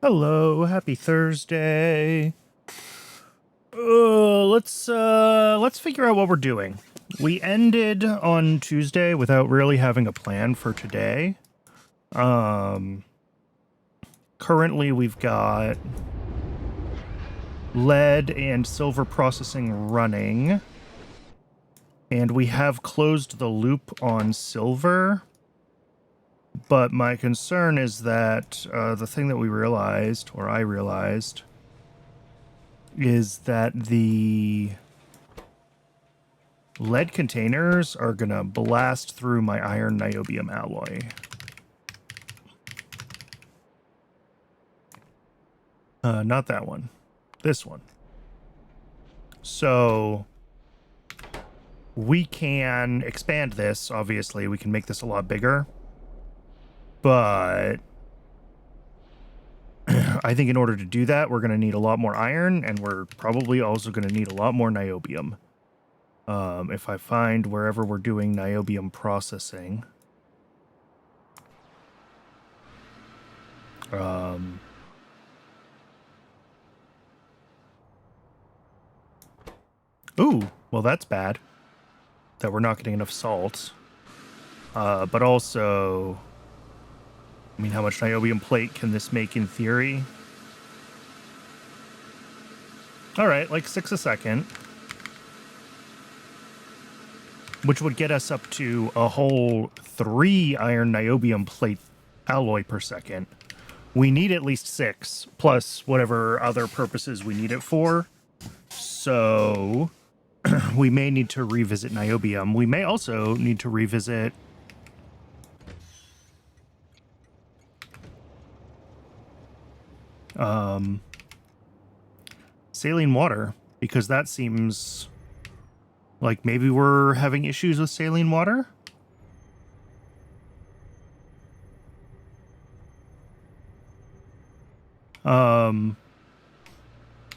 Hello, happy Thursday. Let's figure out what we're doing. We ended on Tuesday without really having a plan for today. Currently we've got lead and silver processing running, and we have closed the loop on silver. But my concern is that the thing that we realized, or I realized, is that the lead containers are gonna blast through my iron niobium alloy. Not that one. This one. So we can expand this, obviously. We can make this a lot bigger. But I think in order to do that, we're going to need a lot more iron, and we're probably also going to need a lot more niobium. If I find wherever we're doing niobium processing. Ooh, well that's bad. That we're not getting enough salt. But also, I mean, how much niobium plate can this make in theory? Alright, like 6 a second. Which would get us up to a whole 3 iron niobium plate alloy per second. We need at least 6, plus whatever other purposes we need it for. So we may need to revisit niobium. We may also need to revisit saline water, because that seems like maybe we're having issues with saline water.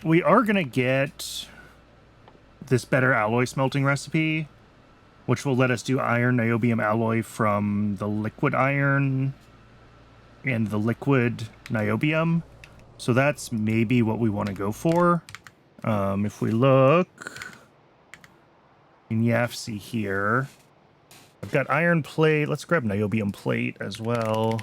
We are gonna get this better alloy smelting recipe, which will let us do iron niobium alloy from the liquid iron and the liquid niobium. So that's maybe what we want to go for. If we look in YAFC here, I've got iron plate. Let's grab niobium plate as well.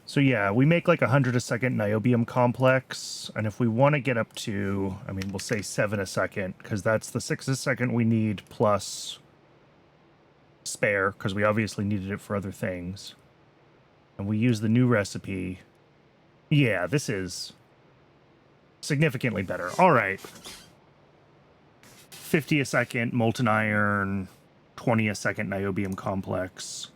So yeah, we make like 100 a second niobium complex, and if we want to get up to, I mean, we'll say 7 a second, because that's the 6 a second we need plus spare, because we obviously needed it for other things. And we use the new recipe. Yeah, this is significantly better. All right. 50 a second molten iron, 20 a second niobium complex.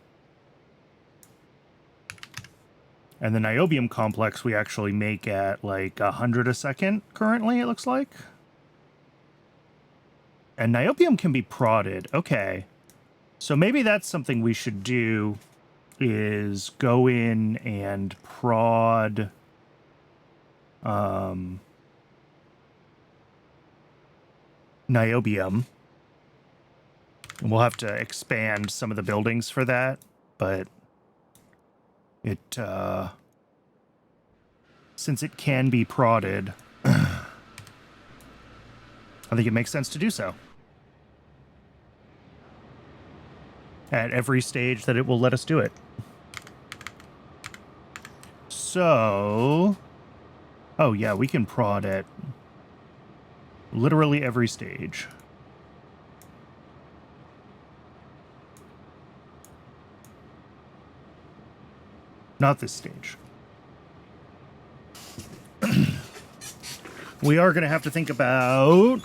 And the niobium complex we actually make at like 100 a second currently, it looks like. And niobium can be prodded. Okay. So maybe that's something we should do, is go in and prod niobium. And we'll have to expand some of the buildings for that, but it since it can be prodded, I think it makes sense to do so. At every stage that it will let us do it. So, oh yeah, we can prod at literally every stage. Not this stage. We are going to have to think about...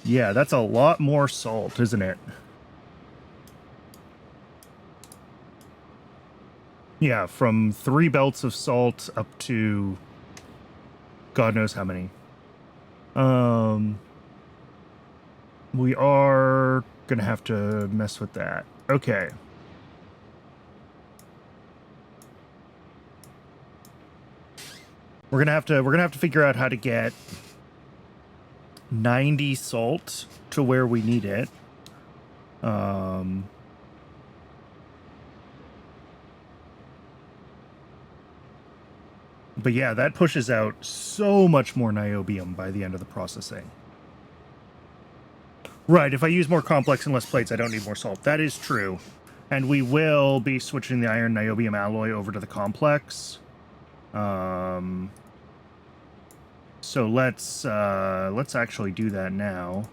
Yeah, that's a lot more salt, isn't it? Yeah, from 3 belts of salt up to God knows how many. We are going to have to mess with that. Okay. We're gonna have to figure out how to get 90 salt to where we need it. But yeah, that pushes out so much more niobium by the end of the processing. Right, if I use more complex and less plates, I don't need more salt. That is true. And we will be switching the iron niobium alloy over to the complex. So let's actually do that now.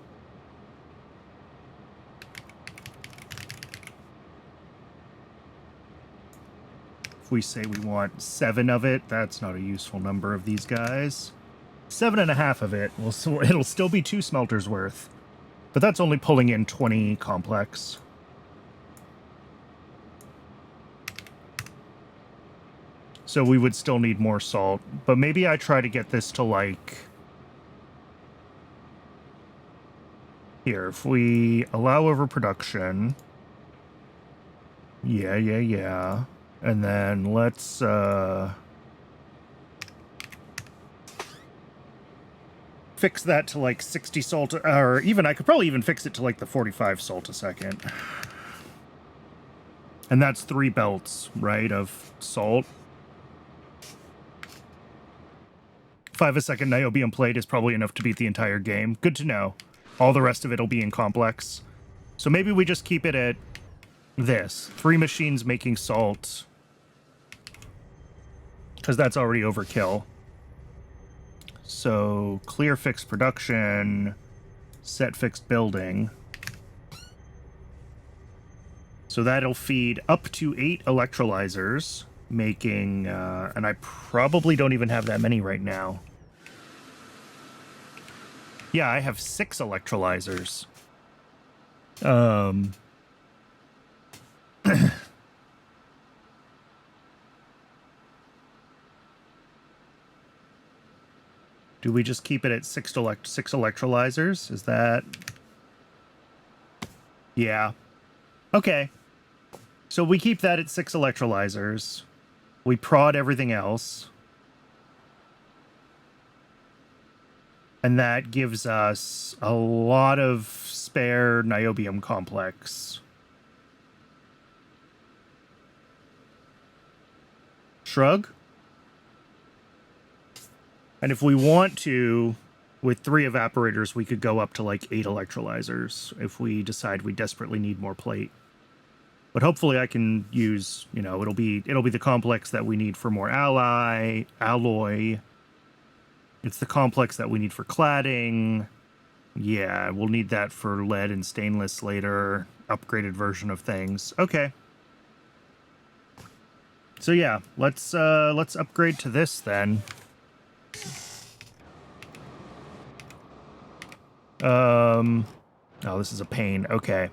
If we say we want 7 of it, that's not a useful number of these guys. 7.5 of it, it'll still be 2 smelters worth. But that's only pulling in 20 complex. So we would still need more salt. But maybe I try to get this to, like... Here, if we allow overproduction... Yeah. And then let's, fix that to, like, 60 salt... Or even, I could probably even fix it to, like, the 45 salt a second. And that's 3 belts, right, of salt. 5 a second niobium plate is probably enough to beat the entire game. Good to know. All the rest of it will be in complex. So maybe we just keep it at this. 3 machines making salt. Because that's already overkill. So, clear fixed production. Set fixed building. So that'll feed up to 8 electrolyzers. Making, and I probably don't even have that many right now. Yeah, I have 6 electrolyzers. Do we just keep it at 6 electrolyzers? Is that... Yeah. Okay. So we keep that at 6 electrolyzers. We prod everything else. And that gives us a lot of spare niobium complex. Shrug? And if we want to, with 3 evaporators, we could go up to like 8 electrolyzers if we decide we desperately need more plate. But hopefully I can use, you know, it'll be the complex that we need for more alloy. It's the complex that we need for cladding. Yeah, we'll need that for lead and stainless later. Upgraded version of things. Okay. So yeah, let's upgrade to this then. Oh, this is a pain. Okay.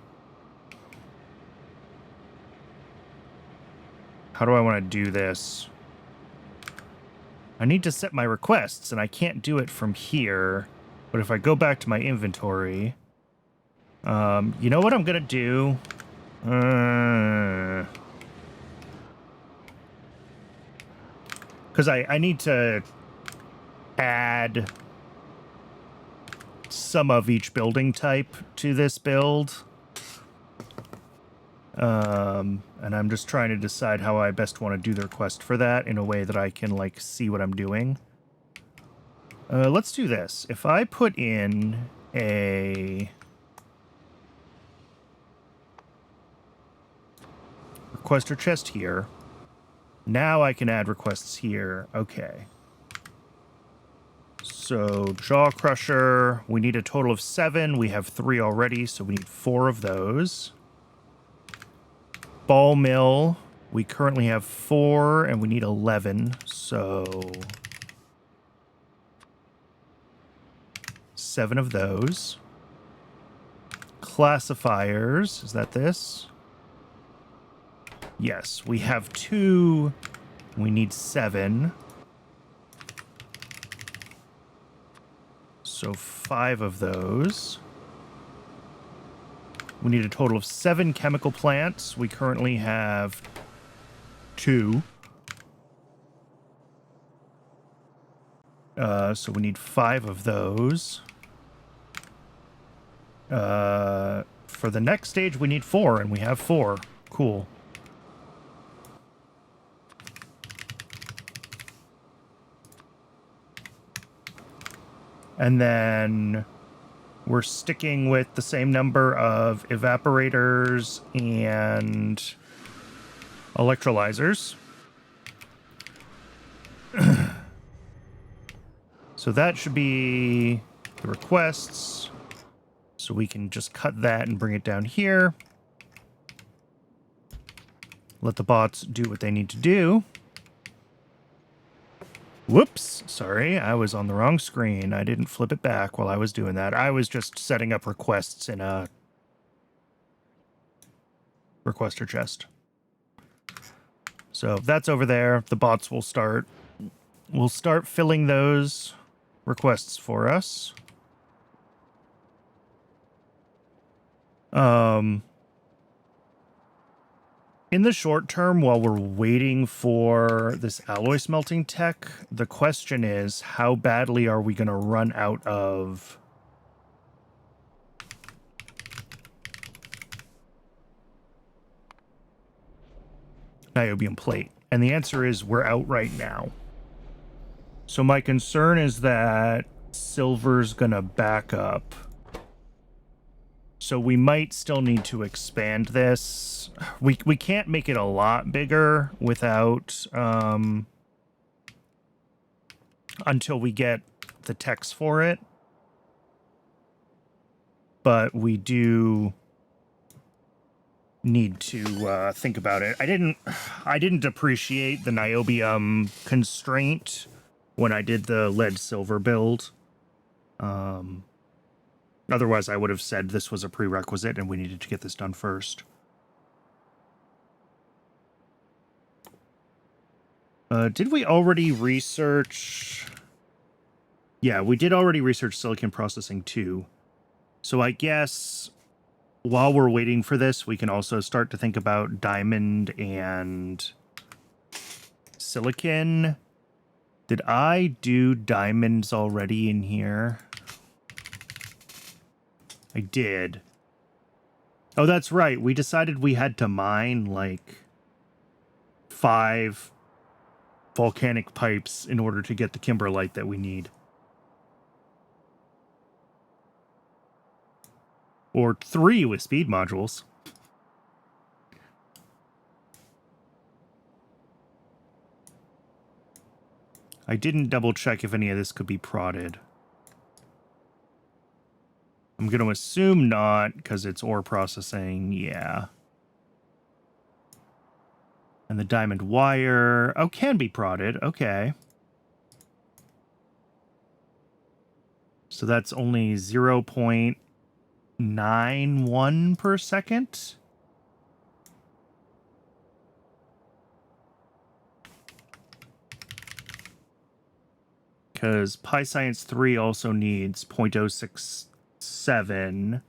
How do I want to do this? I need to set my requests, and I can't do it from here. But if I go back to my inventory... you know what I'm gonna do? Because I need to add some of each building type to this build. And I'm just trying to decide how I best want to do the request for that in a way that I can, like, see what I'm doing. Let's do this. If I put in a requester chest here, now I can add requests here. Okay. So, jaw crusher, we need a total of 7. We have 3 already, so we need 4 of those. Ball mill, we currently have 4, and we need 11, so 7 of those. Classifiers, is that this? Yes, we have 2. We need 7. So 5 of those. We need a total of 7 chemical plants. We currently have 2. So we need 5 of those. For the next stage, we need 4, and we have 4. Cool. And then we're sticking with the same number of evaporators and electrolyzers. So that should be the requests. So we can just cut that and bring it down here. Let the bots do what they need to do. Whoops, sorry, I was on the wrong screen. I didn't flip it back while I was doing that. I was just setting up requests in a requester chest. So that's over there. The bots will start filling those requests for us. In the short term, while we're waiting for this alloy smelting tech, the question is, how badly are we going to run out of niobium plate? And the answer is we're out right now. So my concern is that silver's going to back up. So we might still need to expand this. We can't make it a lot bigger without until we get the techs for it. But we do need to think about it. I didn't appreciate the niobium constraint when I did the lead silver build. Otherwise, I would have said this was a prerequisite and we needed to get this done first. Did we already research? Yeah, we did already research silicon processing too. So I guess while we're waiting for this, we can also start to think about diamond and silicon. Did I do diamonds already in here? I did. Oh, that's right. We decided we had to mine like 5 volcanic pipes in order to get the kimberlite that we need. Or 3 with speed modules. I didn't double check if any of this could be prodded. I'm going to assume not, because it's ore processing, yeah. And the diamond wire, oh, can be prodded, okay. So that's only 0.91 per second. Because PyScience 3 also needs 0.067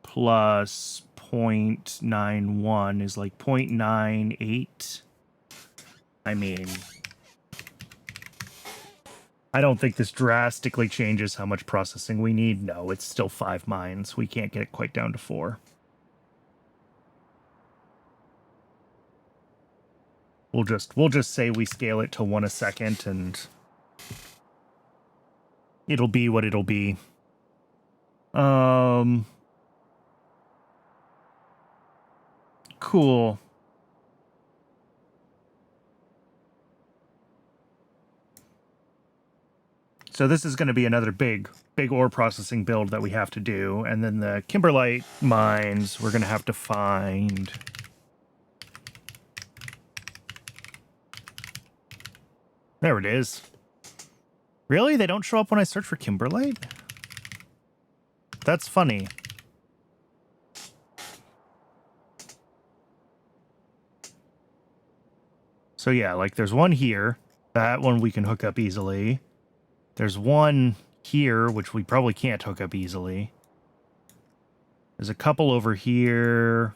plus 0.91 is like 0.98. I mean, I don't think this drastically changes how much processing we need. No, it's still 5 mines. We can't get it quite down to 4. We'll just say we scale it to 1 a second and it'll be what it'll be. Cool. So this is going to be another big ore processing build that we have to do. And then the kimberlite mines, we're going to have to find. There it is. Really? They don't show up when I search for kimberlite? That's funny. So yeah, like there's one here. That one we can hook up easily. There's one here, which we probably can't hook up easily. There's a couple over here.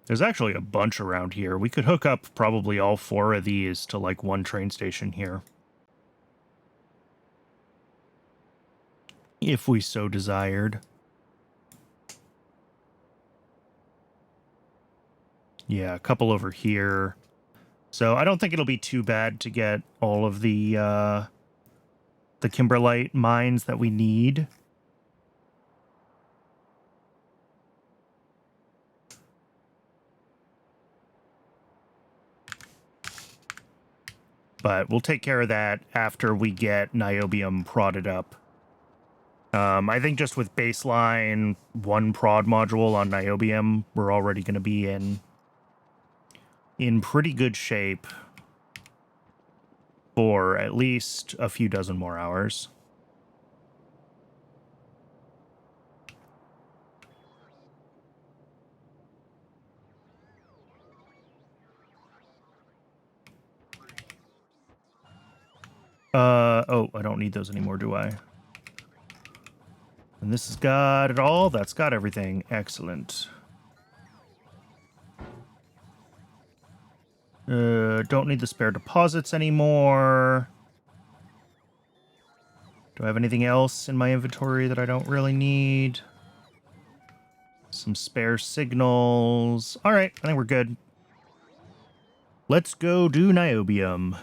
There's actually a bunch around here. We could hook up probably all 4 of these to like one train station here. If we so desired. Yeah, a couple over here. So I don't think it'll be too bad to get all of the the kimberlite mines that we need. But we'll take care of that after we get niobium prodded up. I think just with baseline 1 prod module on niobium, we're already going to be in pretty good shape for at least a few dozen more hours. Oh, I don't need those anymore, do I? And this has got it all. That's got everything. Excellent. Don't need the spare deposits anymore. Do I have anything else in my inventory that I don't really need? Some spare signals. All right, I think we're good. Let's go do niobium.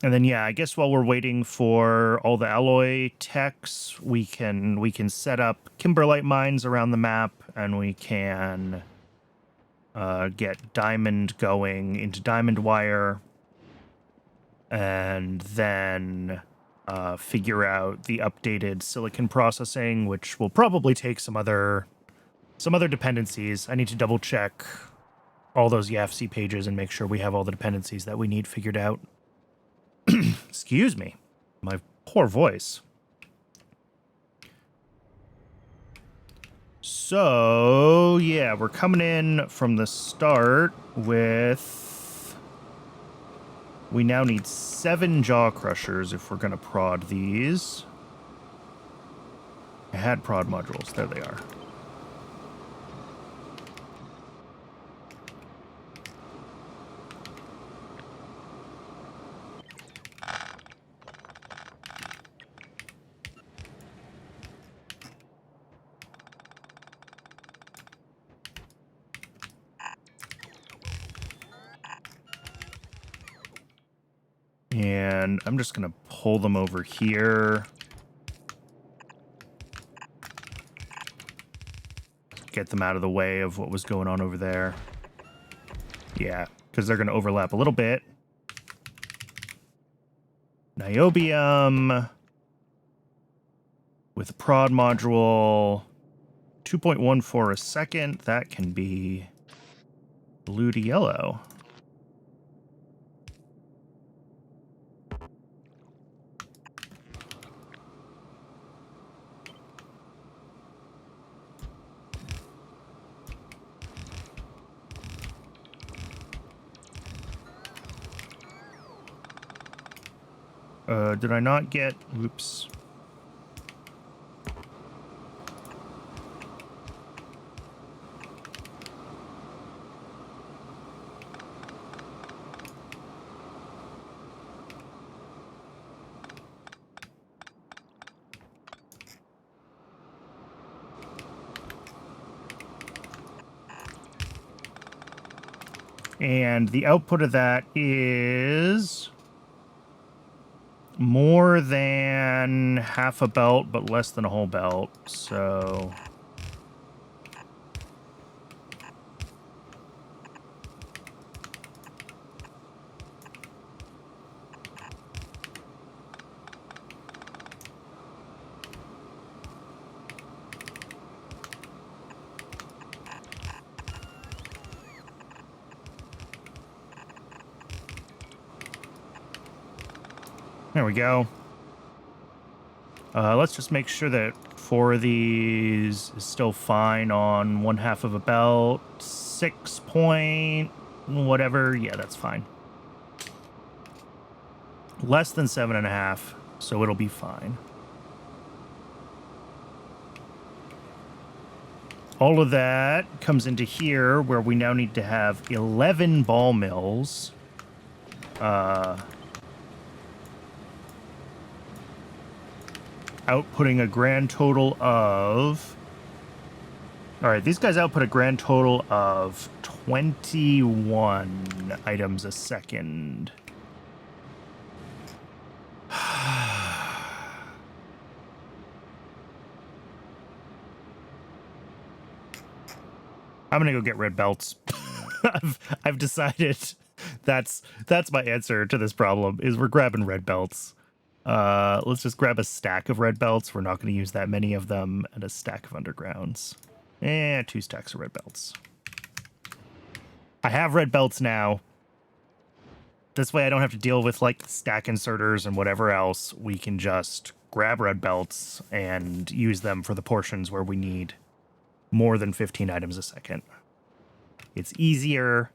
And then, yeah, I guess while we're waiting for all the alloy techs, we can set up kimberlite mines around the map, and we can get diamond going into diamond wire, and then figure out the updated silicon processing, which will probably take some other dependencies. I need to double check all those YAFC pages and make sure we have all the dependencies that we need figured out. Excuse me, my poor voice. So, yeah, we're coming in from the start with... We now need 7 jaw crushers if we're going to prod these. I had prod modules. There they are. And I'm just going to pull them over here. Get them out of the way of what was going on over there. Yeah, because they're going to overlap a little bit. Niobium with a prod module. 2.14 a second. That can be blue to yellow. Did I not get... Oops. And the output of that is... more than half a belt, but less than a whole belt, so... There we go. Let's just make sure that 4 of these is still fine on 1/2 of a belt. 6 point... whatever. Yeah, that's fine. Less than 7.5, so it'll be fine. All of that comes into here, where we now need to have 11 ball mills. Outputting a grand total of... Alright, these guys output a grand total of 21 items a second. I'm gonna go get red belts. I've decided that's my answer to this problem is we're grabbing red belts. Let's just grab a stack of red belts. We're not going to use that many of them, and a stack of undergrounds. And 2 stacks of red belts. I have red belts now. This way I don't have to deal with like stack inserters and whatever else. We can just grab red belts and use them for the portions where we need more than 15 items a second. It's easier.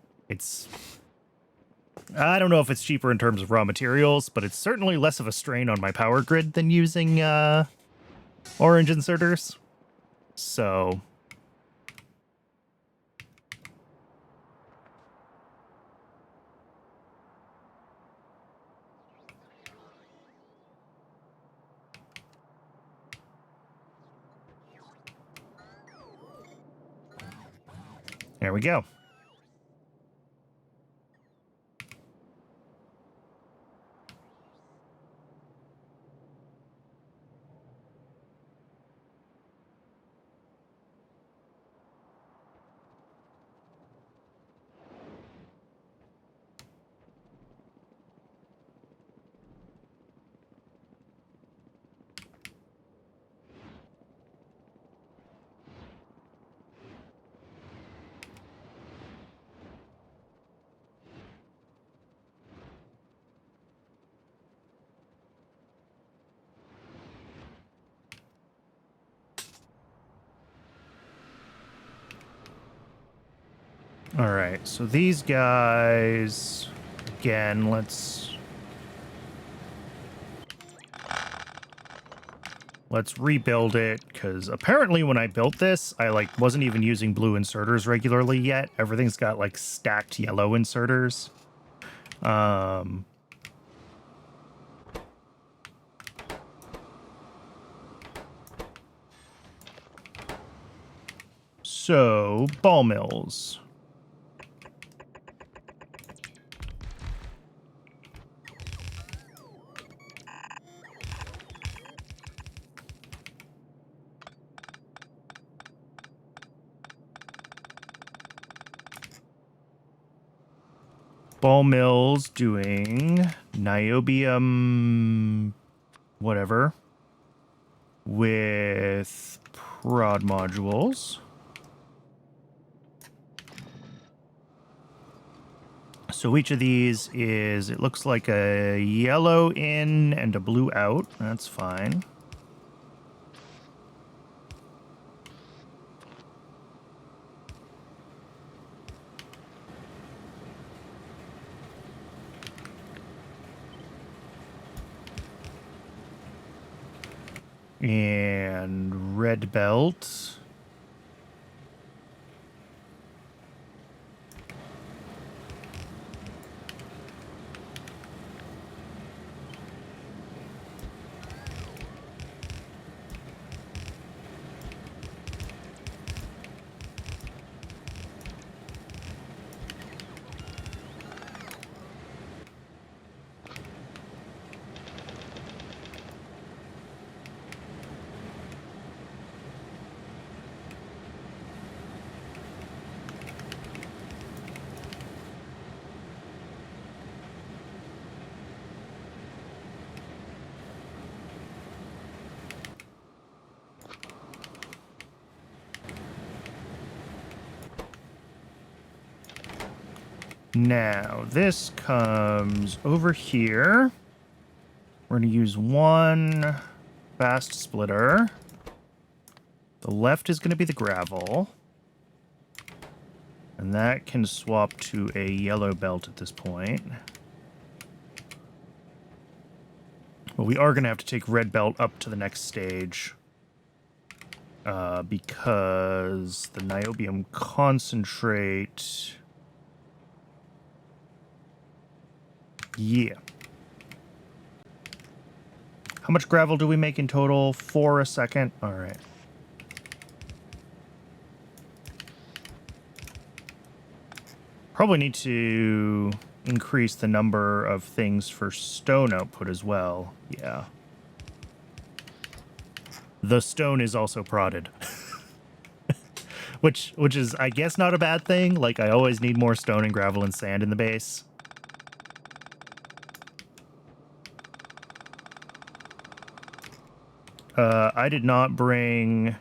I don't know if it's cheaper in terms of raw materials, but it's certainly less of a strain on my power grid than using orange inserters. So there we go. All right, so these guys, again, let's rebuild it, because apparently when I built this, I like wasn't even using blue inserters regularly yet. Everything's got like stacked yellow inserters. So, ball mills. Ball mills doing niobium whatever with prod modules. So each of these is, it looks like a yellow in and a blue out. That's fine. And red belt. Now, this comes over here. We're going to use one fast splitter. The left is going to be the gravel. And that can swap to a yellow belt at this point. But we are going to have to take red belt up to the next stage. Because the niobium concentrate... Yeah. How much gravel do we make in total? 4 a second? All right. Probably need to increase the number of things for stone output as well. Yeah. The stone is also prodded. Which is, I guess, not a bad thing. Like, I always need more stone and gravel and sand in the base. I did not bring...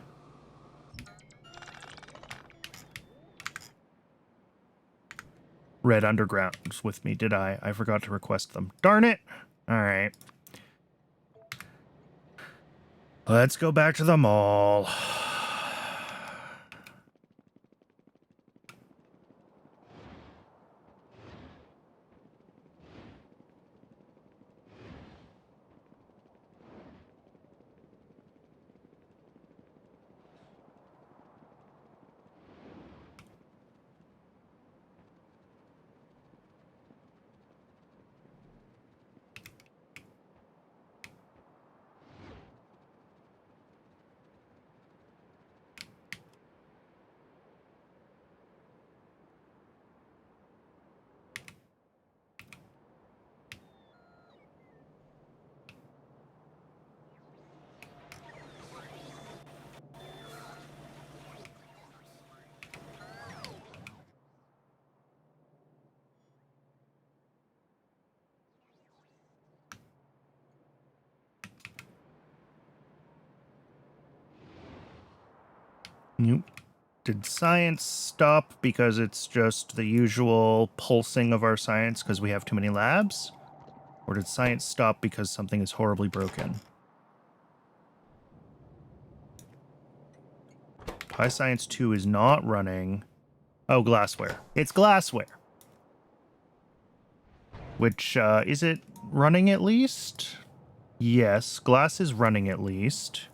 red undergrounds with me, did I? I forgot to request them. Darn it! Alright. Let's go back to the mall. Nope. Did science stop because it's just the usual pulsing of our science because we have too many labs? Or did science stop because something is horribly broken? Pi Science 2 is not running. Oh, glassware. It's glassware. Which, is it running at least? Yes, glass is running at least.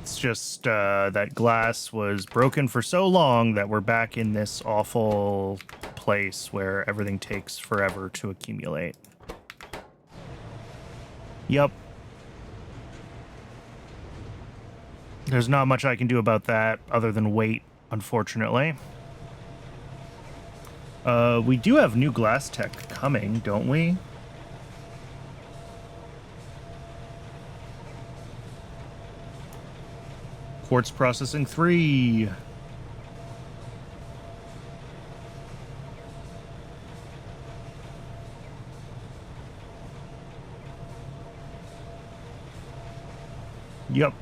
It's just that glass was broken for so long that we're back in this awful place where everything takes forever to accumulate. Yep. There's not much I can do about that other than wait, unfortunately. We do have new glass tech coming, don't we? Quartz processing 3. Yep.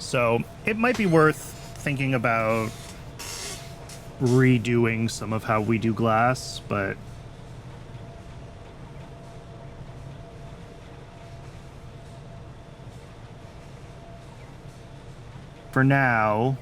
So it might be worth thinking about redoing some of how we do glass, but for now,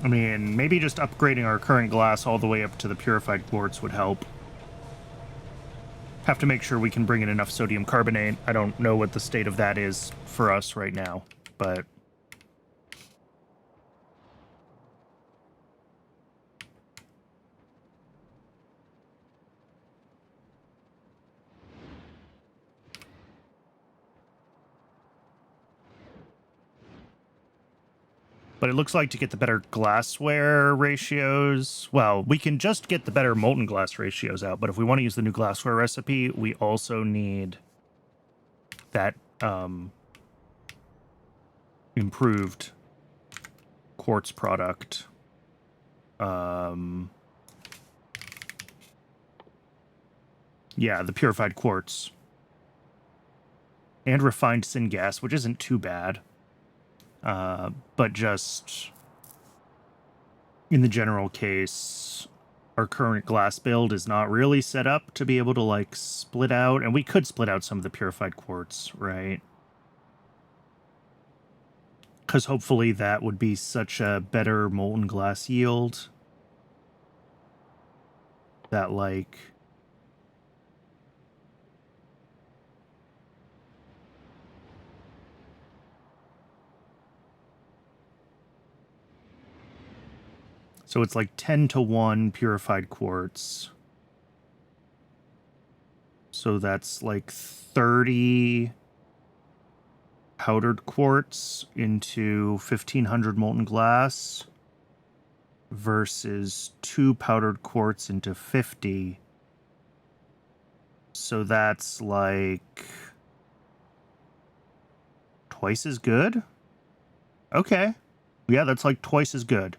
I mean, maybe just upgrading our current glass all the way up to the purified quartz would help. Have to make sure we can bring in enough sodium carbonate. I don't know what the state of that is for us right now, but... But it looks like to get the better glassware ratios, well, we can just get the better molten glass ratios out, but if we want to use the new glassware recipe, we also need that improved quartz product. Yeah, the purified quartz. And refined syngas, which isn't too bad. But just in the general case, our current glass build is not really set up to be able to, like, split out. And we could split out some of the purified quartz, right? Because hopefully that would be such a better molten glass yield that, like... So it's like 10-to-1 purified quartz. So that's like 30 powdered quartz into 1500 molten glass versus 2 powdered quartz into 50. So that's like twice as good? Okay. Yeah, that's like twice as good.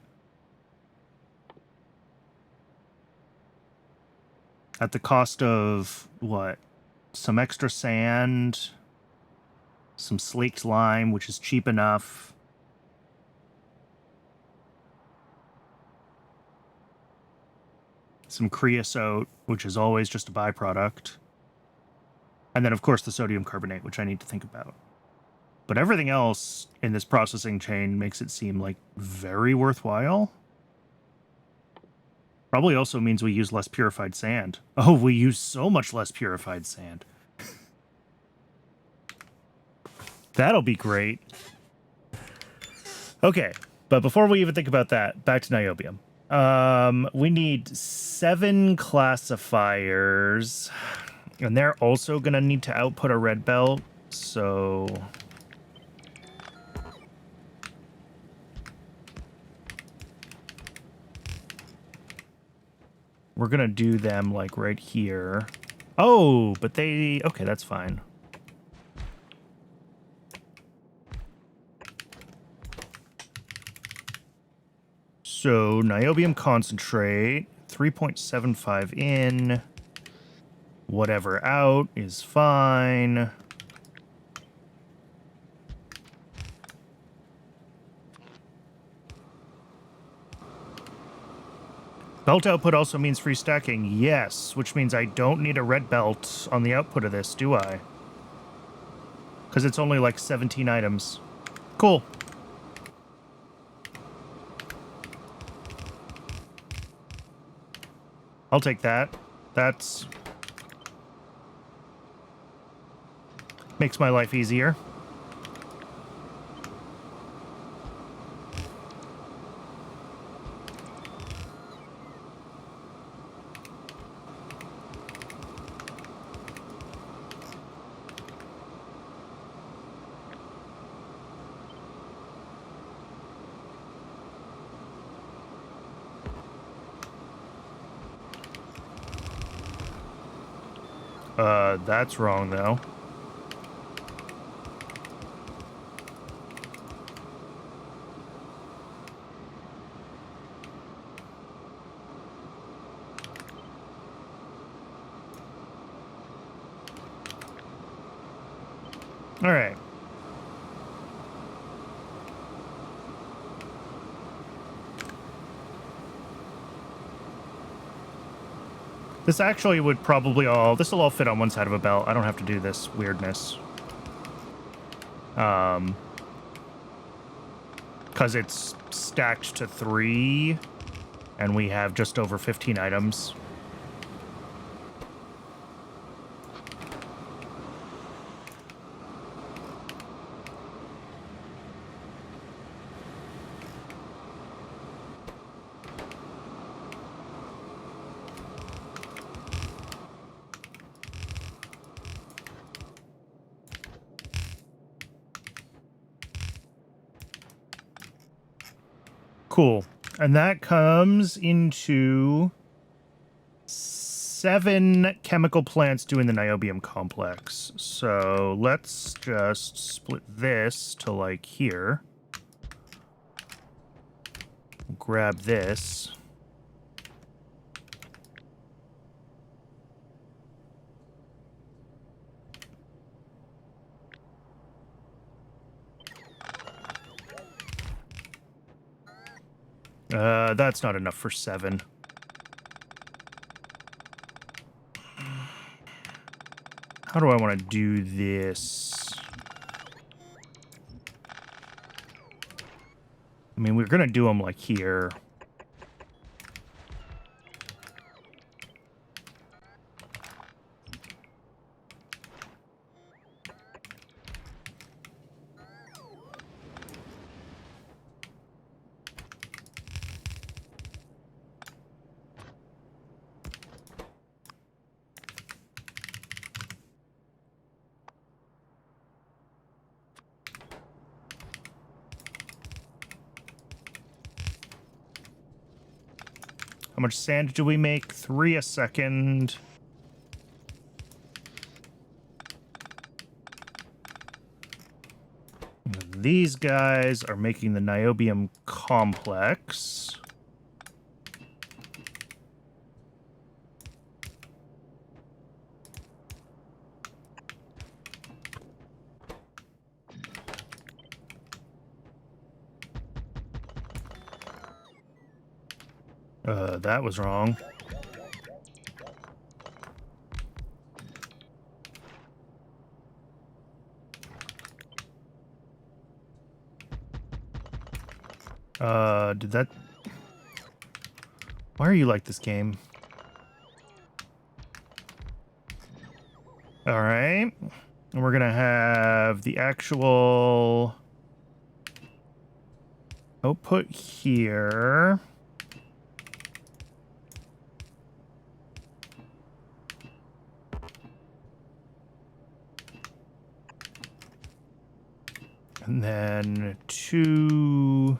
At the cost of, what? Some extra sand, some slaked lime, which is cheap enough. Some creosote, which is always just a byproduct. And then, of course, the sodium carbonate, which I need to think about. But everything else in this processing chain makes it seem, like, very worthwhile. Probably also means we use less purified sand. Oh, we use so much less purified sand. That'll be great. Okay, but before we even think about that, back to niobium. We need 7 classifiers, and they're also going to need to output a red belt, so... we're going to do them, like, right here. Oh, but they... okay, that's fine. So, niobium concentrate, 3.75 in, whatever out is fine. Belt output also means free stacking, yes, which means I don't need a red belt on the output of this, do I? Because it's only like 17 items. Cool. I'll take that. That's... makes my life easier. That's wrong, though. All right. This actually would probably all... this will all fit on one side of a belt. I don't have to do this weirdness. Because it's stacked to 3, and we have just over 15 items. Cool. And that comes into 7 chemical plants doing the niobium complex. So let's just split this to, like, here. Grab this. That's not enough for 7. How do I want to do this? I mean, we're going to do them, like, here. much sand do we make? 3 a second. These guys are making the niobium complex. That was wrong. Did that... Why are you like this game? Alright. And we're gonna have the actual output here. And then 2...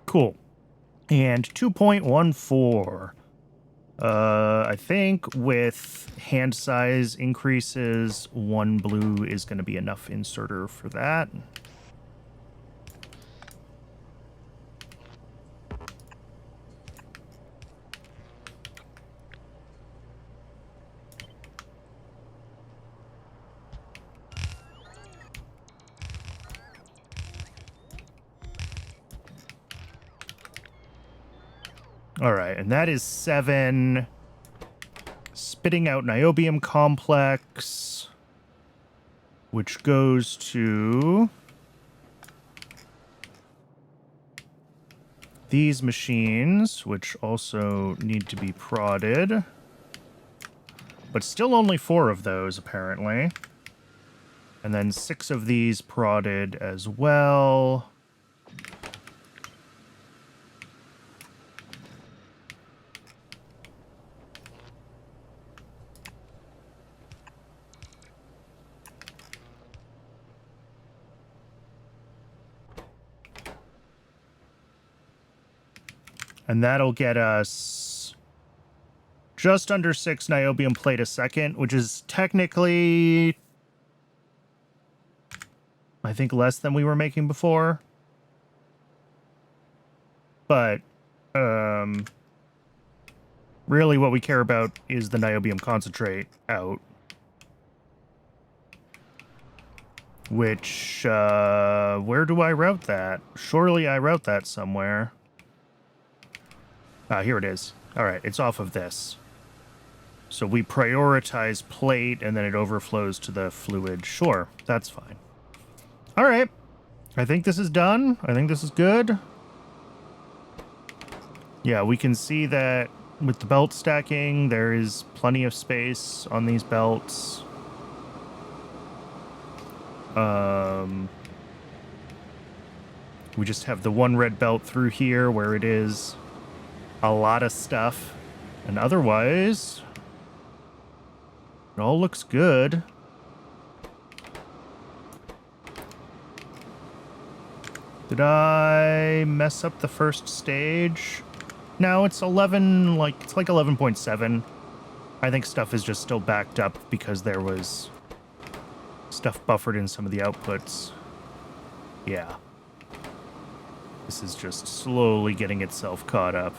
Cool. And 2.14. I think with hand size increases, 1 blue is going to be enough inserter for that. All right, and that is 7. Spitting out niobium complex, which goes to these machines, which also need to be prodded. But still only 4 of those, apparently. And then 6 of these prodded as well. And that'll get us just under 6 niobium plate a second, which is technically, I think, less than we were making before. But really what we care about is the niobium concentrate out. Which, where do I route that? Surely I route that somewhere. Ah, here it is. All right, it's off of this. So we prioritize plate, and then it overflows to the fluid. Sure, that's fine. All right. I think this is done. I think this is good. Yeah, we can see that with the belt stacking, there is plenty of space on these belts. We just have the one red belt through here where it is a lot of stuff, and otherwise it all looks good. Did I mess up the first stage? No, it's 11, it's like 11.7. I think stuff is just still backed up because there was stuff buffered in some of the outputs. Yeah. This is just slowly getting itself caught up.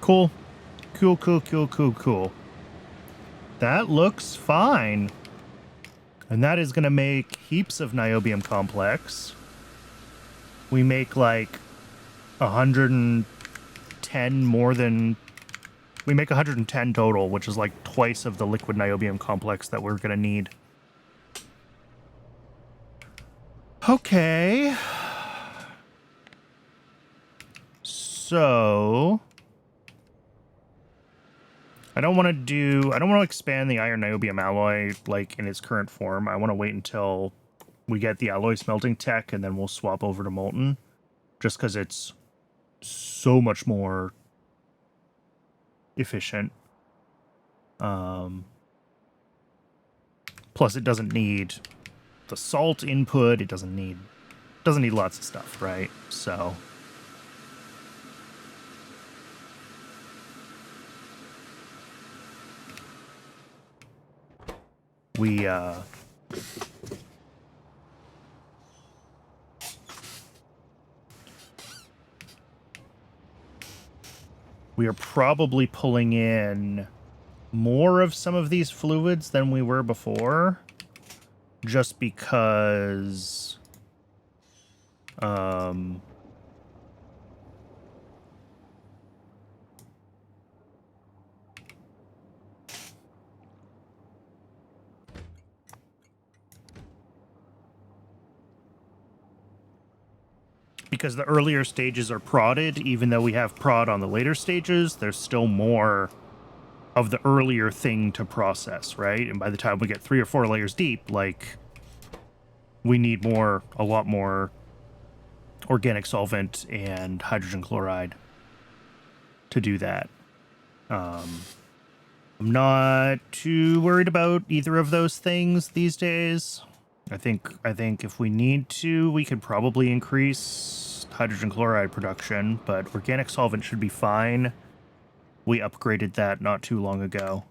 Cool. Cool. That looks fine. And that is going to make heaps of niobium complex. We make like 110 more than... We make 110 total, which is like twice of the liquid niobium complex that we're going to need. Okay. So... I don't want to expand the iron niobium alloy like in its current form. I want to wait until we get the alloy smelting tech and then we'll swap over to molten, just because it's so much more efficient. Plus it doesn't need the salt input. It doesn't need lots of stuff, right? So we are probably pulling in more of some of these fluids than we were before, just because because the earlier stages are prodded. Even though we have prod on the later stages, there's still more of the earlier thing to process, right? And by the time we get 3 or 4 layers deep, like, we need a lot more organic solvent and hydrogen chloride to do that. I'm not too worried about either of those things these days. I think if we need to, we could probably increase hydrogen chloride production, but organic solvent should be fine. We upgraded that not too long ago.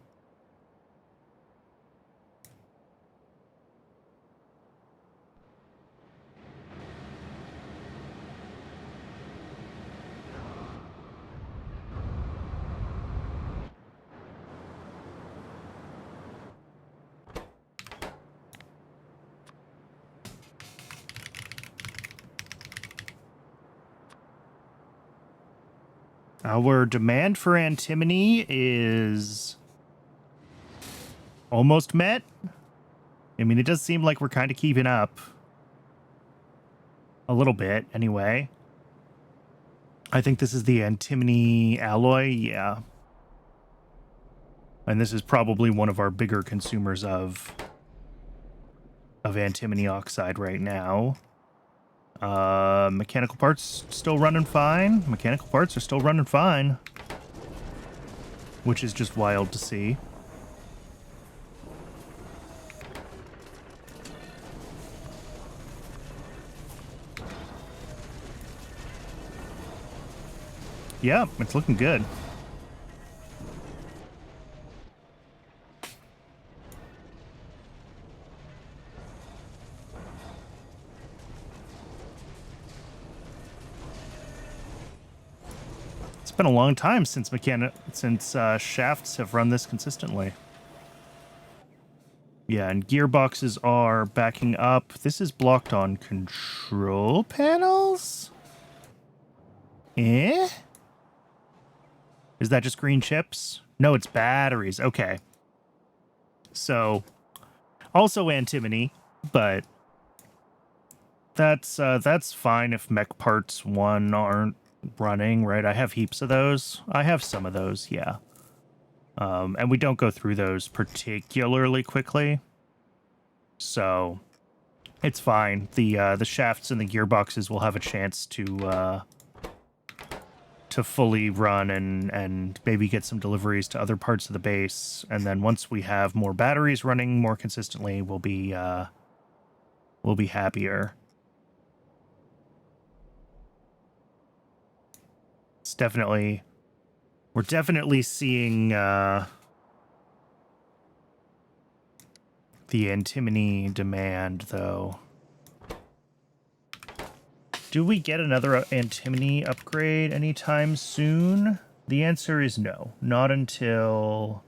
Our demand for antimony is almost met. I mean, it does seem like we're kind of keeping up. A little bit, anyway. I think this is the antimony alloy, yeah. And this is probably one of our bigger consumers of antimony oxide right now. Mechanical parts still running fine. Mechanical parts are still running fine. Which is just wild to see. Yeah, it's looking good. It's been a long time since shafts have run this consistently. Yeah, and gearboxes are backing up. This is blocked on control panels? Eh? Is that just green chips? No, it's batteries. Okay. So, also antimony, but that's fine if mech parts 1 aren't running, right? I have heaps of those. I have some of those, yeah. And we don't go through those particularly quickly. So it's fine. The shafts and the gearboxes will have a chance to fully run and maybe get some deliveries to other parts of the base. And then once we have more batteries running more consistently, we'll be happier. We're definitely seeing the antimony demand, though. Do we get another antimony upgrade anytime soon? The answer is no. Not until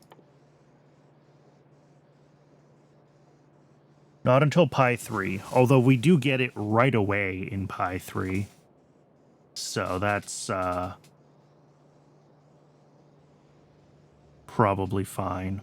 Pi 3, although we do get it right away in Pi 3. So that's probably fine.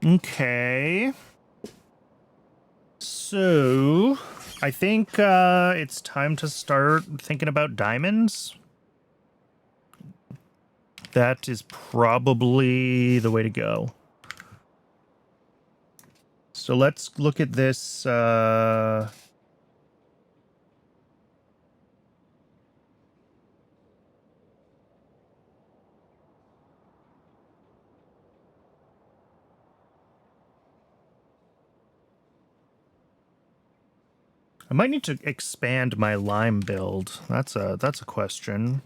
Okay. So, I think it's time to start thinking about diamonds. That is probably the way to go. So let's look at this. I might need to expand my lime build. That's a question.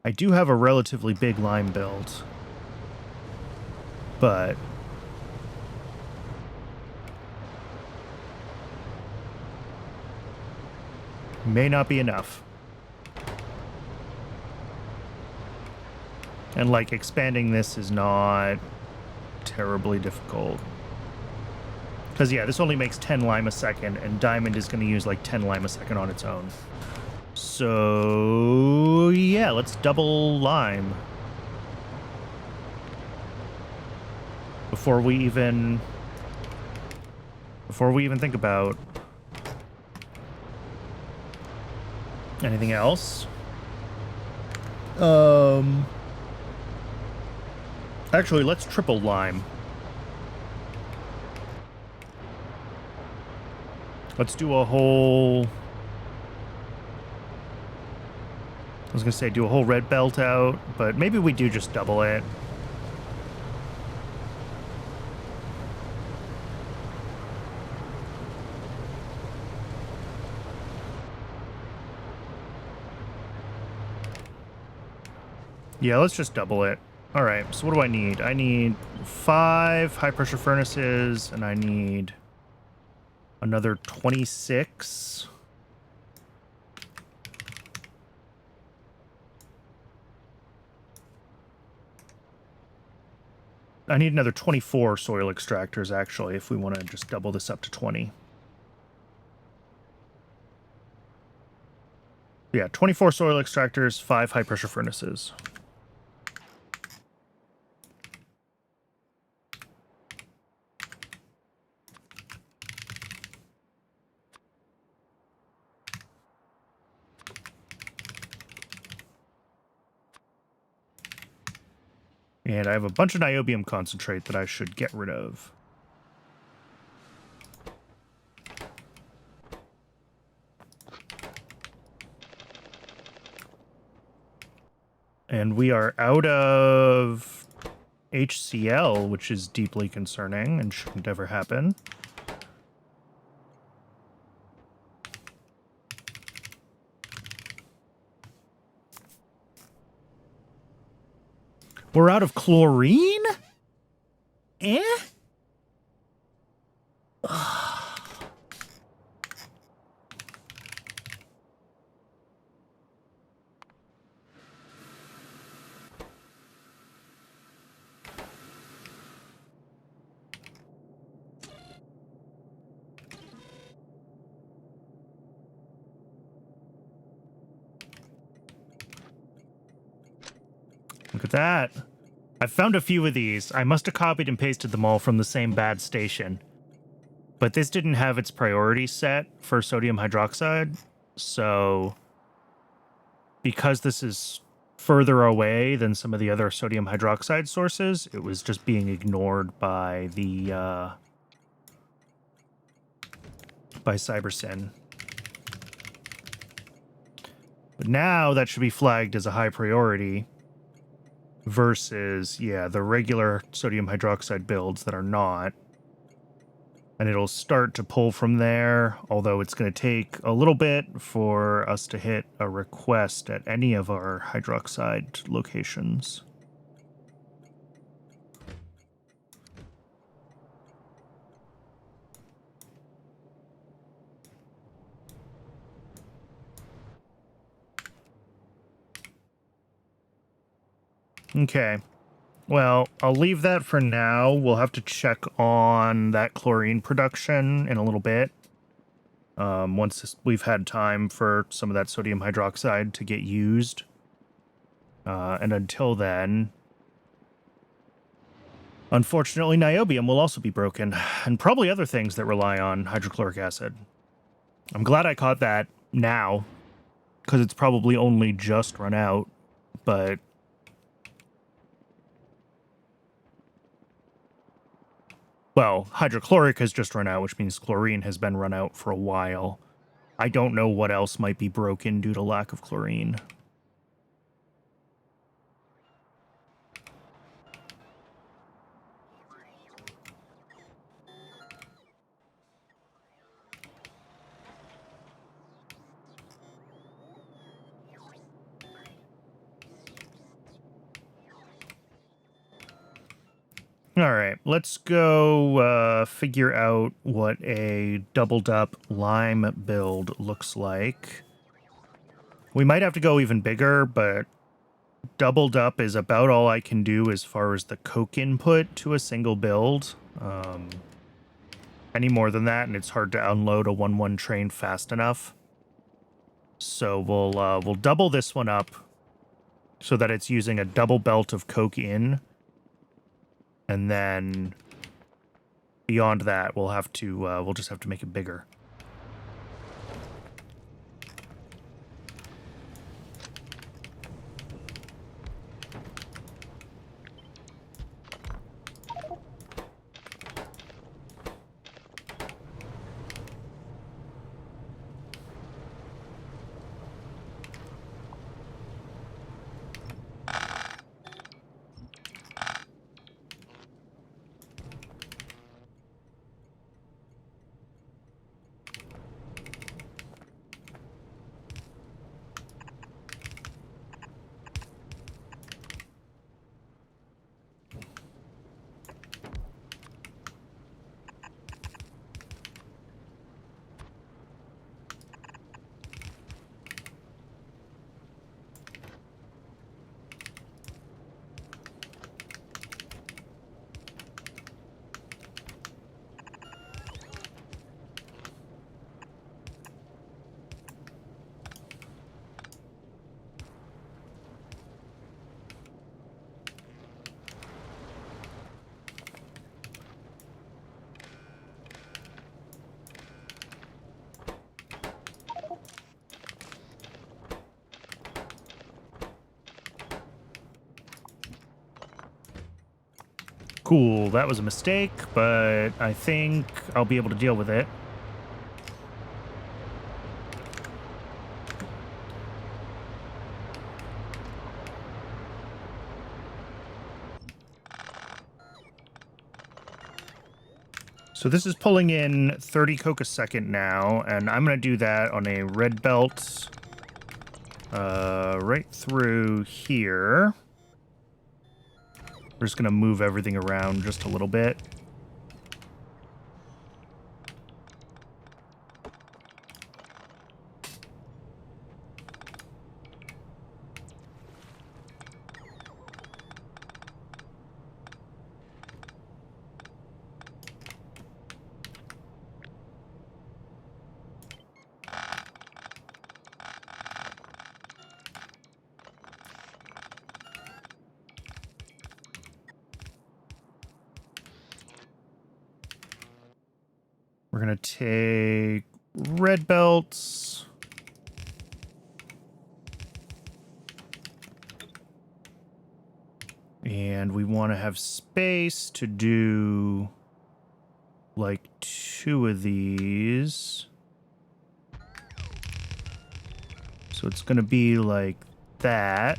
I do have a relatively big lime build, but may not be enough. And like expanding this is not terribly difficult. Because, yeah, this only makes 10 lime a second, and diamond is going to use like 10 lime a second on its own. So, yeah, let's double lime. Before we even think about anything else. Actually, let's triple lime. Let's do a whole... I was going to say do a whole red belt out, but maybe we do just double it. Yeah, let's just double it. All right, so what do I need? I need 5 high-pressure furnaces, and I need another 26. I need another 24 soil extractors, actually, if we want to just double this up to 20. Yeah, 24 soil extractors, 5 high-pressure furnaces. And I have a bunch of niobium concentrate that I should get rid of. And we are out of HCl, which is deeply concerning and shouldn't ever happen. We're out of chlorine? Eh? Look at that. I found a few of these. I must have copied and pasted them all from the same bad station. But this didn't have its priority set for sodium hydroxide, so because this is further away than some of the other sodium hydroxide sources, it was just being ignored by the by CyberSyn. But now that should be flagged as a high priority versus, yeah, the regular sodium hydroxide builds that are not. And it'll start to pull from there, although it's going to take a little bit for us to hit a request at any of our hydroxide locations. Okay. Well, I'll leave that for now. We'll have to check on that chlorine production in a little bit. Once we've had time for some of that sodium hydroxide to get used. And until then, unfortunately, niobium will also be broken, and probably other things that rely on hydrochloric acid. I'm glad I caught that now, because it's probably only just run out, but... Well, hydrochloric has just run out, which means chlorine has been run out for a while. I don't know what else might be broken due to lack of chlorine. All right, let's go figure out what a doubled up lime build looks like. We might have to go even bigger, but doubled up is about all I can do as far as the coke input to a single build. Any more than that, and it's hard to unload a 1-1 train fast enough. So we'll double this one up so that it's using a double belt of coke in. And then beyond that, we'll just have to make it bigger. Cool, that was a mistake, but I think I'll be able to deal with it. So this is pulling in 30 coke a second now, and I'm going to do that on a red belt right through here. We're just going to move everything around just a little bit. We're going to take red belts. And we want to have space to do like 2 of these. So it's going to be like that.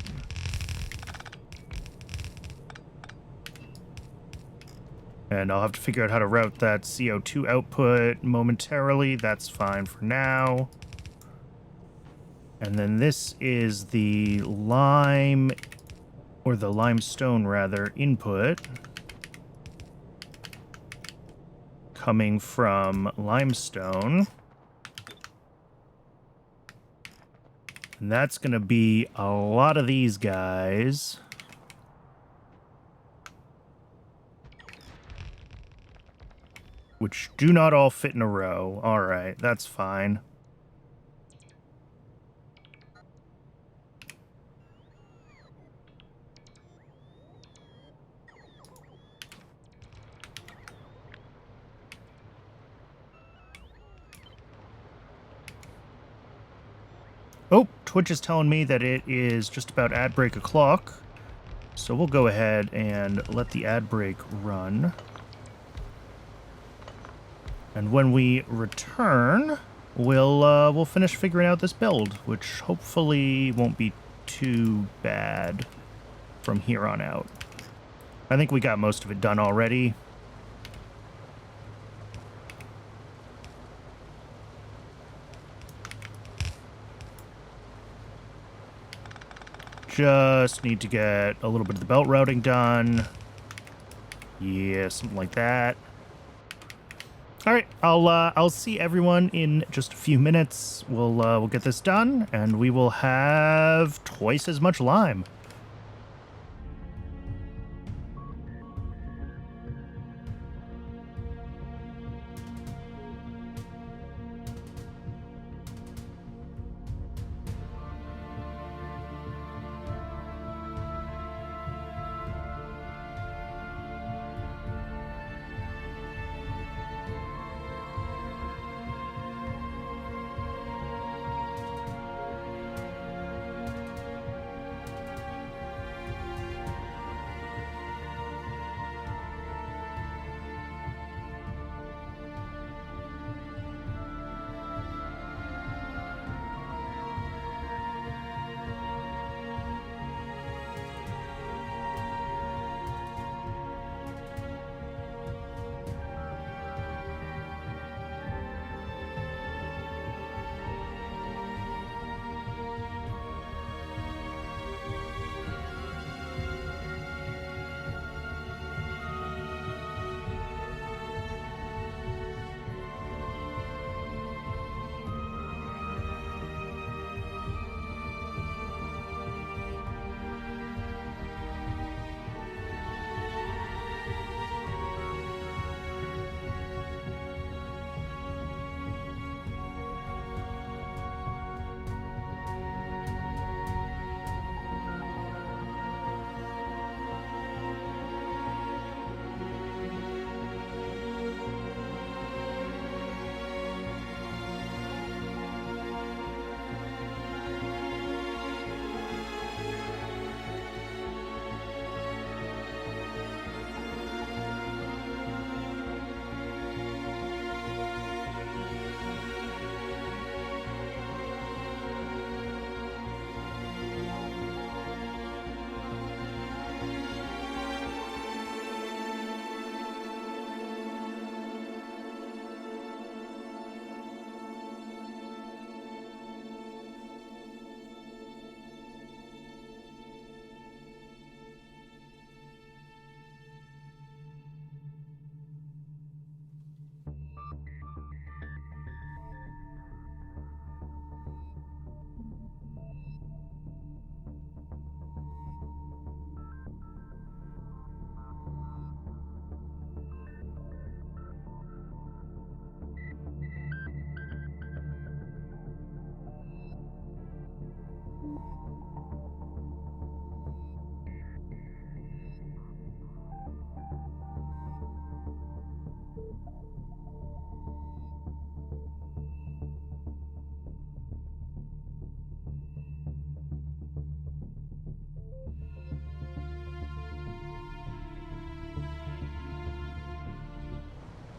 And I'll have to figure out how to route that CO2 output momentarily. That's fine for now. And then this is the lime, or the limestone rather, input. Coming from limestone. And that's going to be a lot of these guys. Which do not all fit in a row. Alright, that's fine. Oh, Twitch is telling me that it is just about ad break o'clock. So we'll go ahead and let the ad break run. And when we return, we'll finish figuring out this build, which hopefully won't be too bad from here on out. I think we got most of it done already. Just need to get a little bit of the belt routing done. Yeah, something like that. All right, I'll see everyone in just a few minutes. We'll get this done, and we will have twice as much lime.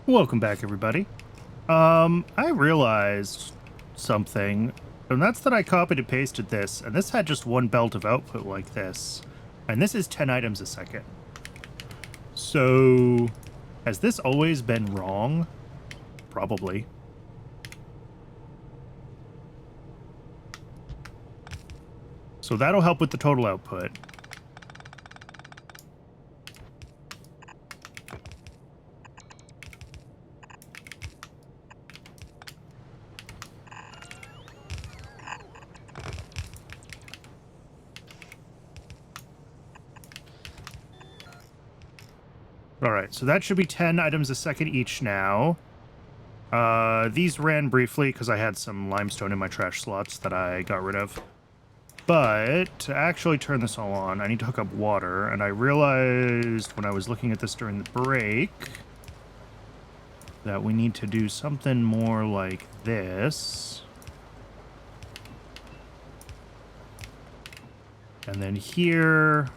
Welcome back, everybody. I realized something, and that's that I copied and pasted this, and this had just one belt of output like this, and this is 10 items a second. So, has this always been wrong? Probably. So that'll help with the total output. Alright, so that should be 10 items a second each now. These ran briefly because I had some limestone in my trash slots that I got rid of. But to actually turn this all on, I need to hook up water, and I realized when I was looking at this during the break that we need to do something more like this. And then here...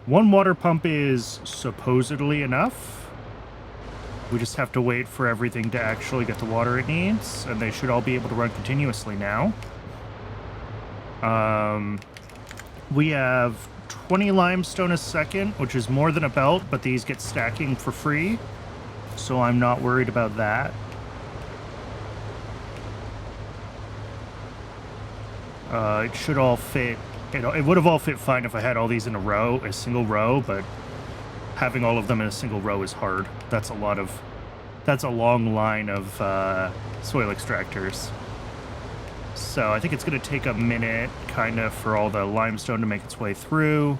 One water pump is supposedly enough. We just have to wait for everything to actually get the water it needs, and they should all be able to run continuously now. We have 20 limestone a second, which is more than a belt, but these get stacking for free, so I'm not worried about that. It should all fit. It would have all fit fine if I had all these in a single row, but having all of them in a single row is hard. That's a long line of soil extractors. So I think it's going to take a minute, kind of, for all the limestone to make its way through.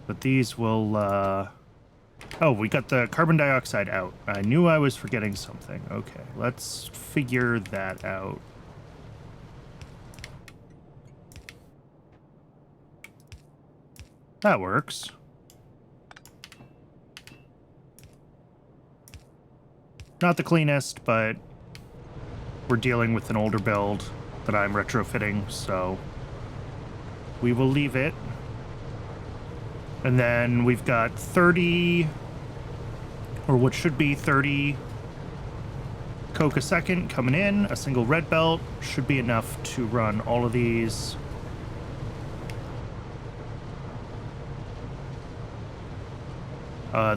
But these will... Oh, we got the carbon dioxide out. I knew I was forgetting something. Okay, let's figure that out. That works. Not the cleanest, but we're dealing with an older build that I'm retrofitting, so we will leave it. And then we've got 30, or what should be 30 coke a second coming in. A single red belt should be enough to run all of these.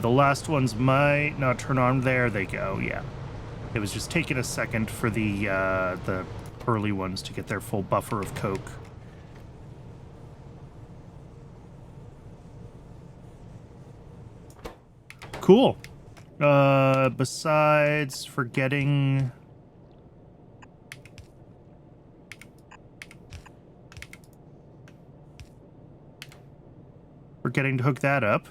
The last ones might not turn on. There they go, yeah. It was just taking a second for the early ones to get their full buffer of coke. Cool. Besides forgetting... Forgetting to hook that up.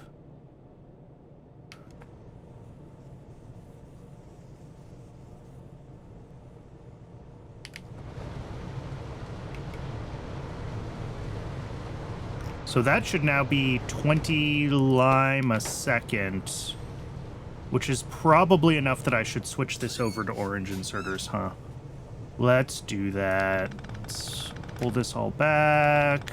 So that should now be 20 lime a second, which is probably enough that I should switch this over to orange inserters, huh? Let's do that. Let's pull this all back.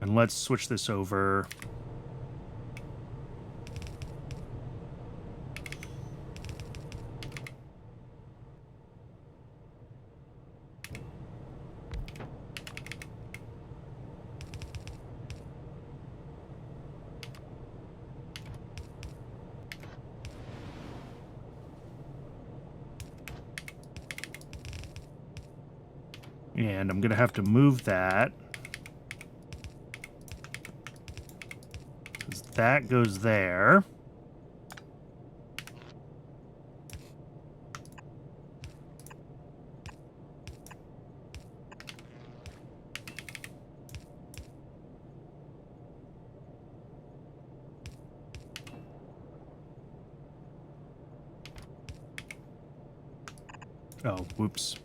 And let's switch this over. And I'm going to have to move that. Because that goes there. Oh, whoops.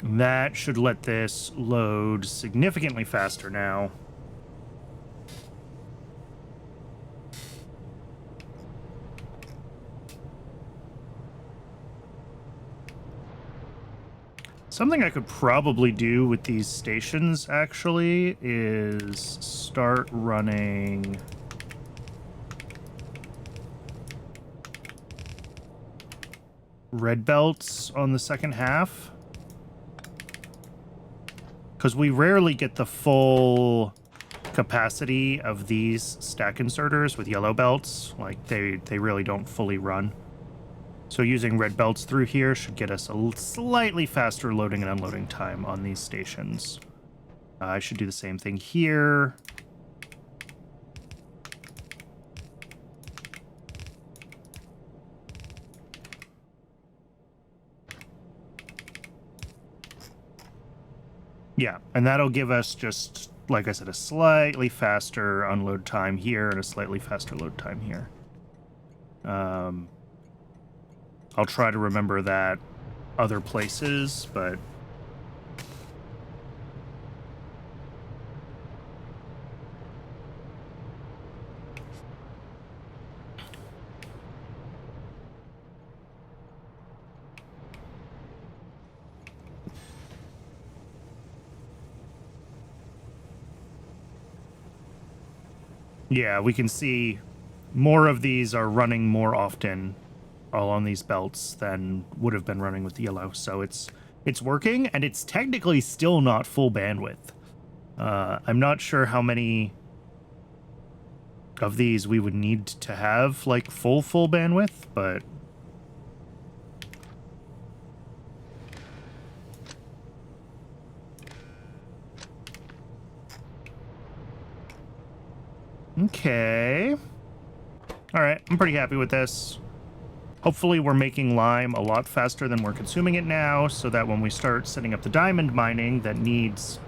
That should let this load significantly faster now. Something I could probably do with these stations, actually, is start running red belts on the second half. Because we rarely get the full capacity of these stack inserters with yellow belts. Like, they really don't fully run. So using red belts through here should get us a slightly faster loading and unloading time on these stations. I should do the same thing here. Yeah, and that'll give us just, like I said, a slightly faster unload time here and a slightly faster load time here. I'll try to remember that other places, but... yeah, we can see more of these are running more often all on these belts than would have been running with the yellow. So it's working, and it's technically still not full bandwidth. I'm not sure how many of these we would need to have like full bandwidth, but okay. All right, I'm pretty happy with this. Hopefully we're making lime a lot faster than we're consuming it now, so that when we start setting up the diamond mining that needs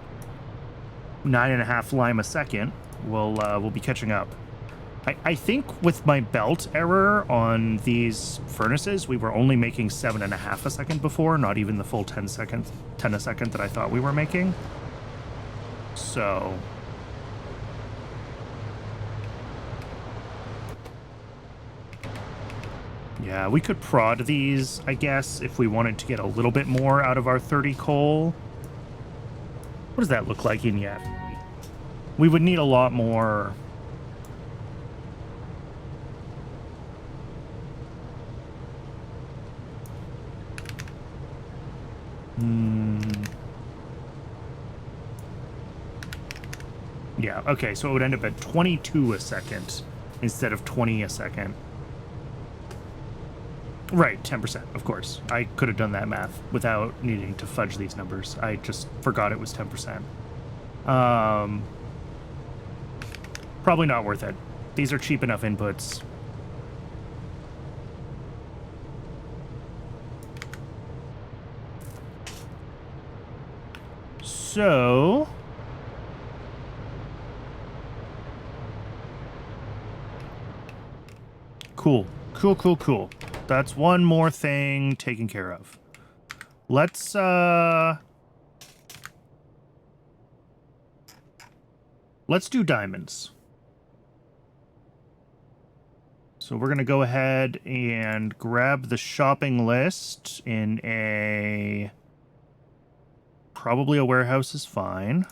9.5 lime a second, we'll be catching up. I think with my belt error on these furnaces, we were only making 7.5 a second before, not even the full 10 a second that I thought we were making. So... yeah, we could prod these, I guess, if we wanted to get a little bit more out of our 30 coal. What does that look like in yet? We would need a lot more... yeah, okay, so it would end up at 22 a second instead of 20 a second. Right, 10%, of course. I could have done that math without needing to fudge these numbers. I just forgot it was 10%. Probably not worth it. These are cheap enough inputs. So... cool. Cool. That's one more thing taken care of. Let's do diamonds. So we're going to go ahead and grab the shopping list in a... probably a warehouse is fine.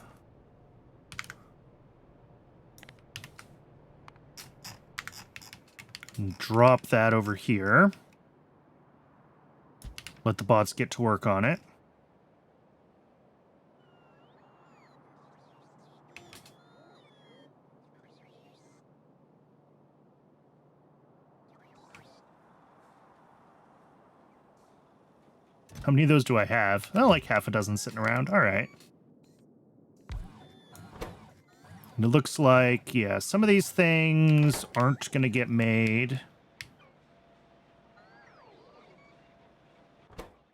And drop that over here. Let the bots get to work on it. How many of those do I have? Oh, like half a dozen sitting around. All right. And it looks like, yeah, some of these things aren't going to get made.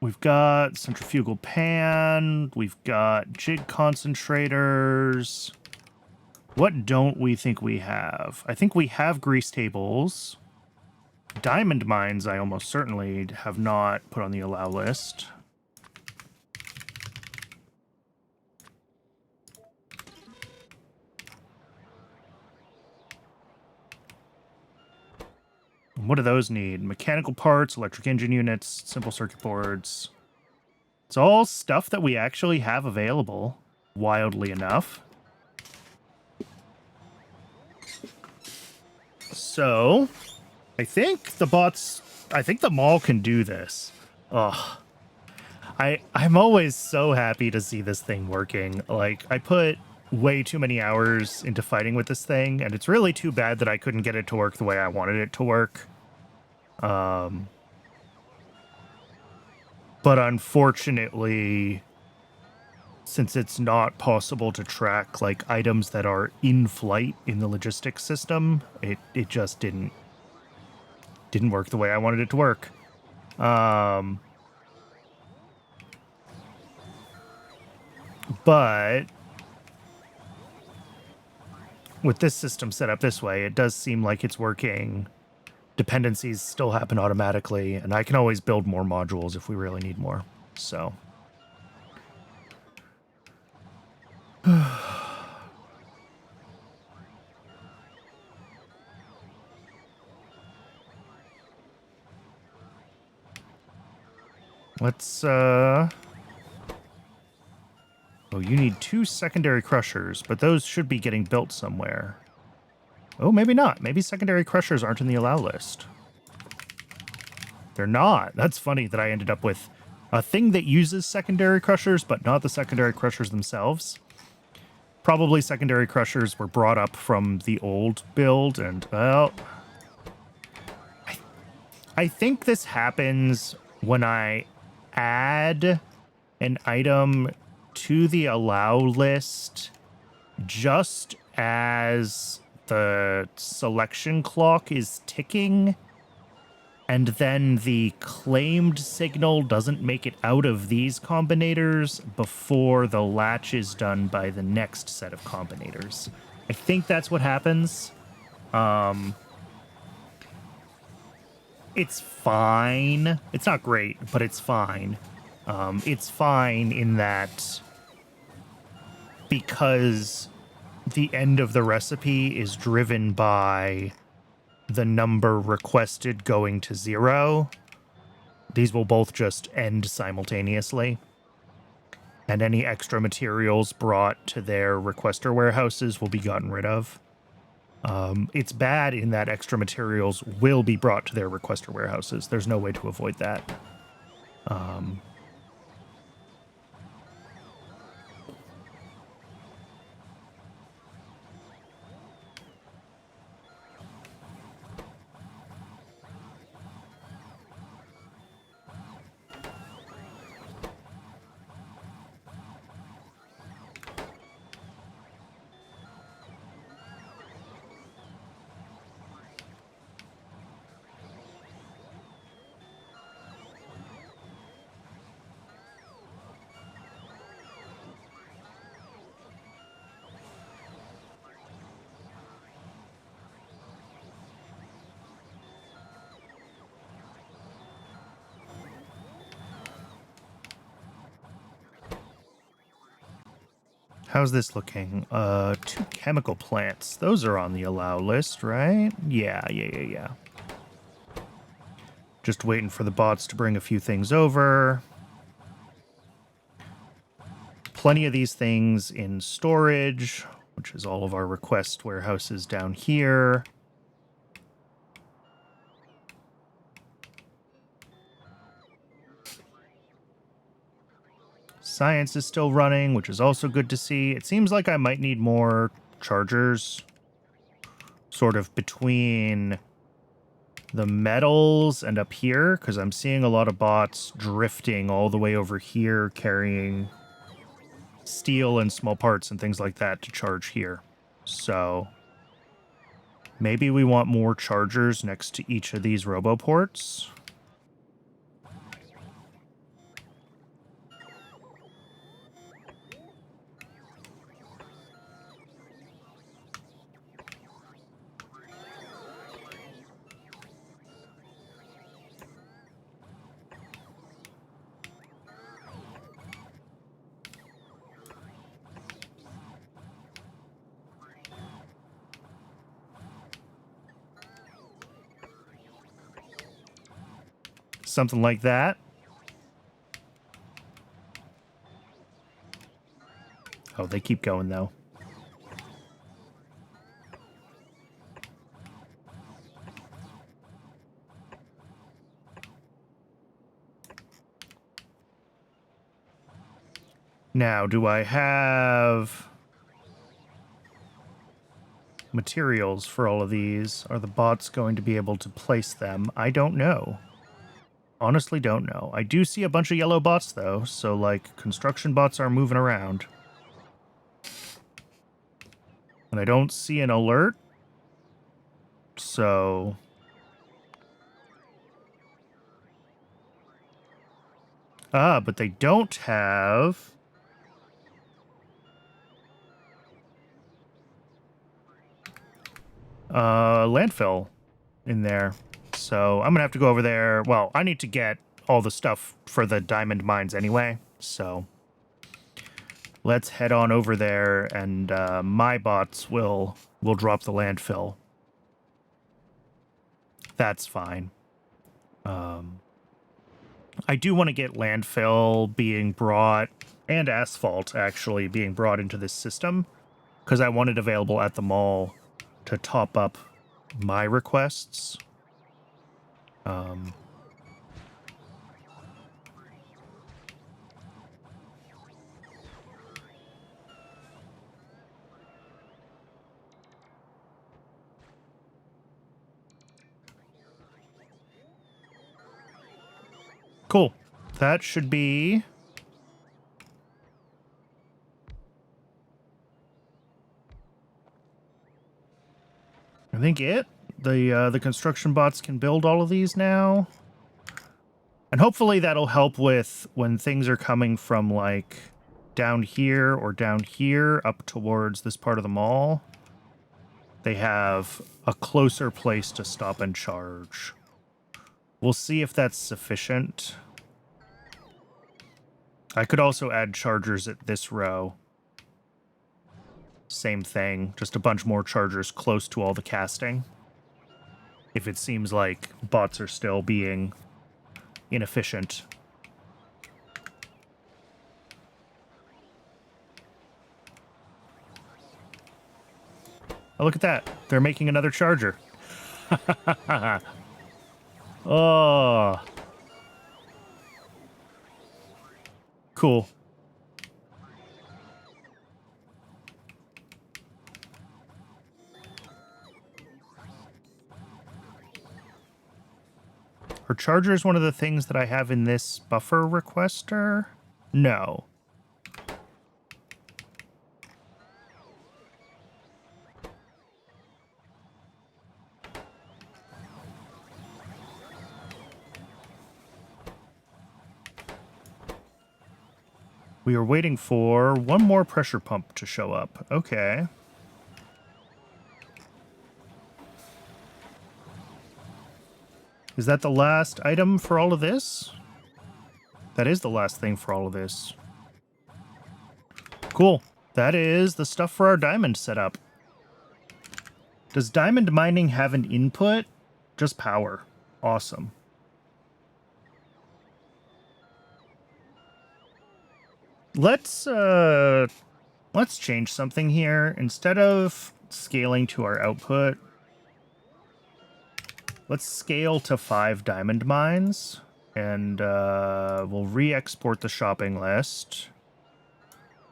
We've got centrifugal pan. We've got jig concentrators. What don't we think we have? I think we have grease tables. Diamond mines I almost certainly have not put on the allow list. What do those need? Mechanical parts, electric engine units, simple circuit boards. It's all stuff that we actually have available, wildly enough. So, I think the mall can do this. Ugh. I'm always so happy to see this thing working. Like, I put way too many hours into fighting with this thing, and it's really too bad that I couldn't get it to work the way I wanted it to work. But unfortunately, since it's not possible to track, like, items that are in flight in the logistics system, it just didn't work the way I wanted it to work. But with this system set up this way, it does seem like it's working. Dependencies still happen automatically, and I can always build more modules if we really need more. So. Let's, Oh, you need 2 secondary crushers, but those should be getting built somewhere. Oh, maybe not. Maybe secondary crushers aren't in the allow list. They're not. That's funny that I ended up with a thing that uses secondary crushers, but not the secondary crushers themselves. Probably secondary crushers were brought up from the old build, and, well... I think this happens when I add an item to the allow list just as the selection clock is ticking, and then the claimed signal doesn't make it out of these combinators before the latch is done by the next set of combinators. I think that's what happens. It's fine. It's not great, but it's fine. It's fine in that because the end of the recipe is driven by the number requested going to 0, these will both just end simultaneously. And any extra materials brought to their requester warehouses will be gotten rid of. It's bad in that extra materials will be brought to their requester warehouses. There's no way to avoid that. How's this looking? 2 chemical plants. Those are on the allow list, right? Yeah. Just waiting for the bots to bring a few things over. Plenty of these things in storage, which is all of our request warehouses down here. Science is still running, which is also good to see. It seems like I might need more chargers sort of between the metals and up here, because I'm seeing a lot of bots drifting all the way over here, carrying steel and small parts and things like that to charge here. So maybe we want more chargers next to each of these roboports. Something like that. Oh, they keep going, though. Now, do I have materials for all of these? Are the bots going to be able to place them? I don't know. Honestly, don't know. I do see a bunch of yellow bots, though, so, like, construction bots are moving around. And I don't see an alert, so... Ah, but they don't have... landfill in there. So I'm gonna have to go over there. Well, I need to get all the stuff for the diamond mines anyway, so let's head on over there, and my bots will drop the landfill. That's fine. I do want to get landfill being brought, and asphalt actually being brought into this system, because I want it available at the mall to top up my requests. Cool. That should be... I think it. The construction bots can build all of these now. And hopefully that'll help with when things are coming from, like, down here or down here up towards this part of the mall. They have a closer place to stop and charge. We'll see if that's sufficient. I could also add chargers at this row. Same thing, just a bunch more chargers close to all the casting. If it seems like bots are still being inefficient. Oh, look at that. They're making another charger. Oh. Cool. Are chargers one of the things that I have in this buffer requester? No. We are waiting for one more pressure pump to show up. Okay. Is that the last item for all of this? That is the last thing for all of this. Cool. That is the stuff for our diamond setup. Does diamond mining have an input? Just power. Awesome. Let's change something here. Instead of scaling to our output, let's scale to 5 diamond mines, and we'll re-export the shopping list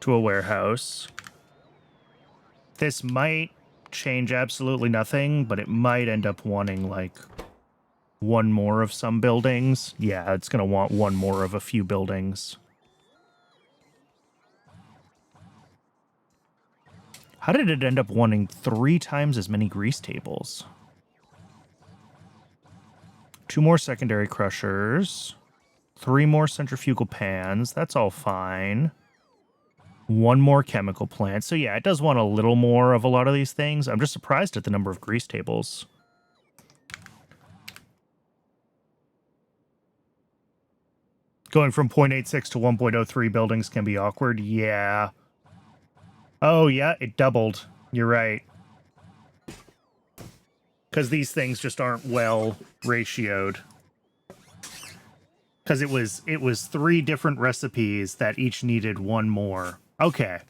to a warehouse. This might change absolutely nothing, but it might end up wanting, like, one more of some buildings. Yeah, it's going to want one more of a few buildings. How did it end up wanting 3 times as many grease tables? 2 more secondary crushers. 3 more centrifugal pans. That's all fine. 1 more chemical plant. So yeah, it does want a little more of a lot of these things. I'm just surprised at the number of grease tables. Going from 0.86 to 1.03 buildings can be awkward. Yeah. Oh, yeah, it doubled. You're right. Because these things just aren't well ratioed. Because it was 3 different recipes that each needed 1 more. Okay.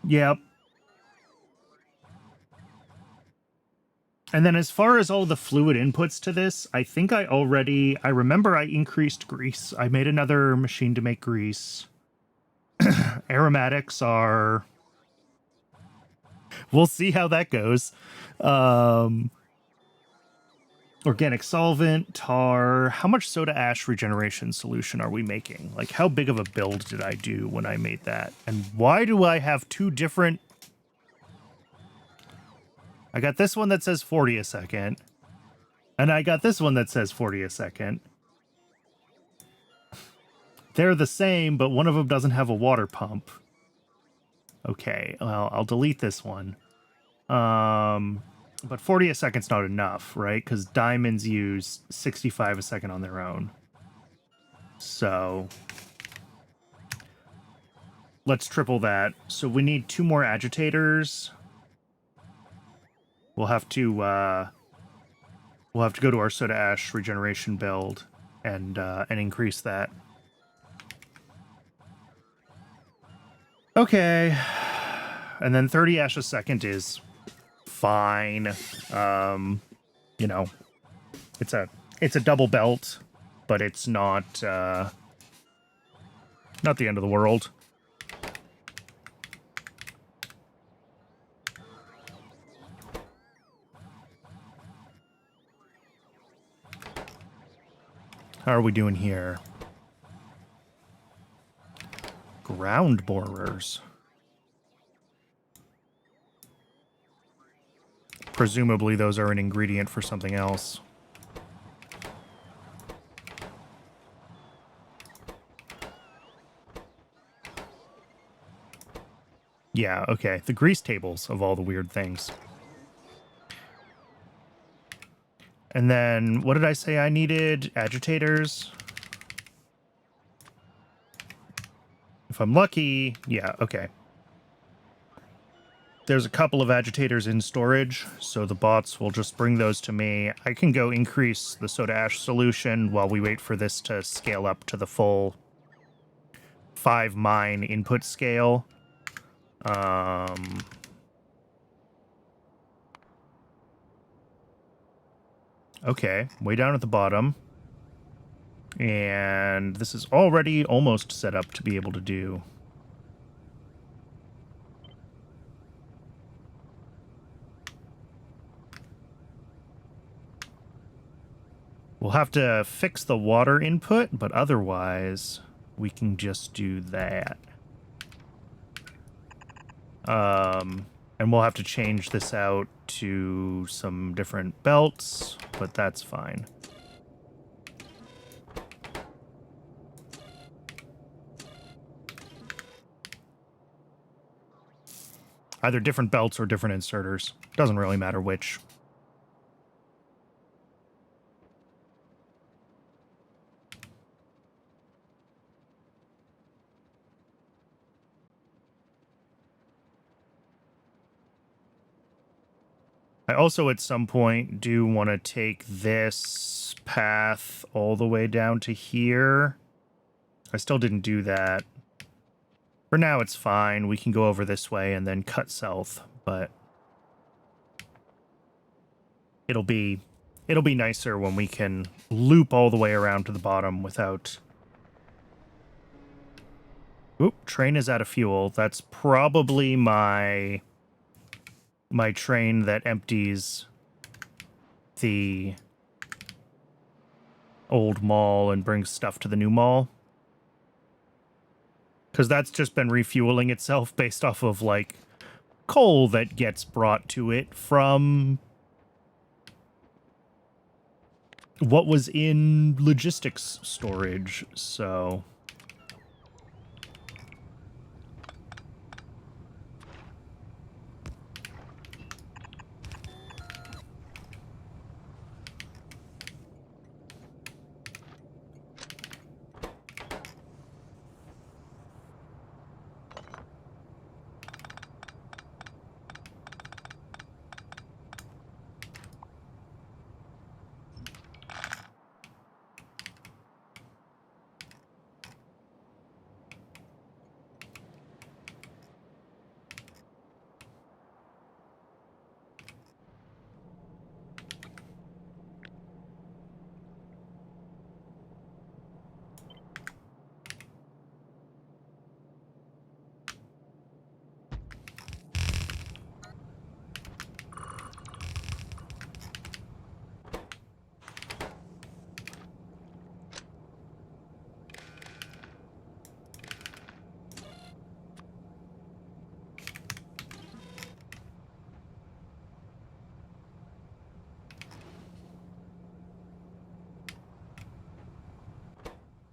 Yep. And then as far as all the fluid inputs to this, I think I remember I increased grease. I made another machine to make grease. Aromatics are... We'll see how that goes. Organic solvent, tar. How much soda ash regeneration solution are we making? Like, how big of a build did I do when I made that? And why do I have 2 different... I got this one that says 40 a second. And I got this one that says 40 a second. They're the same, but one of them doesn't have a water pump. Okay, well, I'll delete this one. But 40 a second's not enough, right? Because diamonds use 65 a second on their own. So let's triple that. So we need 2 more agitators. We'll have to go to our soda ash regeneration build and increase that. Okay. And then 30 ash a second is fine. You know, it's a double belt, but it's not the end of the world. How are we doing here? Ground borers. Presumably those are an ingredient for something else. Yeah, okay. The grease tables of all the weird things. And then, what did I say I needed? Agitators. If I'm lucky, yeah, okay. There's a couple of agitators in storage, so the bots will just bring those to me. I can go increase the soda ash solution while we wait for this to scale up to the full 5 mine input scale. Okay, way down at the bottom. And this is already almost set up to be able to do. We'll have to fix the water input, but otherwise we can just do that. And we'll have to change this out to some different belts, but that's fine. Either different belts or different inserters. Doesn't really matter which. I also, at some point, do want to take this path all the way down to here. I still didn't do that. For now, it's fine. We can go over this way and then cut south, but it'll be nicer when we can loop all the way around to the bottom without... Oop, train is out of fuel. That's probably my train that empties the old mall and brings stuff to the new mall. Because that's just been refueling itself based off of, like, coal that gets brought to it from what was in logistics storage, so...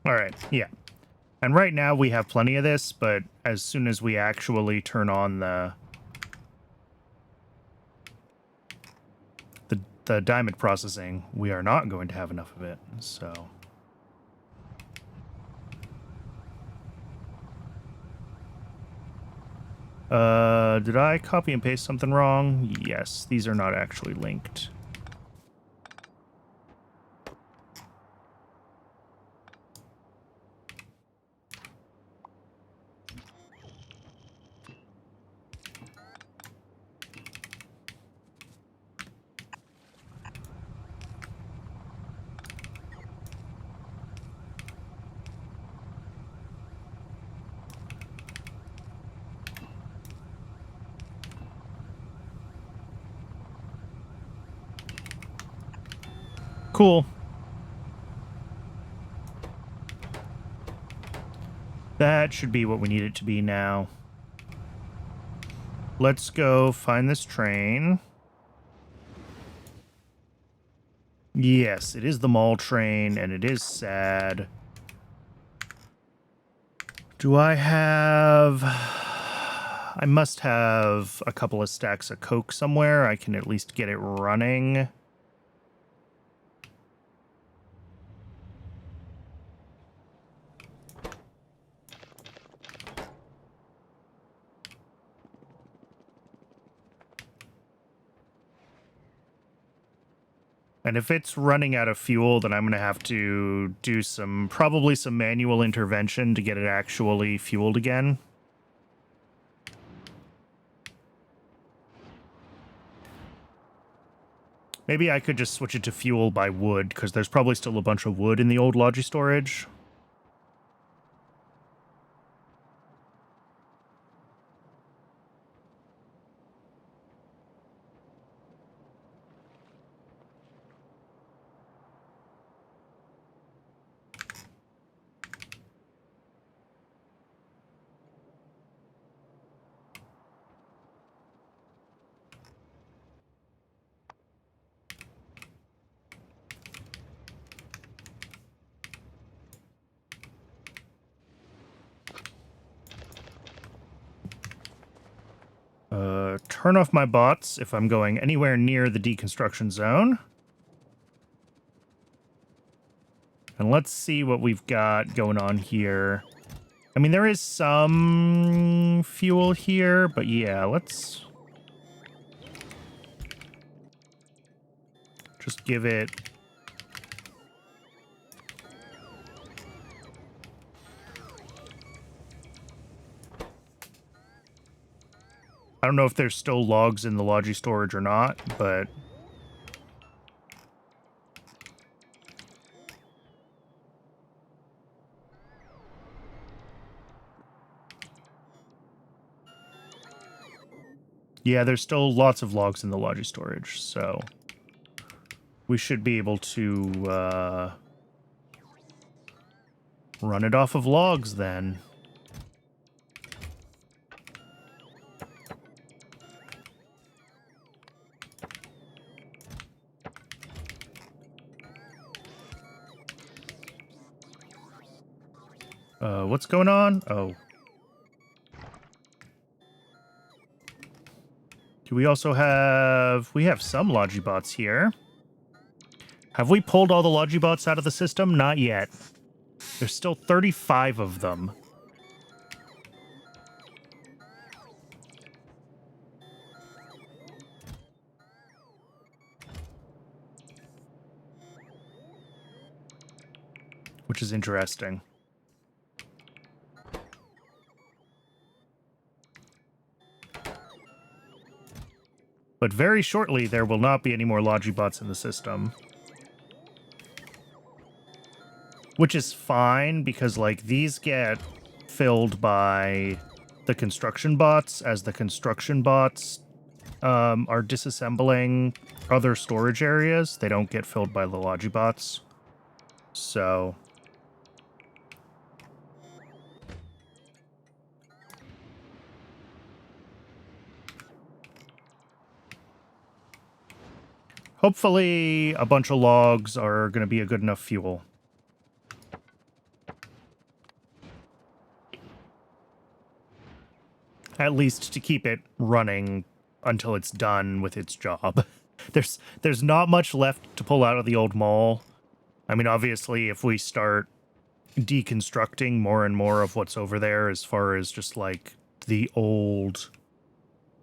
All right, yeah. And right now we have plenty of this, but as soon as we actually turn on the diamond processing, we are not going to have enough of it, so... did I copy and paste something wrong? Yes, these are not actually linked. Cool. That should be what we need it to be now. Let's go find this train. Yes, it is the mall train, and it is sad. Do I have... I must have a couple of stacks of coke somewhere. I can at least get it running. And if it's running out of fuel, then I'm going to have to do probably some manual intervention to get it actually fueled again. Maybe I could just switch it to fuel by wood, because there's probably still a bunch of wood in the old Logi storage. Turn off my bots if I'm going anywhere near the deconstruction zone. And let's see what we've got going on here. I mean, there is some fuel here, but yeah, let's just give it... I don't know if there's still logs in the Logi storage or not, but... yeah, there's still lots of logs in the Logi storage, so... we should be able to, run it off of logs, then. What's going on? Oh. Do we also have... we have some Logibots here. Have we pulled all the Logibots out of the system? Not yet. There's still 35 of them. Which is interesting. But very shortly, there will not be any more Logibots in the system. Which is fine, because, like, these get filled by the construction bots as the construction bots are disassembling other storage areas. They don't get filled by the Logibots. So... hopefully, a bunch of logs are going to be a good enough fuel. At least to keep it running until it's done with its job. There's not much left to pull out of the old mall. I mean, obviously, if we start deconstructing more and more of what's over there as far as just like the old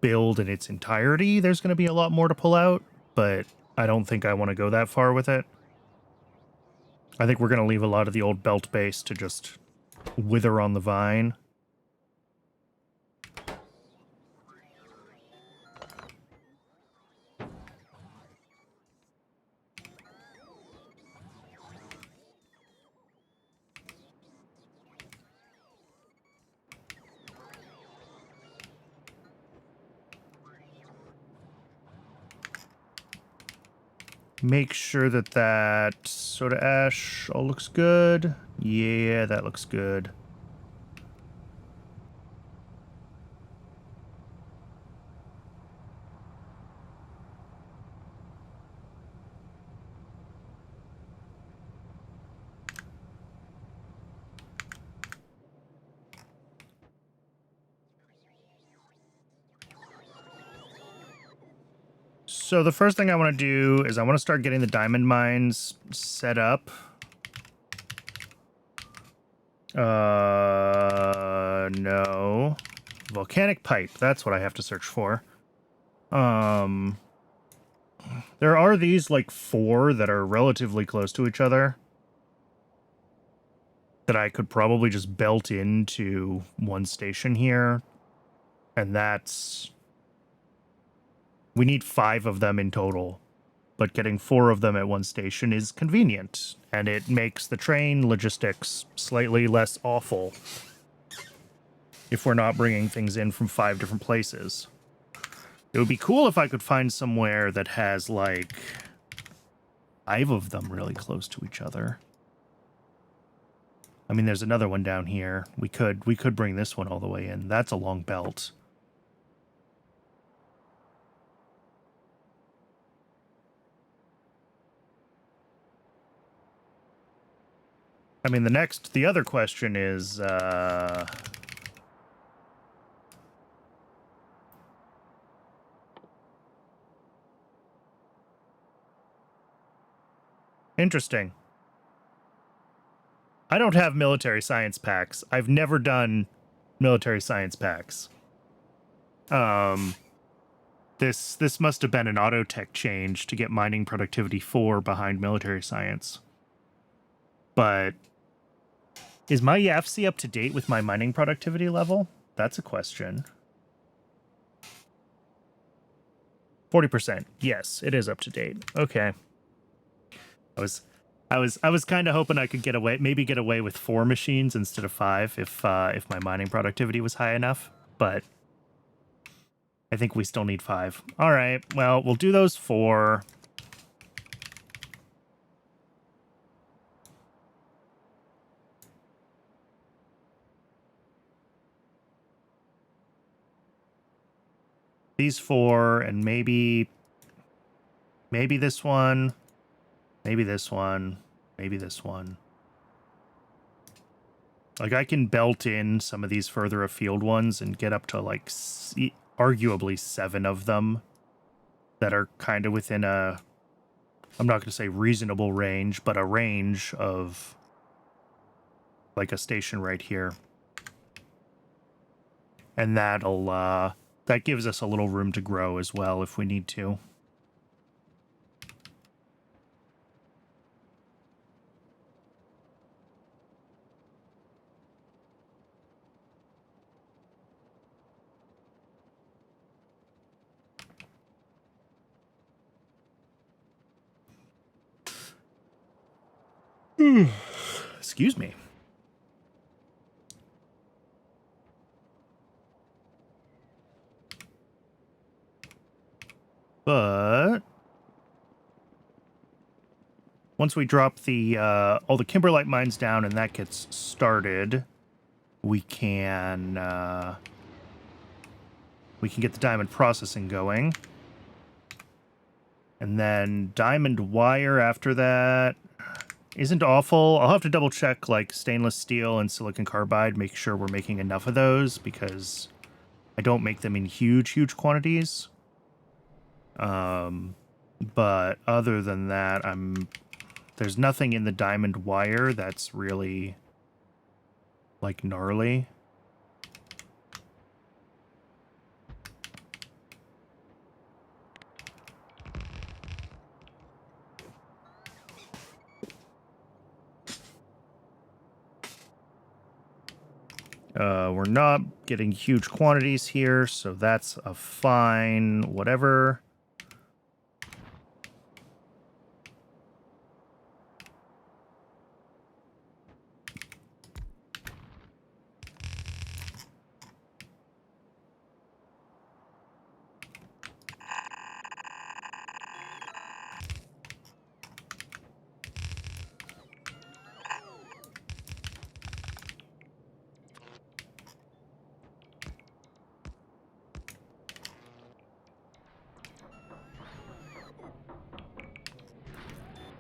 build in its entirety, there's going to be a lot more to pull out, but I don't think I want to go that far with it. I think we're going to leave a lot of the old belt base to just wither on the vine. Make sure that that soda ash all looks good. Yeah, that looks good. So the first thing I want to do is I want to start getting the diamond mines set up. No. Volcanic pipe, that's what I have to search for. There are these, like, 4 that are relatively close to each other that I could probably just belt into one station here. And that's... We need 5 of them in total, but getting 4 of them at one station is convenient, and it makes the train logistics slightly less awful if we're not bringing things in from 5 different places. It would be cool if I could find somewhere that has, like, 5 of them really close to each other. I mean, there's another one down here. We could bring this one all the way in. That's a long belt. I mean, the other question is, interesting. I don't have military science packs. I've never done military science packs. This must have been an auto tech change to get mining productivity 4 behind military science. But is my YAFC up to date with my mining productivity level? That's a question. 40%. Yes, it is up to date. Okay. I was kind of hoping I could get away with 4 machines instead of 5 if my mining productivity was high enough, but I think we still need 5. All right. Well, we'll do those 4. These 4, and maybe this one, maybe this one, maybe this one. Like, I can belt in some of these further afield ones and get up to, like, arguably 7 of them that are kind of within a, I'm not going to say reasonable range, but a range of, like, a station right here. And that'll, that gives us a little room to grow as well if we need to. Excuse me. But once we drop the all the kimberlite mines down and that gets started, we can get the diamond processing going. And then diamond wire after that isn't awful. I'll have to double check, like, stainless steel and silicon carbide, make sure we're making enough of those, because I don't make them in huge quantities. But other than that, there's nothing in the diamond wire that's really, like, gnarly. We're not getting huge quantities here, so that's a fine whatever.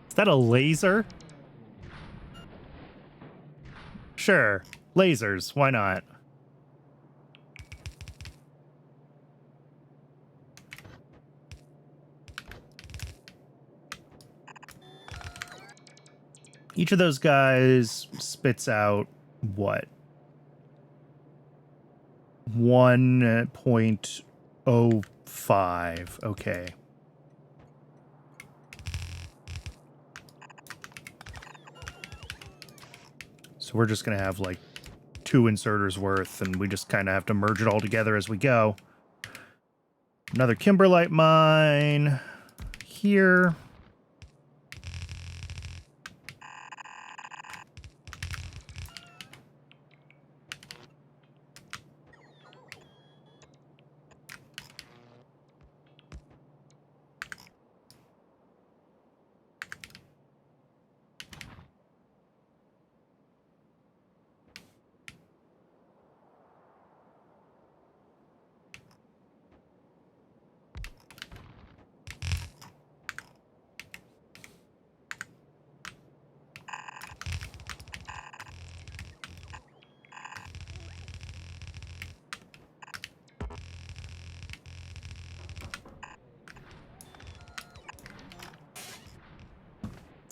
Is that a laser? Sure. Lasers. Why not? Each of those guys spits out what? 1.05. Okay. So we're just going to have like 2 inserters worth, and we just kind of have to merge it all together as we go. Another kimberlite mine here.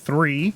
Three.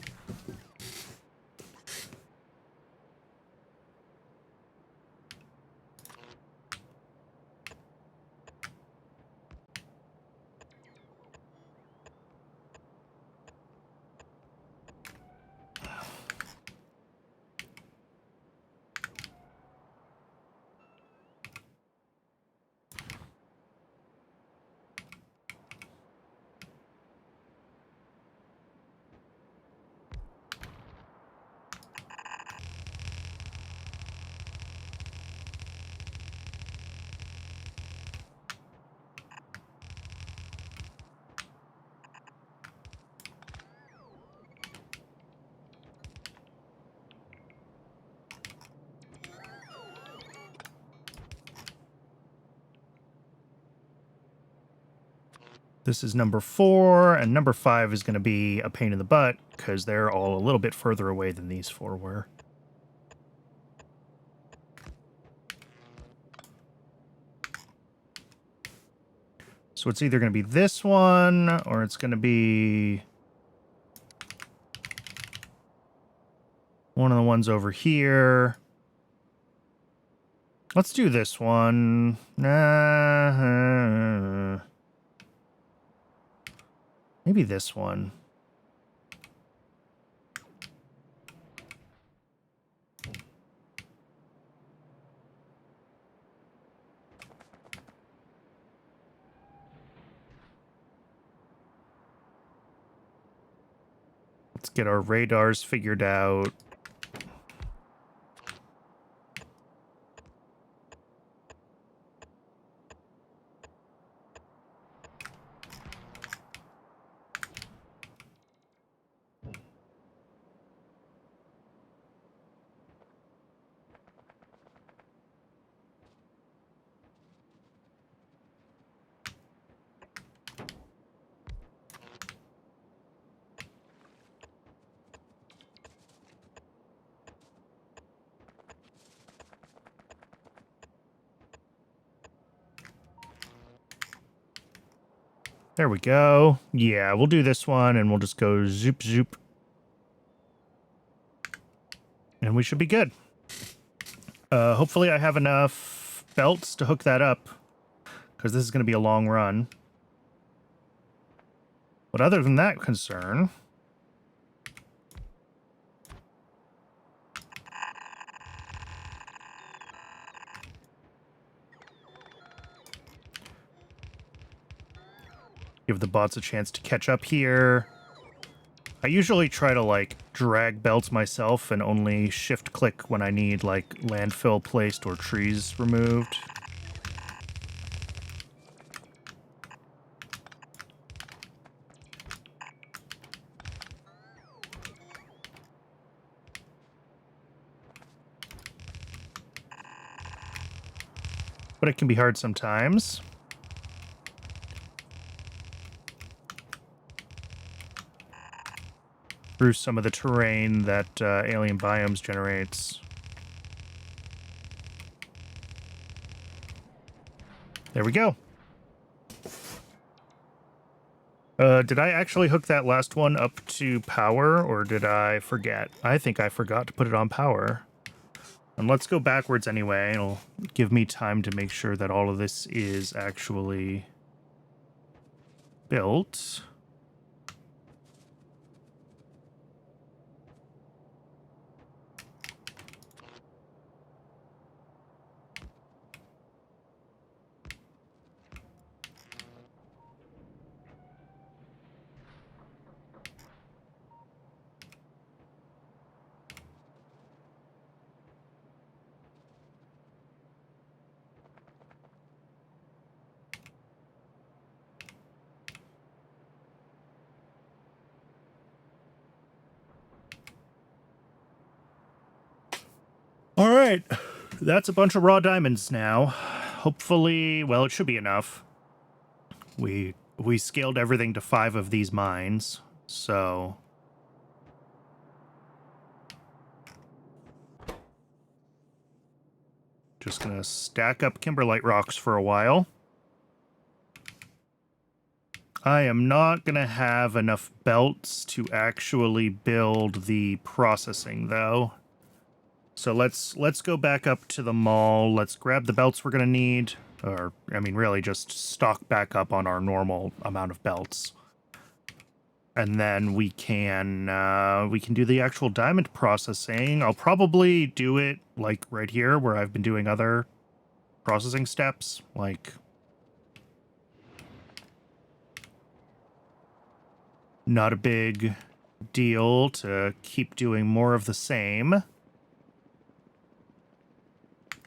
This is number 4, and number 5 is going to be a pain in the butt because they're all a little bit further away than these 4 were. So it's either going to be this one, or it's going to be one of the ones over here. Let's do this one. Maybe this one. Let's get our radars figured out. There we go. Yeah, we'll do this one, and we'll just go zoop, zoop. And we should be good. Hopefully I have enough belts to hook that up, because this is going to be a long run. But other than that concern... give the bots a chance to catch up here. I usually try to, like, drag belts myself and only shift-click when I need, like, landfill placed or trees removed. But it can be hard sometimes. Through some of the terrain that Alien Biomes generates. There we go. Did I actually hook that last one up to power, or did I forget? I think I forgot to put it on power. And let's go backwards anyway. It'll give me time to make sure that all of this is actually built. All right, that's a bunch of raw diamonds now. Hopefully, well, it should be enough. We scaled everything to 5 of these mines, so... just gonna stack up kimberlite rocks for a while. I am not gonna have enough belts to actually build the processing, though. So let's go back up to the mall. Let's grab the belts we're gonna need, or I mean, really just stock back up on our normal amount of belts, and then we can do the actual diamond processing. I'll probably do it like right here where I've been doing other processing steps, like not a big deal to keep doing more of the same.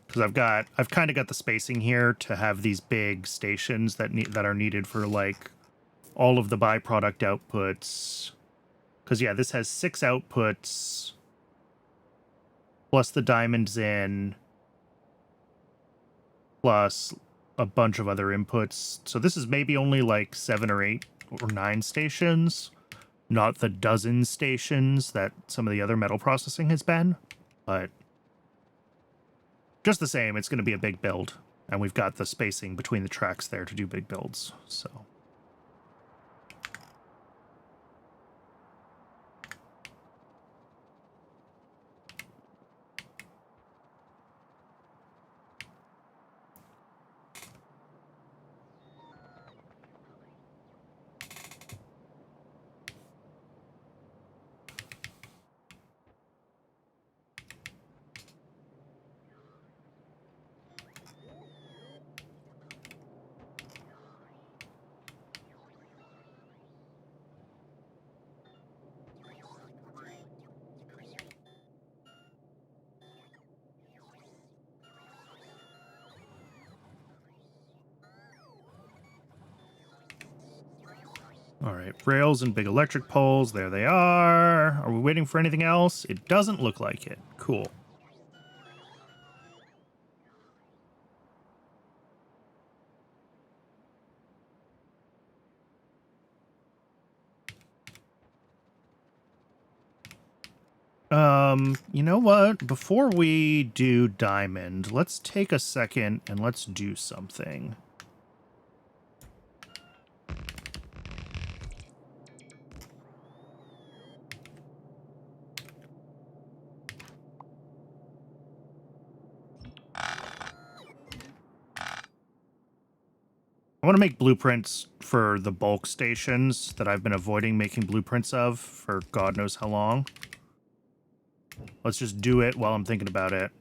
Because I've kind of got the spacing here to have these big stations that are needed for, like, all of the byproduct outputs. Because, yeah, this has 6 outputs, plus the diamonds in, plus a bunch of other inputs. So this is maybe only, like, 7 or 8 or 9 stations, not the dozen stations that some of the other metal processing has been, but... just the same, it's going to be a big build, and we've got the spacing between the tracks there to do big builds, so... All right, rails and big electric poles, there they are. Are we waiting for anything else? It doesn't look like it. Cool. You know what? Before we do diamond, let's take a second and let's do something. I want to make blueprints for the bulk stations that I've been avoiding making blueprints of for God knows how long. Let's just do it while I'm thinking about it.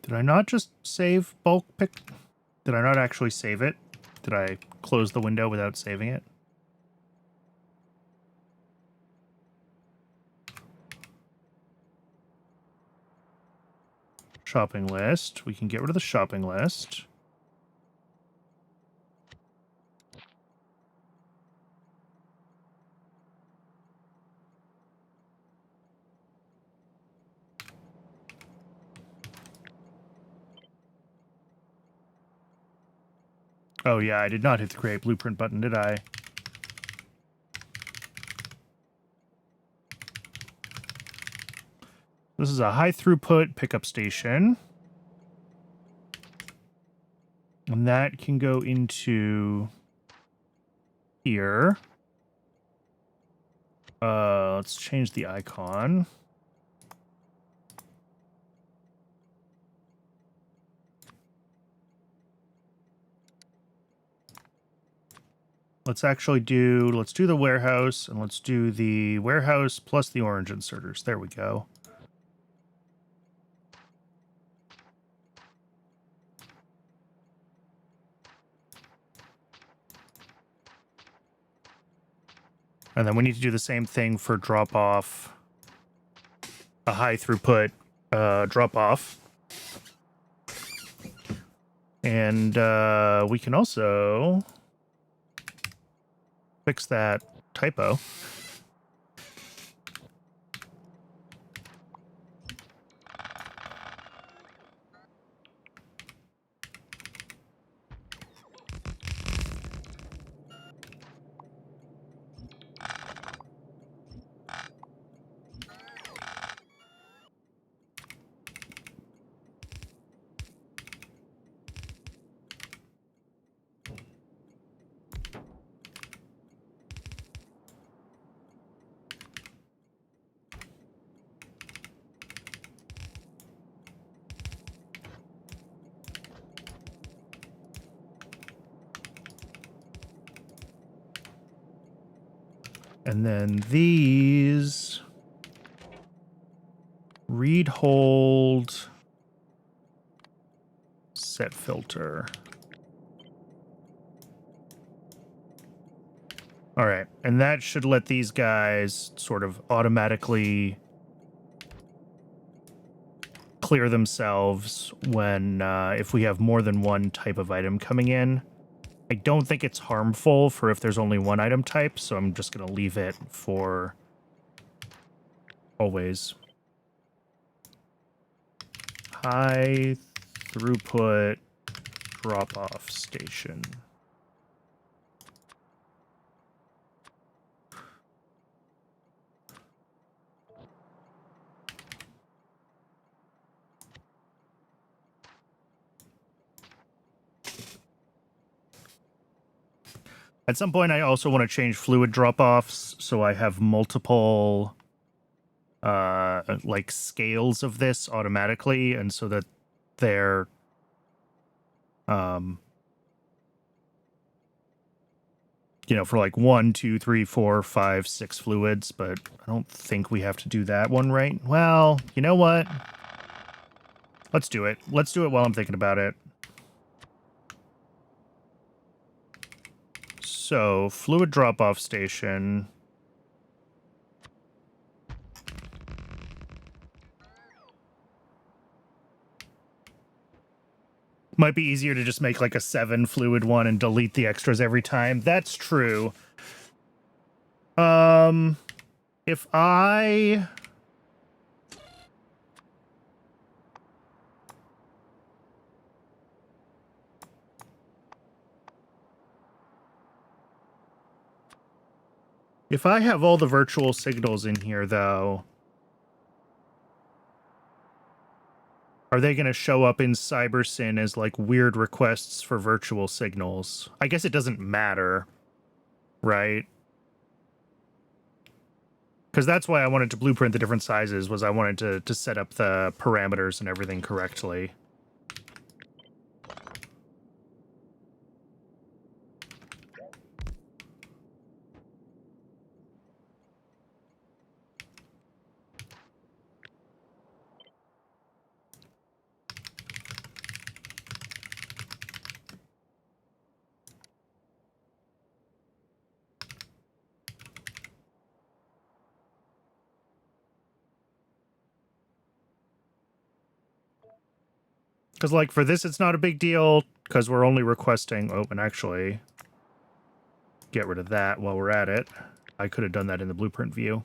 Did I not just save bulk pick? Did I not actually save it? Did I close the window without saving it? Shopping list. We can get rid of the shopping list. Oh yeah, I did not hit the create blueprint button, did I? This is a high throughput pickup station. And that can go into here. Let's change the icon. Let's do the warehouse, and let's do the warehouse plus the orange inserters. There we go. And then we need to do the same thing for drop off, a high throughput drop off. And we can also fix that typo. And then these read, hold, set filter. All right, and that should let these guys sort of automatically clear themselves when if we have more than one type of item coming in. I don't think it's harmful for if there's only one item type, so I'm just going to leave it for always. High throughput drop-off station. At some point, I also want to change fluid drop-offs, so I have multiple like scales of this automatically, and so that they're you know, for like 1, 2, 3, 4, 5, 6 fluids, but I don't think we have to do that one, right? Well, you know what? Let's do it. Let's do it while I'm thinking about it. So, fluid drop-off station. Might be easier to just make like a 7 fluid one and delete the extras every time. That's true. If I... If I have all the virtual signals in here, though, are they going to show up in CyberSyn as, like, weird requests for virtual signals? I guess it doesn't matter, right? Because that's why I wanted to blueprint the different sizes, was I wanted to set up the parameters and everything correctly. Because, like, for this, it's not a big deal, because we're only requesting... Oh, and actually, get rid of that while we're at it. I could have done that in the blueprint view.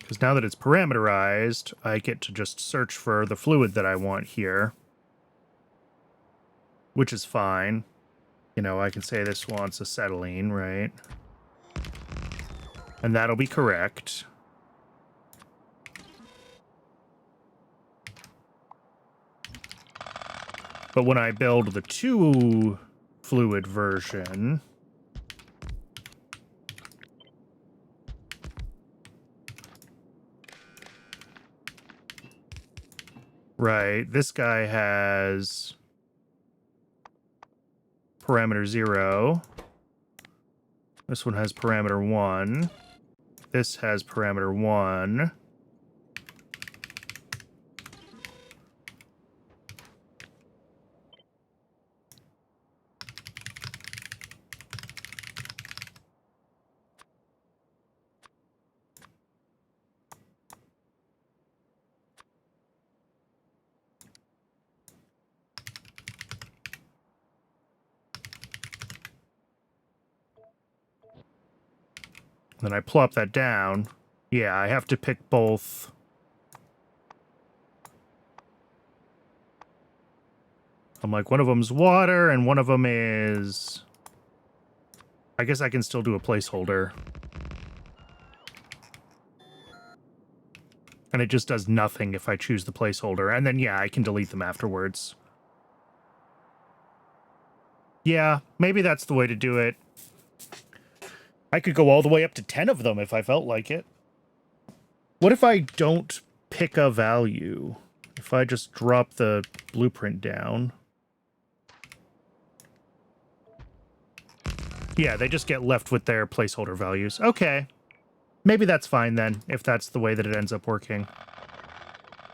Because now that it's parameterized, I get to just search for the fluid that I want here. Which is fine. You know, I can say this wants acetylene, right? And that'll be correct. But when I build the 2 fluid version... Right, this guy has parameter 0. This one has parameter 1. This has parameter 1. Then I plop that down. Yeah, I have to pick both. I'm like, one of them's water, and one of them is... I guess I can still do a placeholder. And it just does nothing if I choose the placeholder. And then, yeah, I can delete them afterwards. Yeah, maybe that's the way to do it. I could go all the way up to 10 of them if I felt like it. What if I don't pick a value? If I just drop the blueprint down... Yeah, they just get left with their placeholder values. Okay. Maybe that's fine then, if that's the way that it ends up working.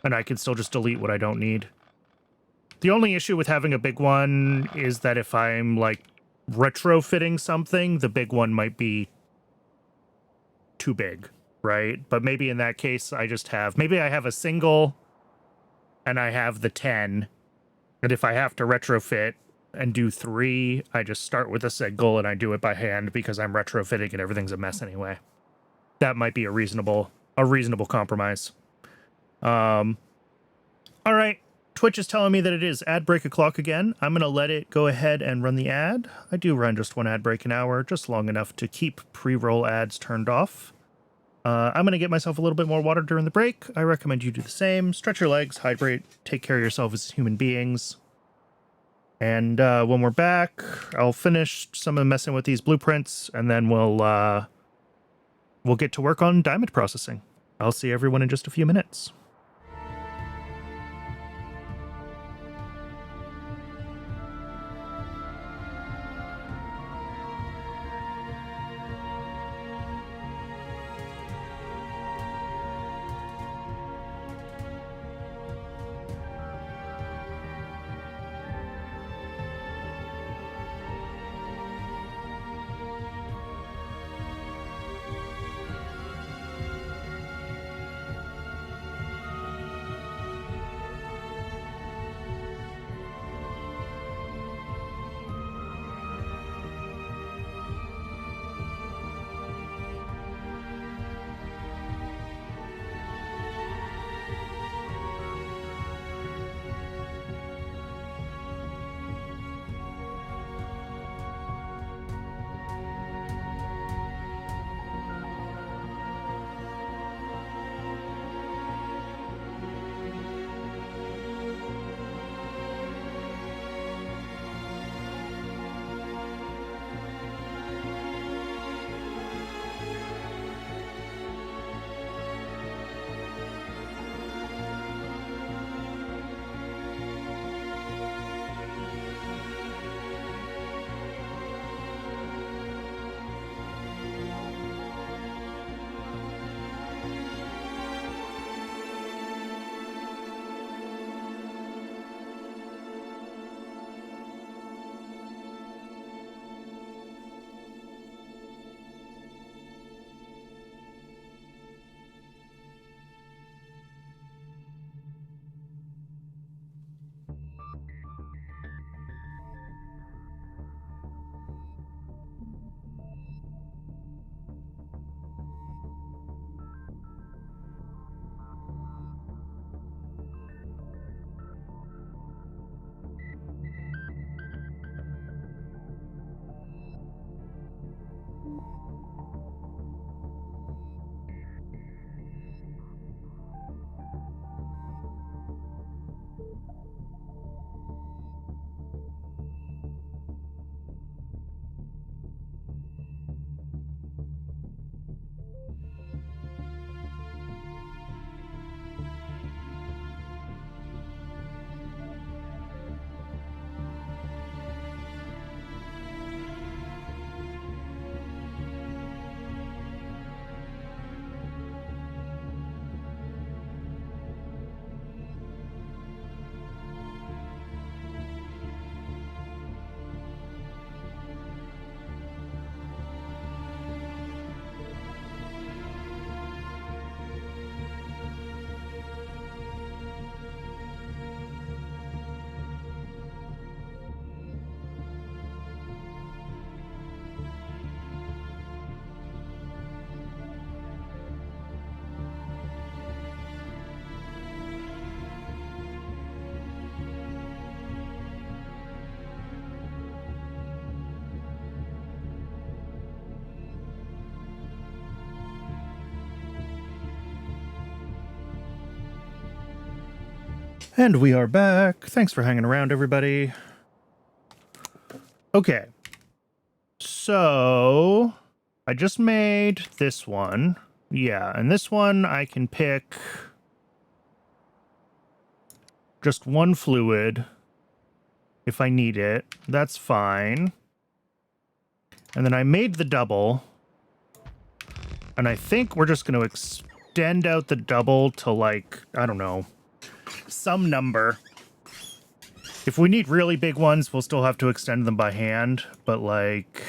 And I can still just delete what I don't need. The only issue with having a big one is that if I'm, like, retrofitting something, the big one might be too big, right? But maybe in that case, I just have... Maybe I have a single, and I have the 10. And if I have to retrofit and do 3, I just start with a single and I do it by hand because I'm retrofitting and everything's a mess anyway. That might be a reasonable compromise. All right. Twitch is telling me that it is ad break o'clock again. I'm going to let it go ahead and run the ad. I do run just 1 ad break an hour, just long enough to keep pre-roll ads turned off. I'm going to get myself a little bit more water during the break. I recommend you do the same. Stretch your legs, hydrate, take care of yourself as human beings. And when we're back, I'll finish some of messing with these blueprints, and then we'll get to work on diamond processing. I'll see everyone in just a few minutes. And we are back. Thanks for hanging around, everybody. Okay. So, I just made this one. Yeah, and this one I can pick just one fluid if I need it. That's fine. And then I made the double. And I think we're just going to extend out the double to, like, I don't know, some number. If we need really big ones, we'll still have to extend them by hand, but like...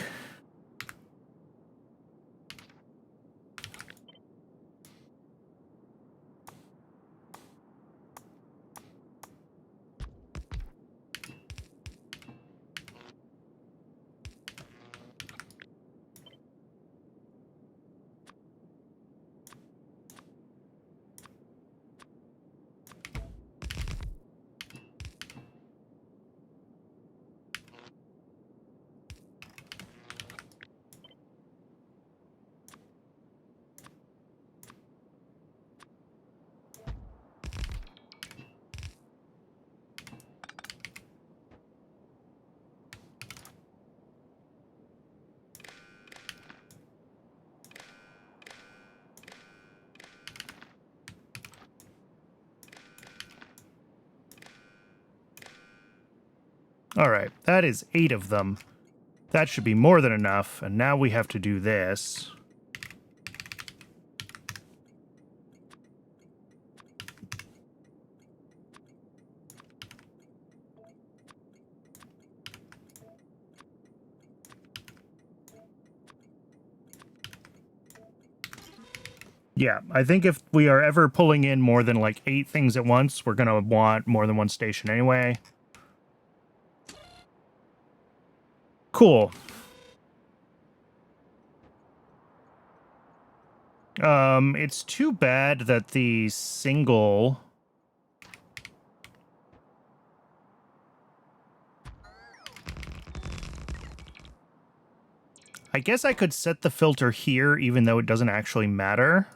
All right, that is 8 of them. That should be more than enough, and now we have to do this. Yeah, I think if we are ever pulling in more than like 8 things at once, we're going to want more than one station anyway. Cool. It's too bad that the single... I guess I could set the filter here, even though it doesn't actually matter.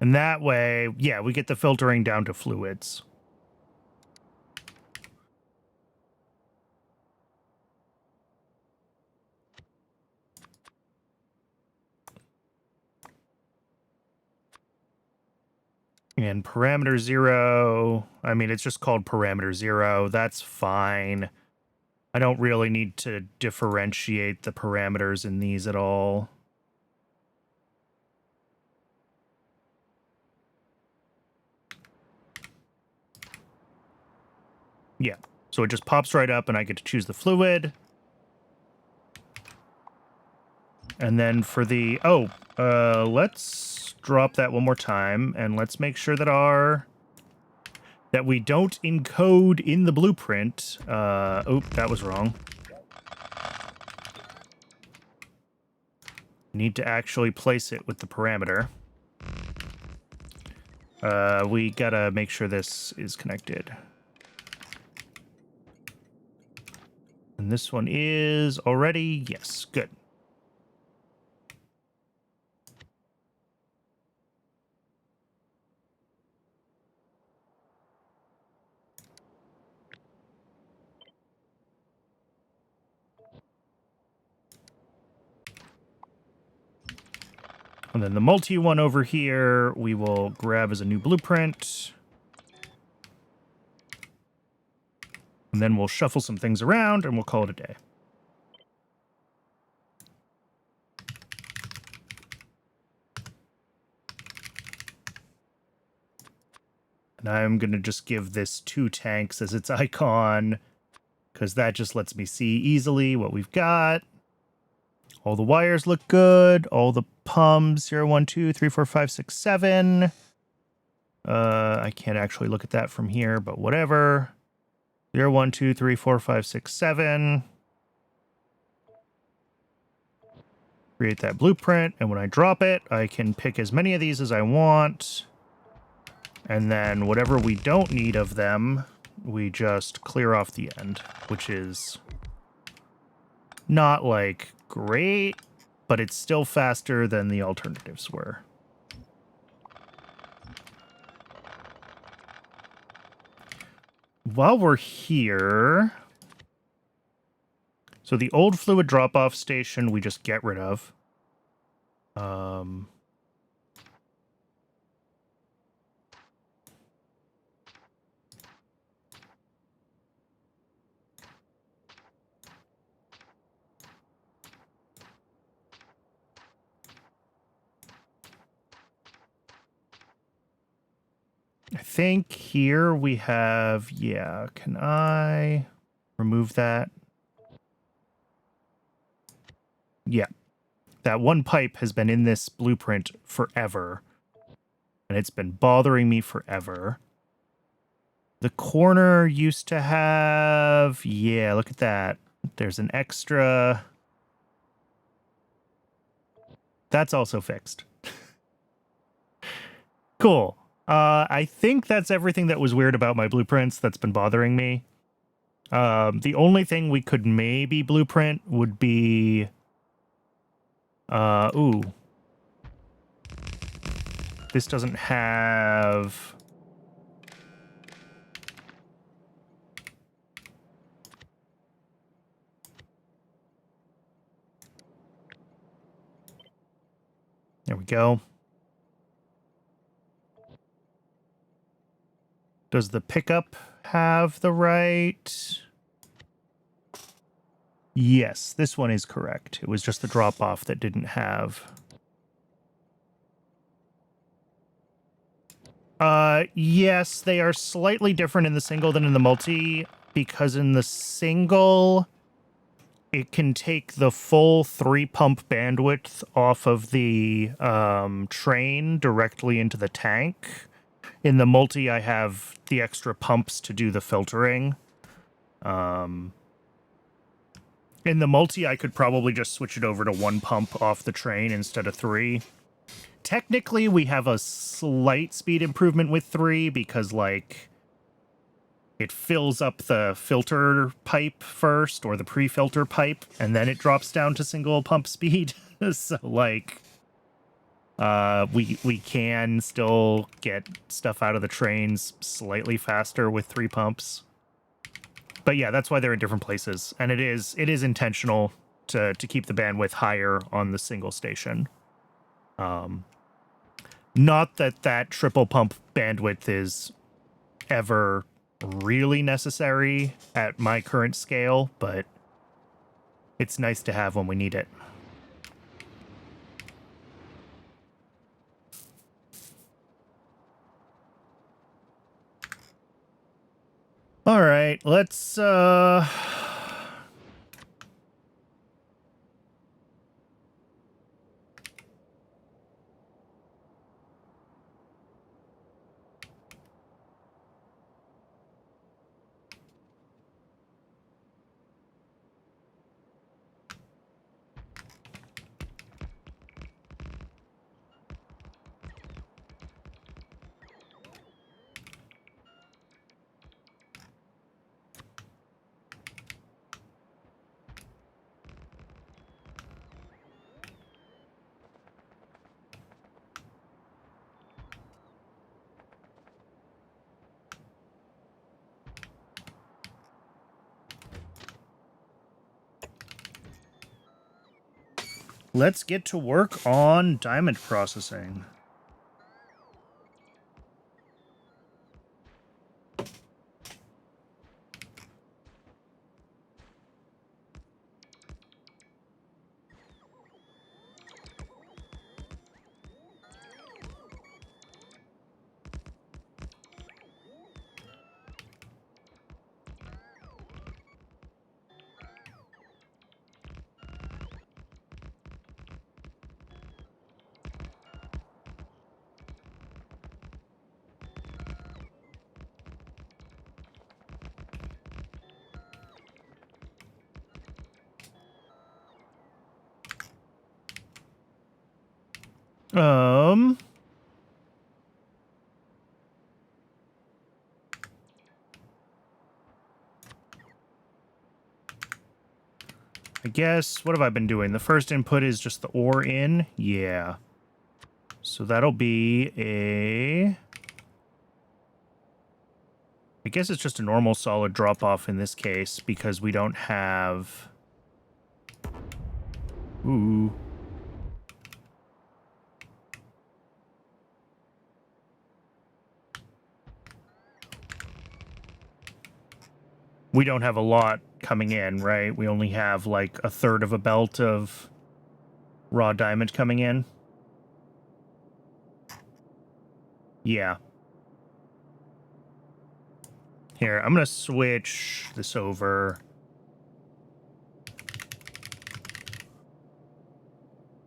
And that way, yeah, we get the filtering down to fluids. And parameter 0, I mean, it's just called parameter 0. That's fine. I don't really need to differentiate the parameters in these at all. Yeah, so it just pops right up and I get to choose the fluid. And then for the, let's drop that one more time and let's make sure that that we don't encode in the blueprint. That was wrong. Need to actually place it with the parameter. We gotta make sure this is connected. And this one is already, yes, good. And then the multi one over here, we will grab as a new blueprint. And then we'll shuffle some things around and we'll call it a day. And I'm going to just give this 2 tanks as its icon, because that just lets me see easily what we've got. All the wires look good. All the pumps, 0, 1, 2, 3, 4, 5, 6, 7. I can't actually look at that from here, but whatever. 0, 1, 2, 3, 4, 5, 6, 7. Create that blueprint, and when I drop it, I can pick as many of these as I want. And then whatever we don't need of them, we just clear off the end, which is not, like, great, but it's still faster than the alternatives were. While we're here... So the old fluid drop-off station we just get rid of. I think here we have, yeah, can I remove that? Yeah. That one pipe has been in this blueprint forever, and it's been bothering me forever. The corner used to have, yeah, look at that. There's an extra. That's also fixed. Cool. I think that's everything that was weird about my blueprints that's been bothering me. The only thing we could maybe blueprint would be... ooh. This doesn't have... There we go. Does the pickup have the right... Yes, this one is correct. It was just the drop-off that didn't have... Yes, they are slightly different in the single than in the multi, because in the single, it can take the full 3-pump bandwidth off of the train directly into the tank. In the multi, I have the extra pumps to do the filtering. In the multi, I could probably just switch it over to 1 pump off the train instead of 3. Technically, we have a slight speed improvement with 3 because, like, it fills up the filter pipe first, or the pre-filter pipe, and then it drops down to single pump speed. So, like, we can still get stuff out of the trains slightly faster with 3 pumps. But yeah, that's why they're in different places, and it is intentional to keep the bandwidth higher on the single station. Not that triple pump bandwidth is ever really necessary at my current scale, but it's nice to have when we need it. All right, let's get to work on diamond processing. I guess, what have I been doing? The first input is just the ore in? Yeah. So that'll be a... I guess it's just a normal solid drop-off in this case, because we don't have... Ooh. We don't have a lot coming in, right? We only have like a third of a belt of raw diamond coming in. Yeah. Here, I'm going to switch this over.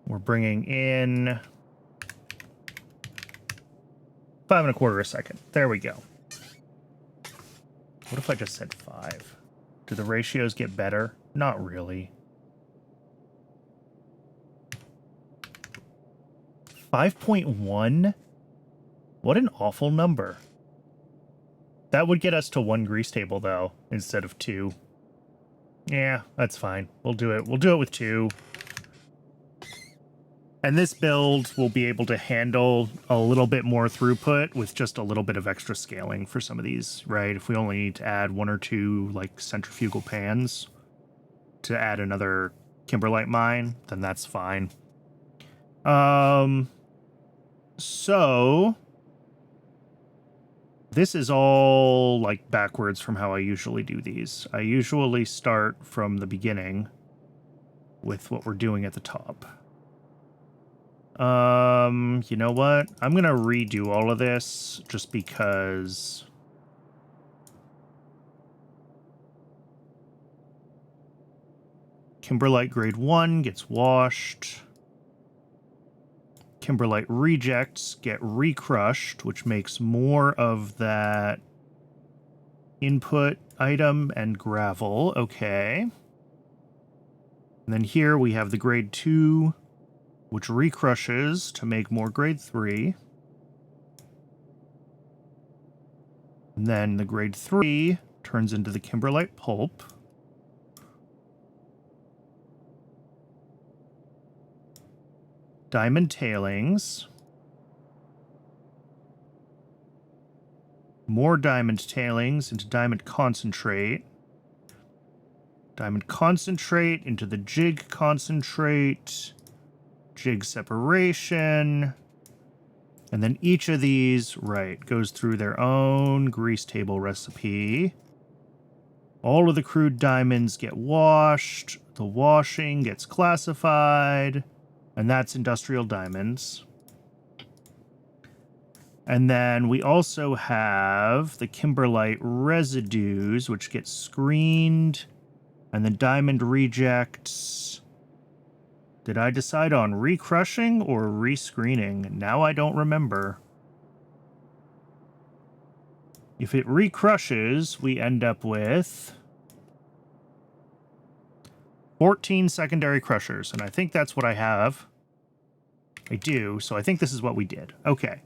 We're bringing in 5 1/4 a second. There we go. What if I just said 5? Do the ratios get better? Not really. 5.1? What an awful number. That would get us to 1 grease table, though, instead of 2. Yeah, that's fine. We'll do it. We'll do it with 2. And this build will be able to handle a little bit more throughput with just a little bit of extra scaling for some of these, right? If we only need to add 1 or 2, like, centrifugal pans to add another kimberlite mine, then that's fine. So... this is all, like, backwards from how I usually do these. I usually start from the beginning with what we're doing at the top. You know what? I'm gonna redo all of this just because... kimberlite grade 1 gets washed. Kimberlite rejects get recrushed, which makes more of that input item and gravel. Okay. And then here we have the grade 2, which recrushes to make more grade 3. And then the grade 3 turns into the kimberlite pulp. Diamond tailings. More diamond tailings into diamond concentrate. Diamond concentrate into the jig concentrate. Jig separation. And then each of these, right, goes through their own grease table recipe. All of the crude diamonds get washed. The washing gets classified. And that's industrial diamonds. And then we also have the kimberlite residues, which get screened. And the diamond rejects. Did I decide on recrushing or rescreening? Now I don't remember. If it recrushes, we end up with 14 secondary crushers, and I think that's what I have. I do, so I think this is what we did. Okay.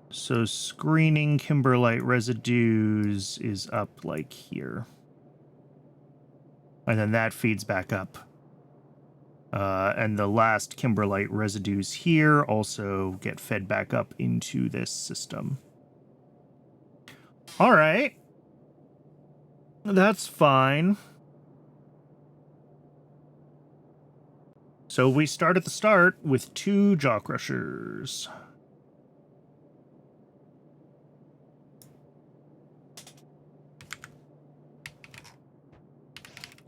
So screening kimberlite residues is up like here. And then that feeds back up. And the last kimberlite residues here also get fed back up into this system. All right. That's fine. So we start at the start with 2 jaw crushers.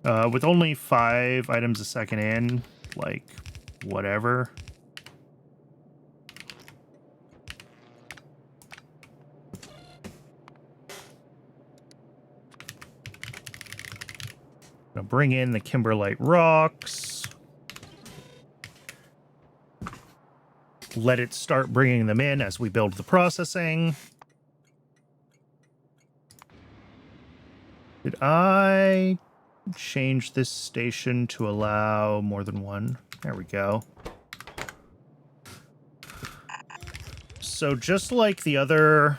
With only 5 items a second in, like, whatever. Gonna bring in the kimberlite rocks. Let it start bringing them in as we build the processing. Did I change this station to allow more than 1? There we go. So just like the other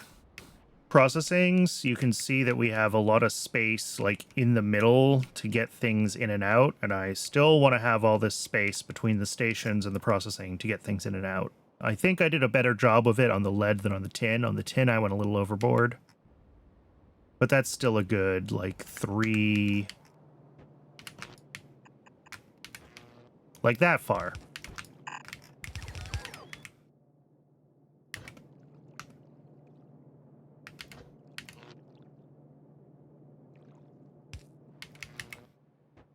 processings, you can see that we have a lot of space like in the middle to get things in and out, and I still want to have all this space between the stations and the processing to get things in and out. I think I did a better job of it on the lead than on the tin. On the tin, I went a little overboard. But that's still a good, like, 3... like that far.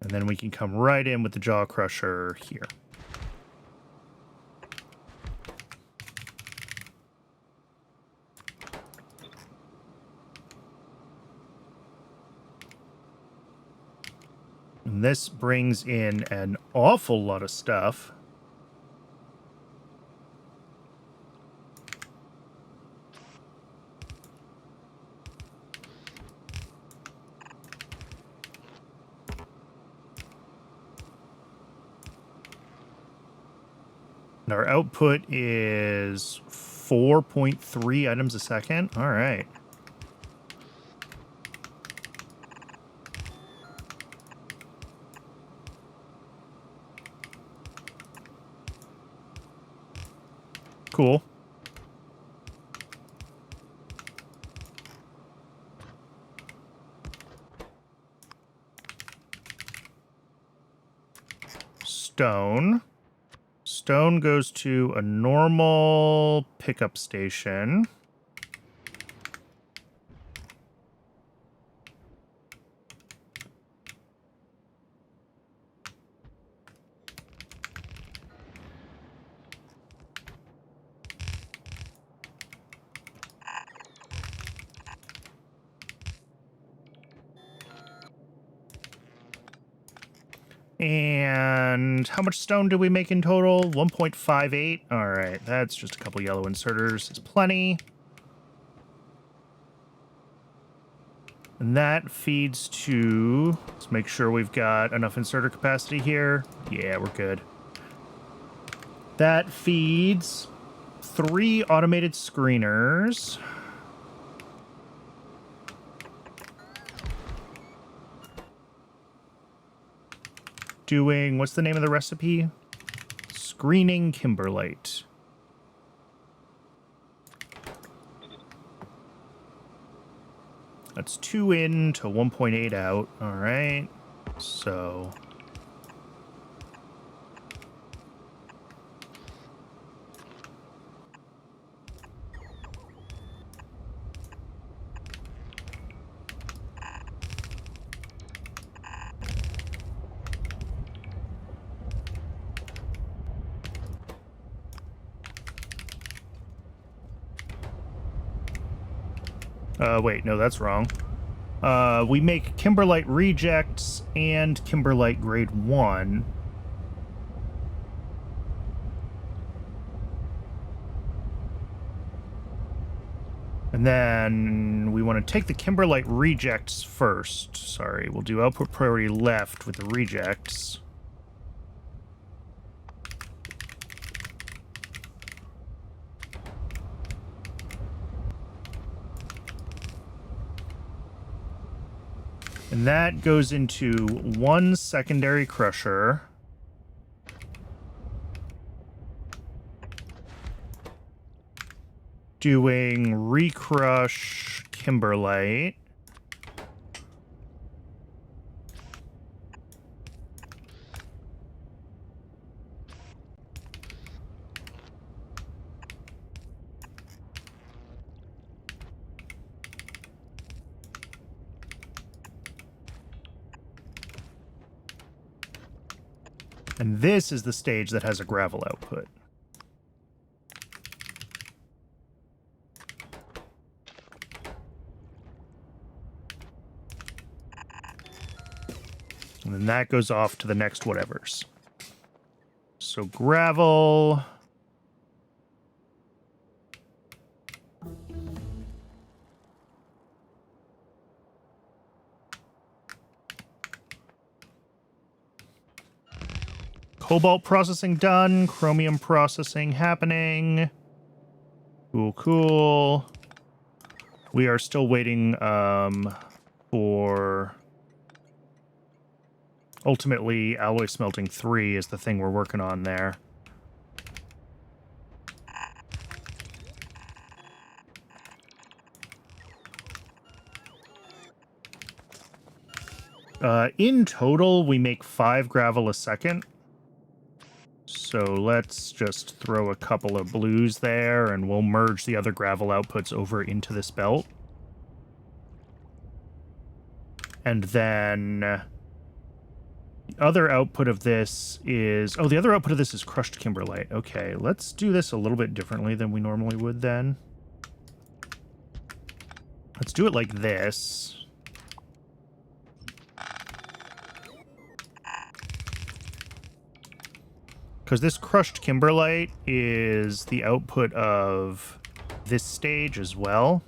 And then we can come right in with the jaw crusher here. And this brings in an awful lot of stuff. And our output is 4.3 items a second. All right. Cool. Stone. Stone goes to a normal pickup station. And how much stone do we make in total? 1.58. All right, that's just a couple yellow inserters. It's plenty. And that feeds to... let's make sure we've got enough inserter capacity here. Yeah, we're good. That feeds 3 automated screeners. Doing, what's the name of the recipe? Screening kimberlite. That's 2 in to 1.8 out. All right. So... wait, no, that's wrong. We make kimberlite rejects and kimberlite grade 1. And then we want to take the kimberlite rejects first. Sorry, we'll do output priority left with the rejects. And that goes into 1 secondary crusher. Doing recrush kimberlite. And this is the stage that has a gravel output. And then that goes off to the next whatevers. So gravel. Cobalt processing done. Chromium processing happening. Cool, cool. We are still waiting for... Ultimately, alloy smelting 3 is the thing we're working on there. In total, we make 5 gravel a second. So let's just throw a couple of blues there, and we'll merge the other gravel outputs over into this belt. And then the other output of this is... Oh, the other output of this is crushed kimberlite. Okay, let's do this a little bit differently than we normally would then. Let's do it like this. Because this crushed kimberlite is the output of this stage as well.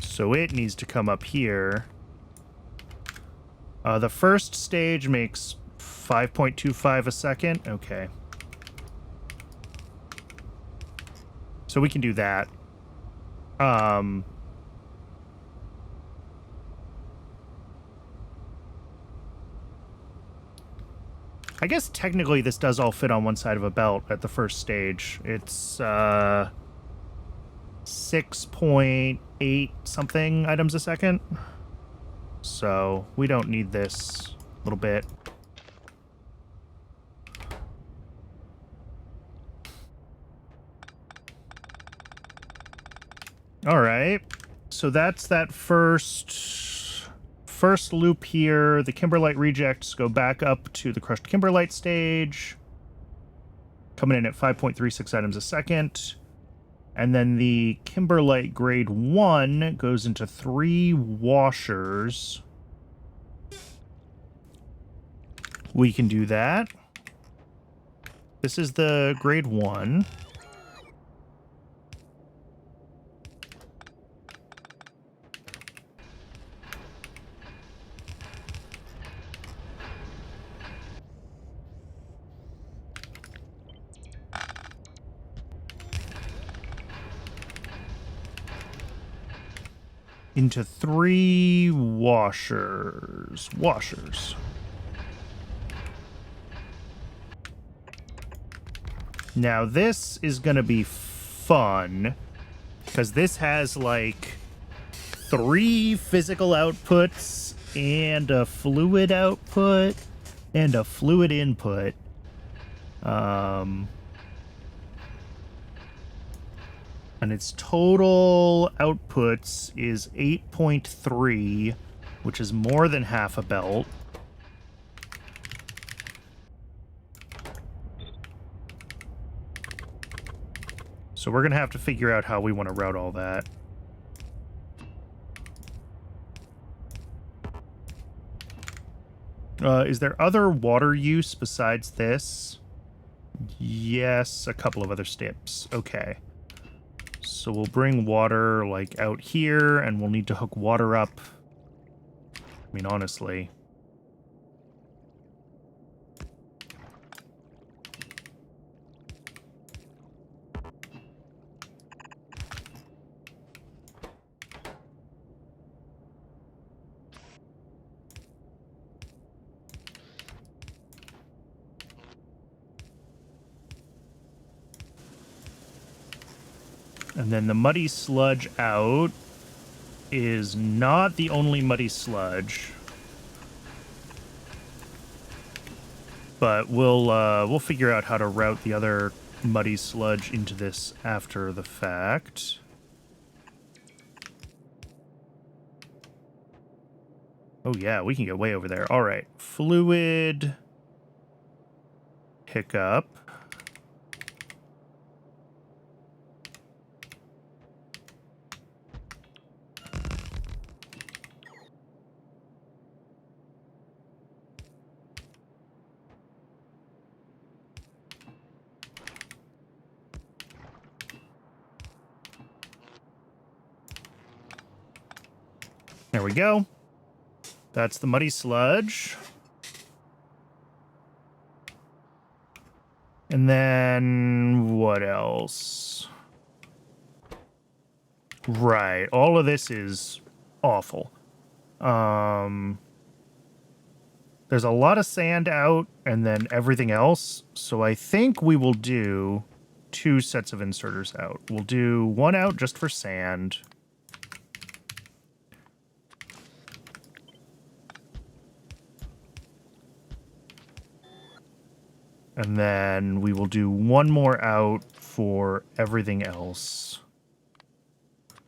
So it needs to come up here. The first stage makes 5.25 a second. Okay. So we can do that. I guess technically this does all fit on one side of a belt at the first stage. It's 6.8 something items a second. So we don't need this little bit. All right. So that's that first loop here. The kimberlite rejects go back up to the crushed kimberlite stage, coming in at 5.36 items a second. And then the kimberlite grade 1 goes into 3 washers. We can do that. This is the grade 1. Into 3 washers. Now this is gonna be fun, because this has like 3 physical outputs and a fluid output and a fluid input. And its total outputs is 8.3, which is more than half a belt. So we're going to have to figure out how we want to route all that. Is there other water use besides this? Yes, a couple of other steps. Okay. So we'll bring water, like, out here, and we'll need to hook water up. I mean, honestly. And then the muddy sludge out is not the only muddy sludge. But we'll figure out how to route the other muddy sludge into this after the fact. Oh yeah, we can get way over there. All right, fluid hiccup. There we go. That's the muddy sludge. And then what else? Right. All of this is awful. There's a lot of sand out and then everything else. So I think we will do 2 sets of inserters out. We'll do 1 out just for sand. And then we will do 1 more out for everything else,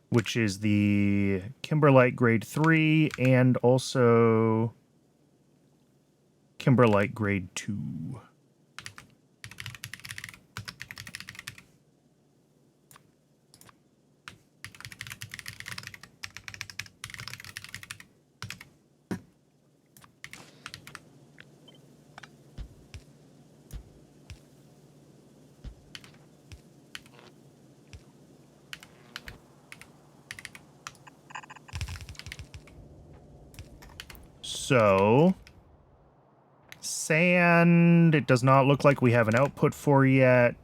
which is the Kimberlite grade 3 and also Kimberlite grade 2. So, sand, it does not look like we have an output for yet.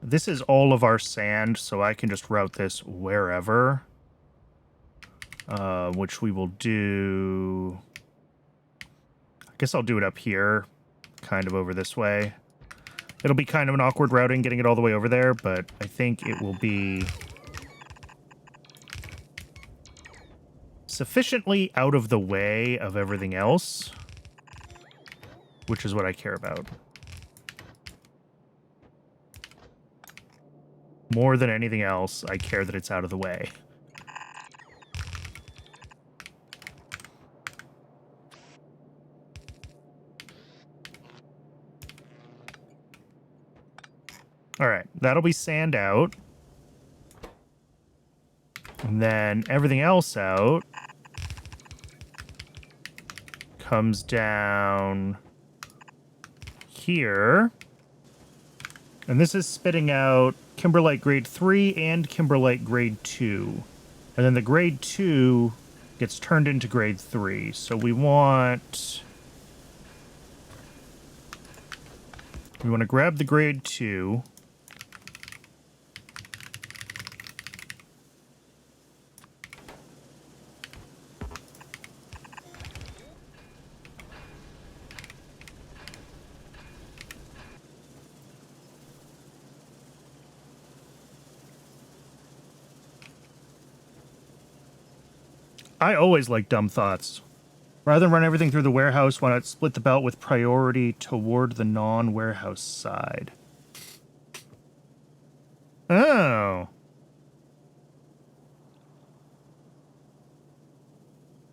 This is all of our sand, so I can just route this wherever. Which we will do... I guess I'll do it up here, kind of over this way. It'll be kind of an awkward routing getting it all the way over there, but I think it will be sufficiently out of the way of everything else, which is what I care about. More than anything else, I care that it's out of the way. All right, that'll be sand out. And then everything else out comes down here. And this is spitting out Kimberlite grade 3 and Kimberlite grade 2. And then the grade 2 gets turned into grade 3. So we want to grab the grade 2. I always like dumb thoughts. Rather than run everything through the warehouse, why not split the belt with priority toward the non-warehouse side? Oh.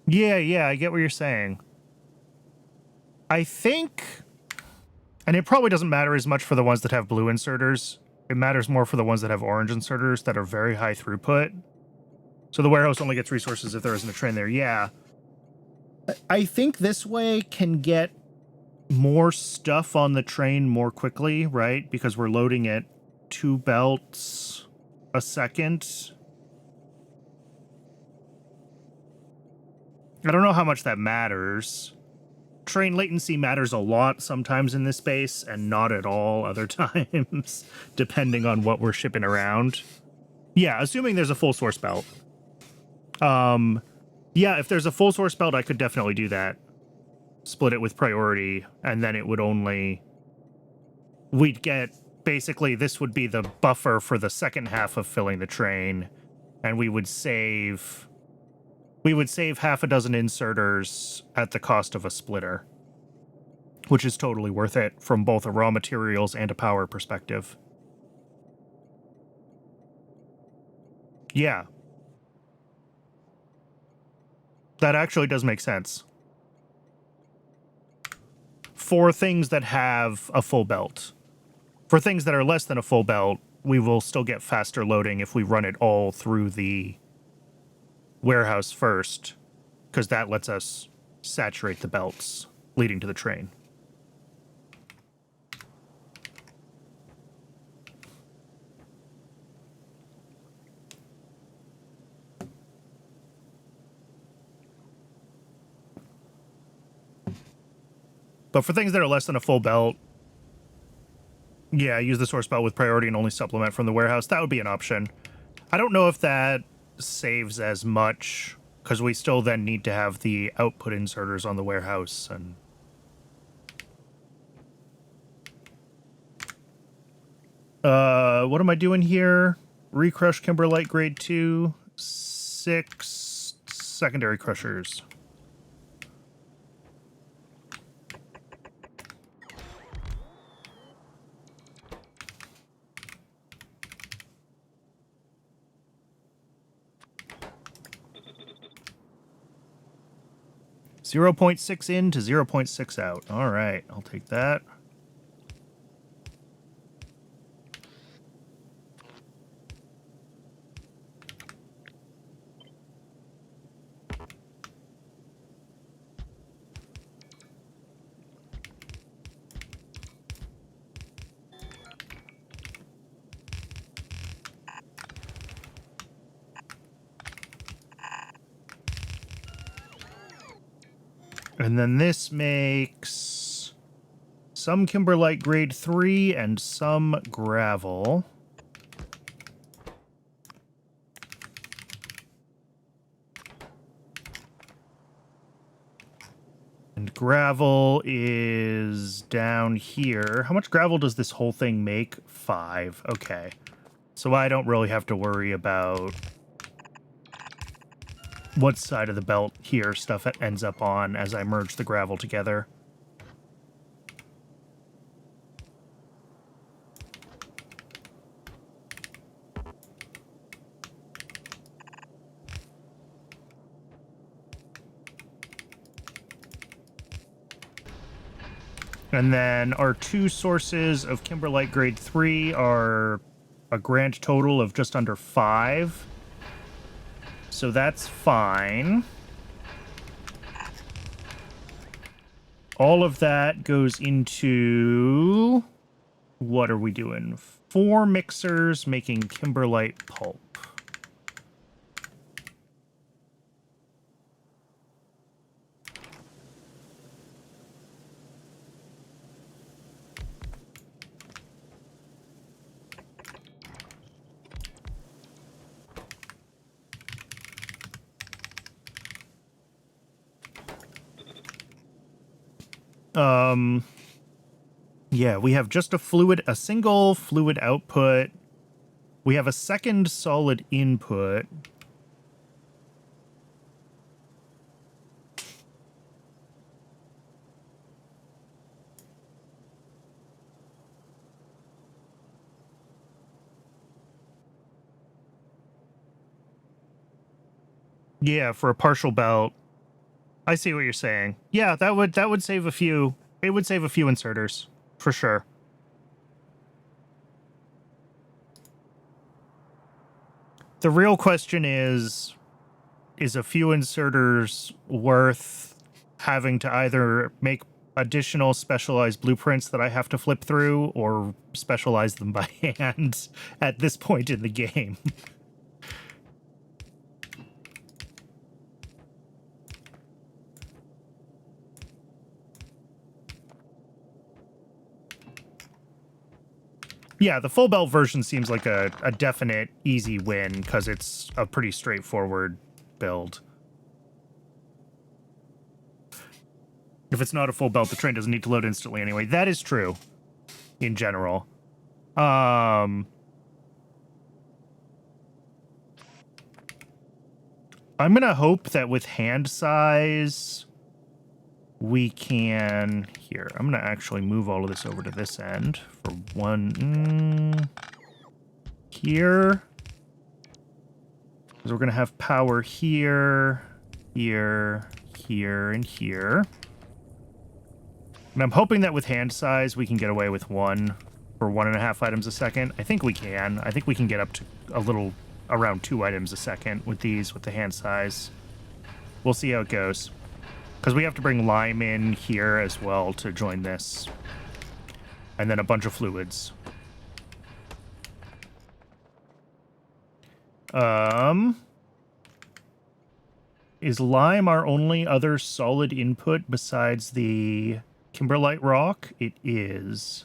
Yeah, I get what you're saying. I think... And it probably doesn't matter as much for the ones that have blue inserters. It matters more for the ones that have orange inserters that are very high throughput. So the warehouse only gets resources if there isn't a train there. Yeah. I think this way can get more stuff on the train more quickly, right? Because we're loading at 2 belts a second. I don't know how much that matters. Train latency matters a lot sometimes in this space and not at all other times, depending on what we're shipping around. Yeah, assuming there's a full source belt. Yeah, if there's a full source belt, I could definitely do that. Split it with priority, and then it would only... We'd get... Basically, this would be the buffer for the second half of filling the train, and we would save... We would save half a dozen inserters at the cost of a splitter, which is totally worth it from both a raw materials and a power perspective. Yeah. That actually does make sense. For things that have a full belt. For things that are less than a full belt, we will still get faster loading if we run it all through the warehouse first, because that lets us saturate the belts leading to the train. But for things that are less than a full belt, Yeah, use the source belt with priority and only supplement from the warehouse. That would be an option. I don't know if that saves as much, because we still then need to have the output inserters on the warehouse. And what am I doing here? Recrush Kimberlite grade 2, 6 secondary crushers. .6 in to 0.6 out. All right, I'll take that. And then this makes some Kimberlite grade 3 and some gravel. And gravel is down here. How much gravel does this whole thing make? 5. Okay. So I don't really have to worry about what side of the belt here stuff ends up on as I merge the gravel together. And then our 2 sources of Kimberlite grade 3 are a grand total of just under 5. So that's fine. All of that goes into... What are we doing? 4 mixers making Kimberlite pulp. Yeah, we have just a single fluid output. We have a second solid input. Yeah, for a partial belt. I see what you're saying. Yeah, that would save a few. It would save a few inserters, for sure. The real question is a few inserters worth having to either make additional specialized blueprints that I have to flip through or specialize them by hand at this point in the game? Yeah, the full belt version seems like a definite easy win because it's a pretty straightforward build. If it's not a full belt, the train doesn't need to load instantly anyway. That is true, in general. I'm gonna hope that with hand size, we can... Here, I'm gonna actually move all of this over to this end for one... here. Because we're gonna have power here, here, here, and here. And I'm hoping that with hand size, we can get away with 1 for 1.5 items a second. I think we can. I think we can get up to a little around 2 items a second with these, with the hand size. We'll see how it goes. Because we have to bring lime in here as well to join this. And then a bunch of fluids. Is lime our only other solid input besides the Kimberlite rock? It is.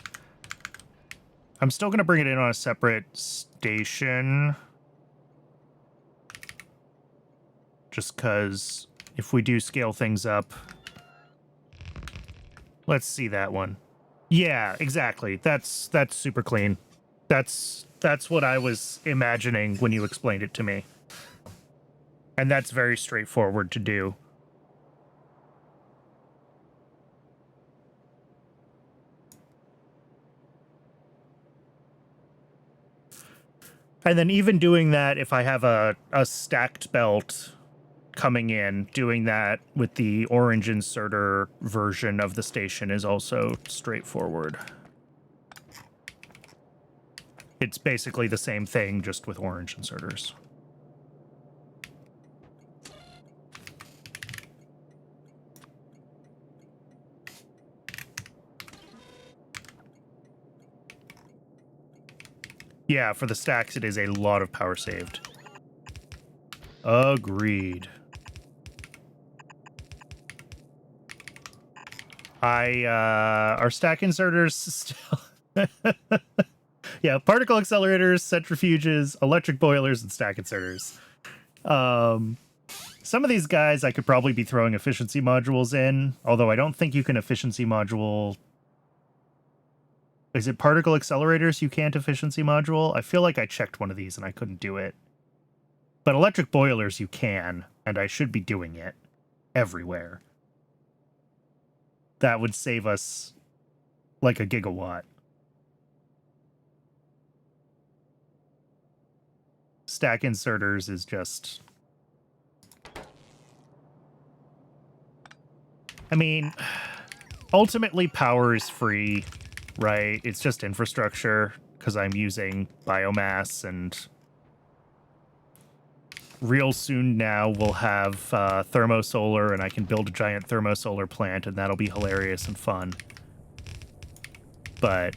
I'm still going to bring it in on a separate station. Just because if we do scale things up... Let's see that one. Yeah, exactly. That's super clean. That's what I was imagining when you explained it to me. And that's very straightforward to do. And then even doing that, if I have a stacked belt coming in, doing that with the orange inserter version of the station is also straightforward. It's basically the same thing, just with orange inserters. Yeah, for the stacks, it is a lot of power saved. Agreed. Our stack inserters still... Yeah, particle accelerators, centrifuges, electric boilers, and stack inserters. Some of these guys I could probably be throwing efficiency modules in, although I don't think you can efficiency module... Is it particle accelerators you can't efficiency module? I feel like I checked one of these and I couldn't do it. But electric boilers you can, and I should be doing it everywhere. That would save us like a gigawatt. Stack inserters is just... I mean, ultimately power is free, right? It's just infrastructure, because I'm using biomass, and real soon now we'll have thermosolar, and I can build a giant thermosolar plant, and that'll be hilarious and fun. But...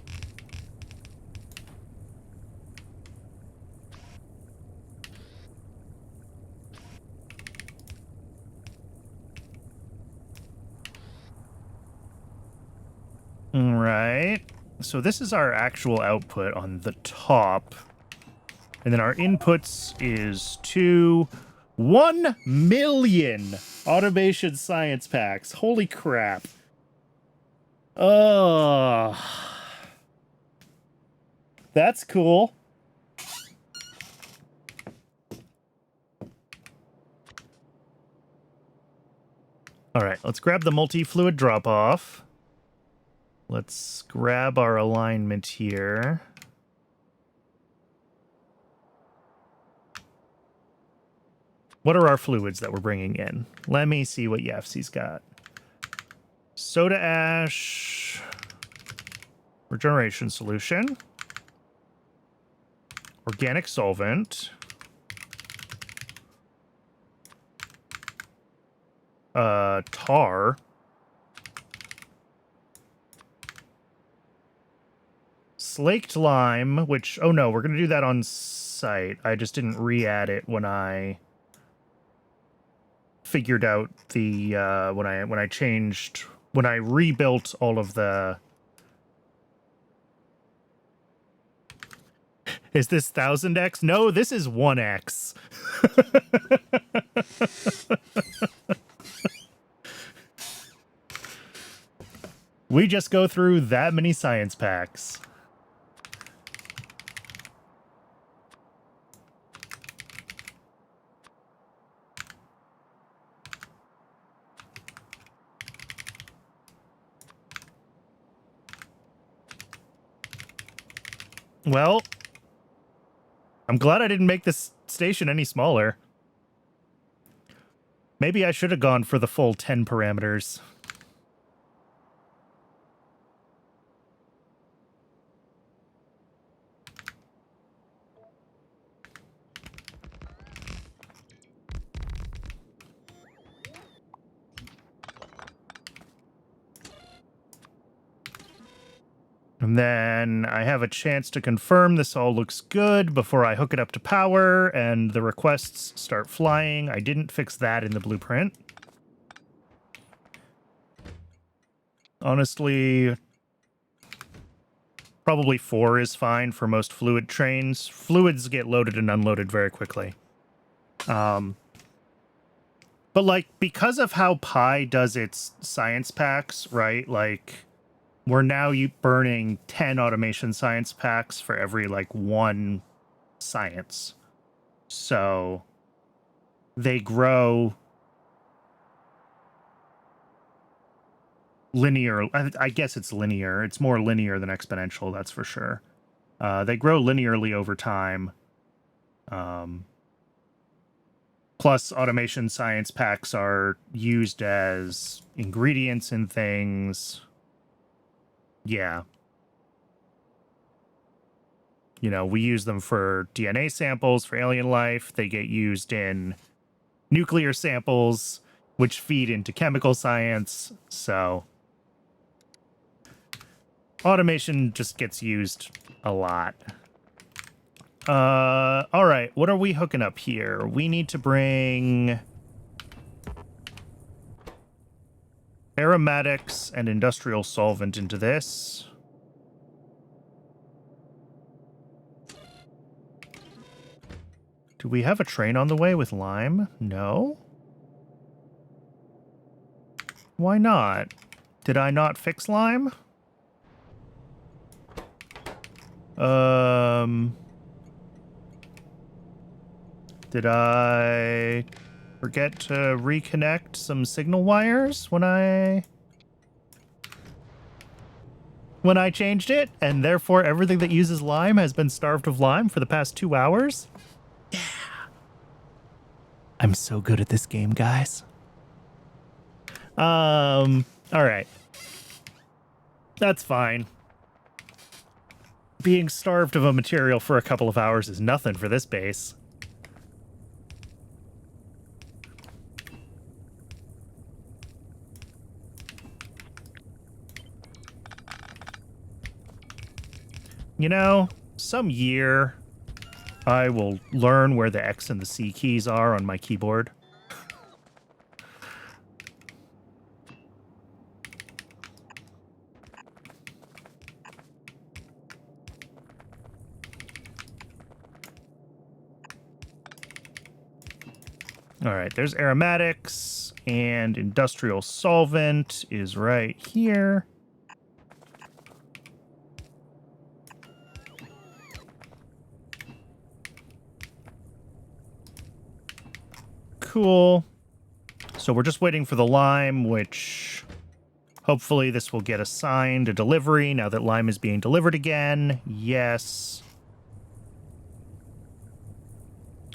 Right. So this is our actual output on the top. And then our inputs is to 1 million automation science packs. Holy crap. Oh. That's cool. All right, let's grab the multi-fluid drop-off. Let's grab our alignment here. What are our fluids that we're bringing in? Let me see what Yafsi's got. Soda ash. Regeneration solution. Organic solvent. Tar. Slaked lime, which... Oh no, we're going to do that on site. I just didn't re-add it when I figured out the... when I changed... When I rebuilt all of the... Is this 1000x? No, this is 1x. We just go through that many science packs. Well, I'm glad I didn't make this station any smaller. Maybe I should have gone for the full 10 parameters. And then I have a chance to confirm this all looks good before I hook it up to power and the requests start flying. I didn't fix that in the blueprint. Honestly, Probably 4 is fine for most fluid trains. Fluids get loaded and unloaded very quickly. But, like, because of how Pi does its science packs, right? Like, we're now burning 10 automation science packs for every, like, 1 science. So they grow linear. I guess it's linear. It's more linear than exponential, that's for sure. They grow linearly over time. Plus, automation science packs are used as ingredients in things. Yeah. You know, we use them for DNA samples for alien life. They get used in nuclear samples, which feed into chemical science. So automation just gets used a lot. All right. What are we hooking up here? We need to bring aromatics and industrial solvent into this. Do we have a train on the way with lime? No. Why not? Did I not fix lime? Did I forget to reconnect some signal wires when I changed it, and therefore everything that uses lime has been starved of lime for the past 2 hours? Yeah. I'm so good at this game, guys. All right. That's fine. Being starved of a material for a couple of hours is nothing for this base. You know, some year I will learn where the X and the C keys are on my keyboard. All right, there's aromatics, and industrial solvent is right here. Cool. So we're just waiting for the lime, which hopefully this will get assigned a delivery now that lime is being delivered again. Yes.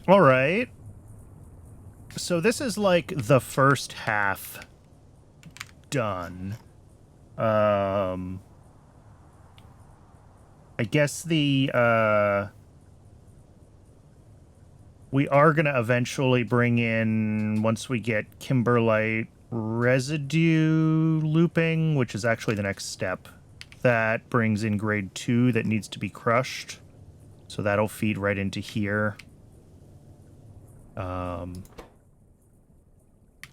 All right. So this is like the first half done. I guess we are going to eventually bring in, once we get kimberlite residue looping, which is actually the next step, that brings in grade 2 that needs to be crushed. So that'll feed right into here.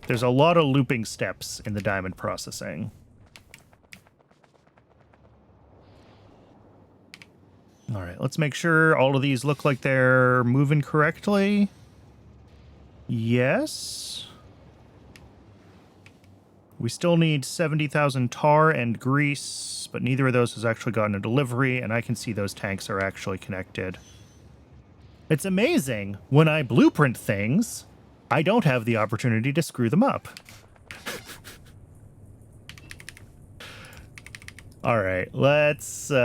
There's a lot of looping steps in the diamond processing. All right, let's make sure all of these look like they're moving correctly. Yes. We still need 70,000 tar and grease, but neither of those has actually gotten a delivery, and I can see those tanks are actually connected. It's amazing. When I blueprint things, I don't have the opportunity to screw them up. All right, let's get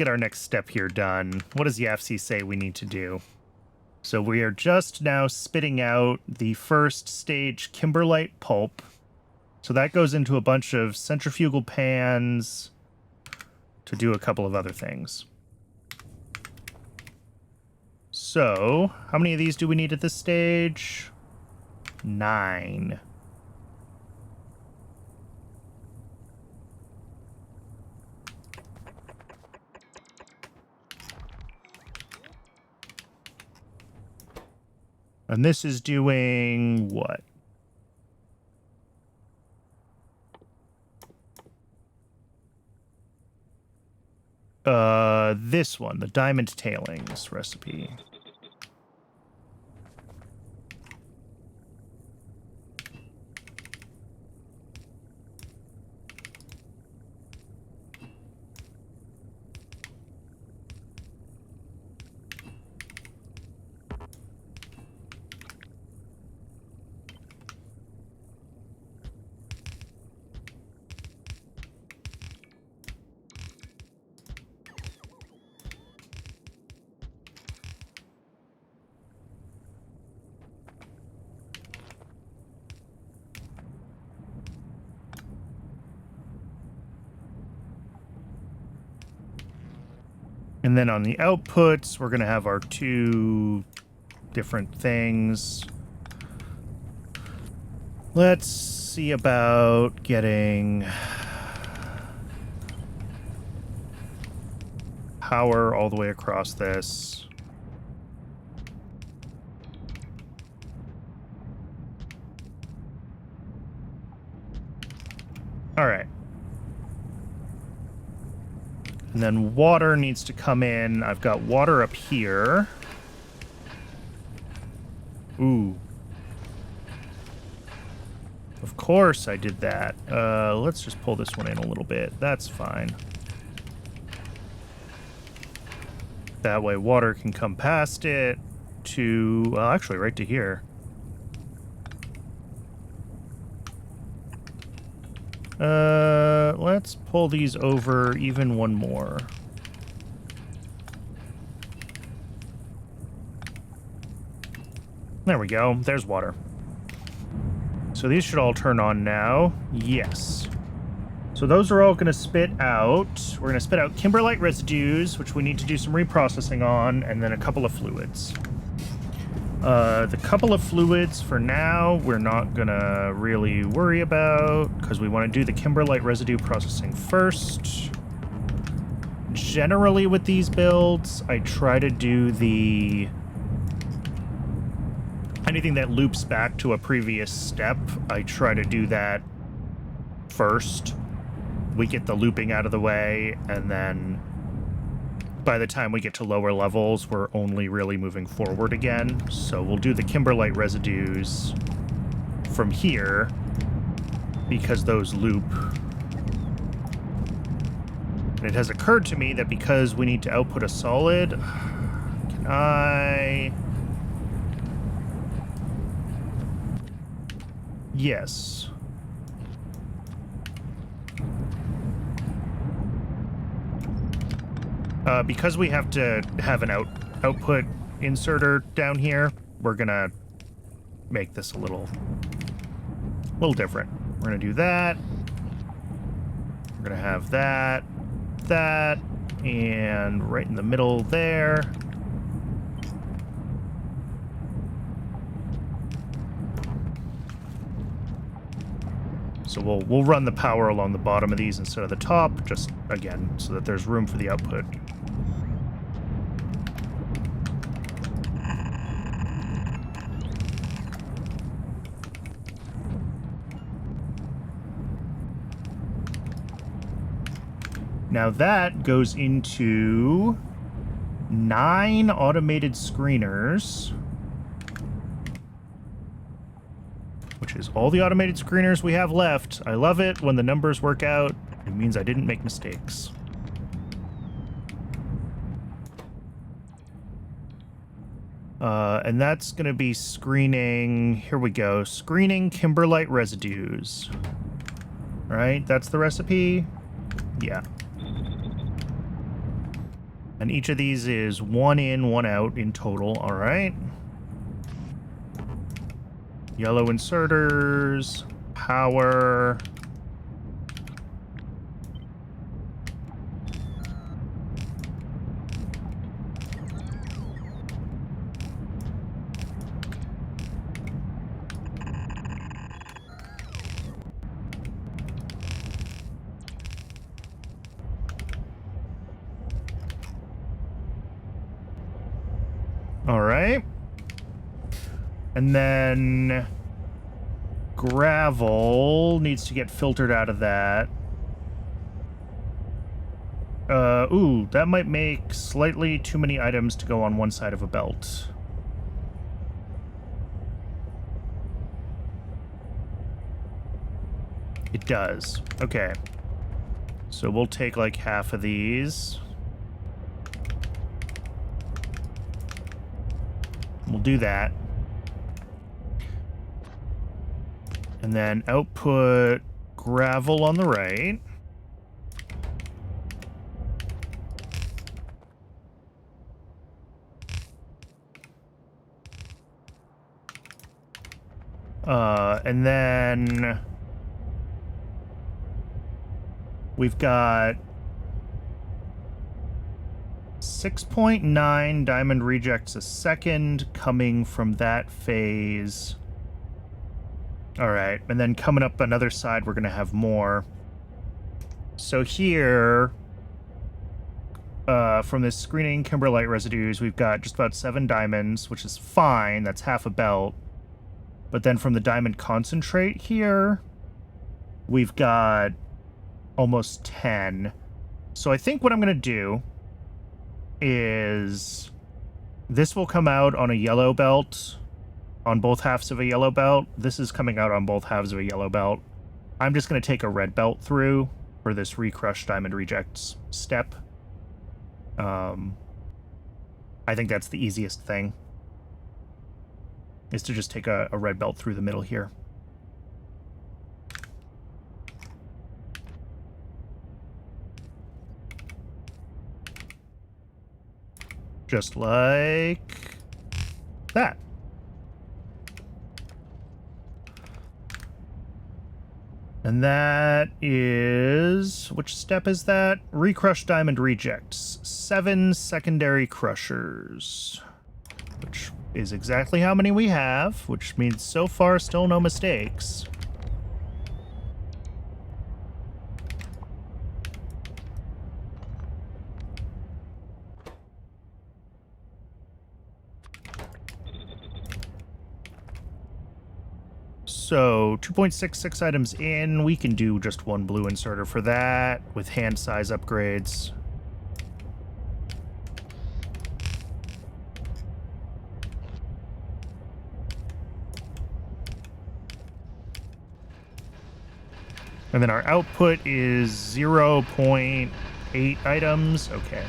our next step here done. What does YAFC say we need to do? So we are just now spitting out the first stage kimberlite pulp. So that goes into a bunch of centrifugal pans to do a couple of other things. So, how many of these do we need at this stage? 9. And this is doing what? This one, the diamond tailings recipe. And then on the outputs, we're going to have our two different things. Let's see about getting power all the way across this. All right. And then water needs to come in. I've got water up here. Ooh. Of course I did that. Let's just pull this one in a little bit. That's fine. That way water can come past it to... well, actually right to here. Let's pull these over even one more. There we go. There's water. So these should all turn on now. Yes. So those are all going to spit out. We're going to spit out kimberlite residues, which we need to do some reprocessing on, and then a couple of fluids. The couple of fluids for now, we're not gonna really worry about because we want to do the kimberlite residue processing first. Generally with these builds, I try to do anything that loops back to a previous step, I try to do that first. We get the looping out of the way, and then by the time we get to lower levels, we're only really moving forward again. So we'll do the kimberlite residues from here because those loop. And it has occurred to me that because we need to output a solid, can I... Yes. Because we have to have an output inserter down here, we're gonna make this a little different. We're gonna do that. We're gonna have that, and right in the middle there. So we'll run the power along the bottom of these instead of the top, just again, so that there's room for the output. Now that goes into 9 automated screeners, which is all the automated screeners we have left. I love it when the numbers work out. It means I didn't make mistakes. And that's going to be screening, here we go, screening kimberlite residues. Right, that's the recipe? Yeah. And each of these is 1 in, 1 out in total, all right. Yellow inserters, power. All right. And then gravel needs to get filtered out of that. Ooh, that might make slightly too many items to go on one side of a belt. It does. Okay. So we'll take like half of these. We'll do that. And then output gravel on the right. And then we've got 6.9 diamond rejects a second coming from that phase. All right, and then coming up another side, we're going to have more. So here, from this screening kimberlite residues, we've got just about 7 diamonds, which is fine. That's half a belt. But then from the diamond concentrate here, we've got almost 10. So I think what I'm going to do is this will come out on a yellow belt, on both halves of a yellow belt. This is coming out on both halves of a yellow belt. I'm just going to take a red belt through for this recrush diamond rejects step. I think that's the easiest thing, is to just take a red belt through the middle here. Just like that. And that is... which step is that? Recrush diamond rejects. 7 secondary crushers. Which is exactly how many we have, which means so far still no mistakes. So 2.66 items in, we can do just 1 blue inserter for that with hand size upgrades. And then our output is 0.8 items. Okay.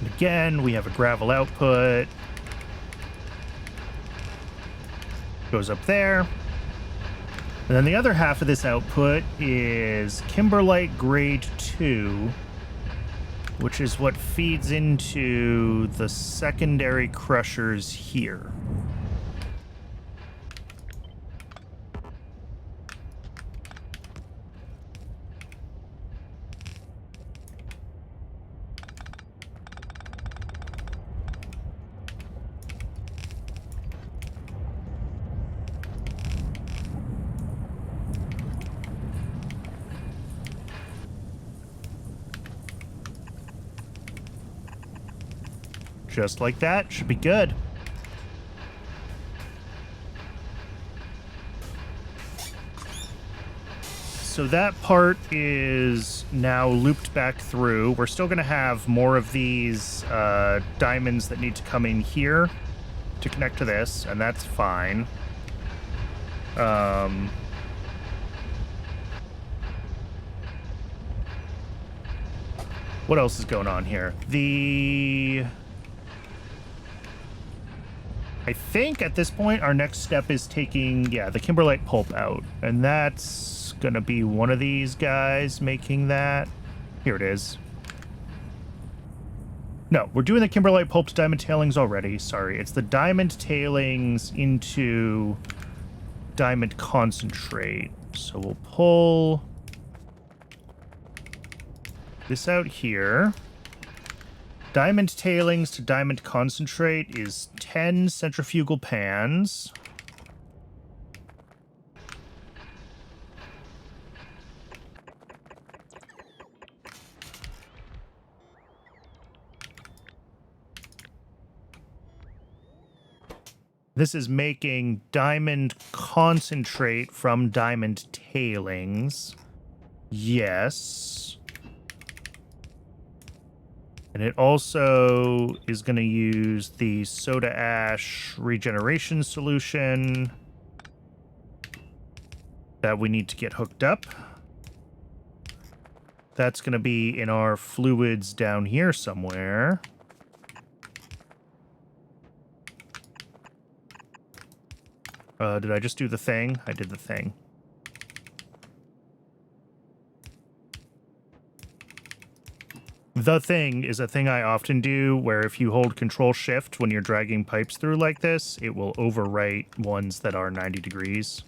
And again, we have a gravel output. Goes up there. And then the other half of this output is kimberlite grade 2, which is what feeds into the secondary crushers here. Just like that. Should be good. So that part is now looped back through. We're still going to have more of these diamonds that need to come in here to connect to this, and that's fine. What else is going on here? I think at this point our next step is taking, the kimberlite pulp out. And that's going to be one of these guys making that. Here it is. No, we're doing the kimberlite pulp to diamond tailings already. Sorry, it's the diamond tailings into diamond concentrate. So we'll pull this out here. Diamond tailings to diamond concentrate is 10 centrifugal pans. This is making diamond concentrate from diamond tailings. Yes. And it also is going to use the soda ash regeneration solution that we need to get hooked up. That's going to be in our fluids down here somewhere. Did I just do the thing? I did the thing. The thing is a thing I often do where if you hold Control Shift when you're dragging pipes through like this, it will overwrite ones that are 90 degrees.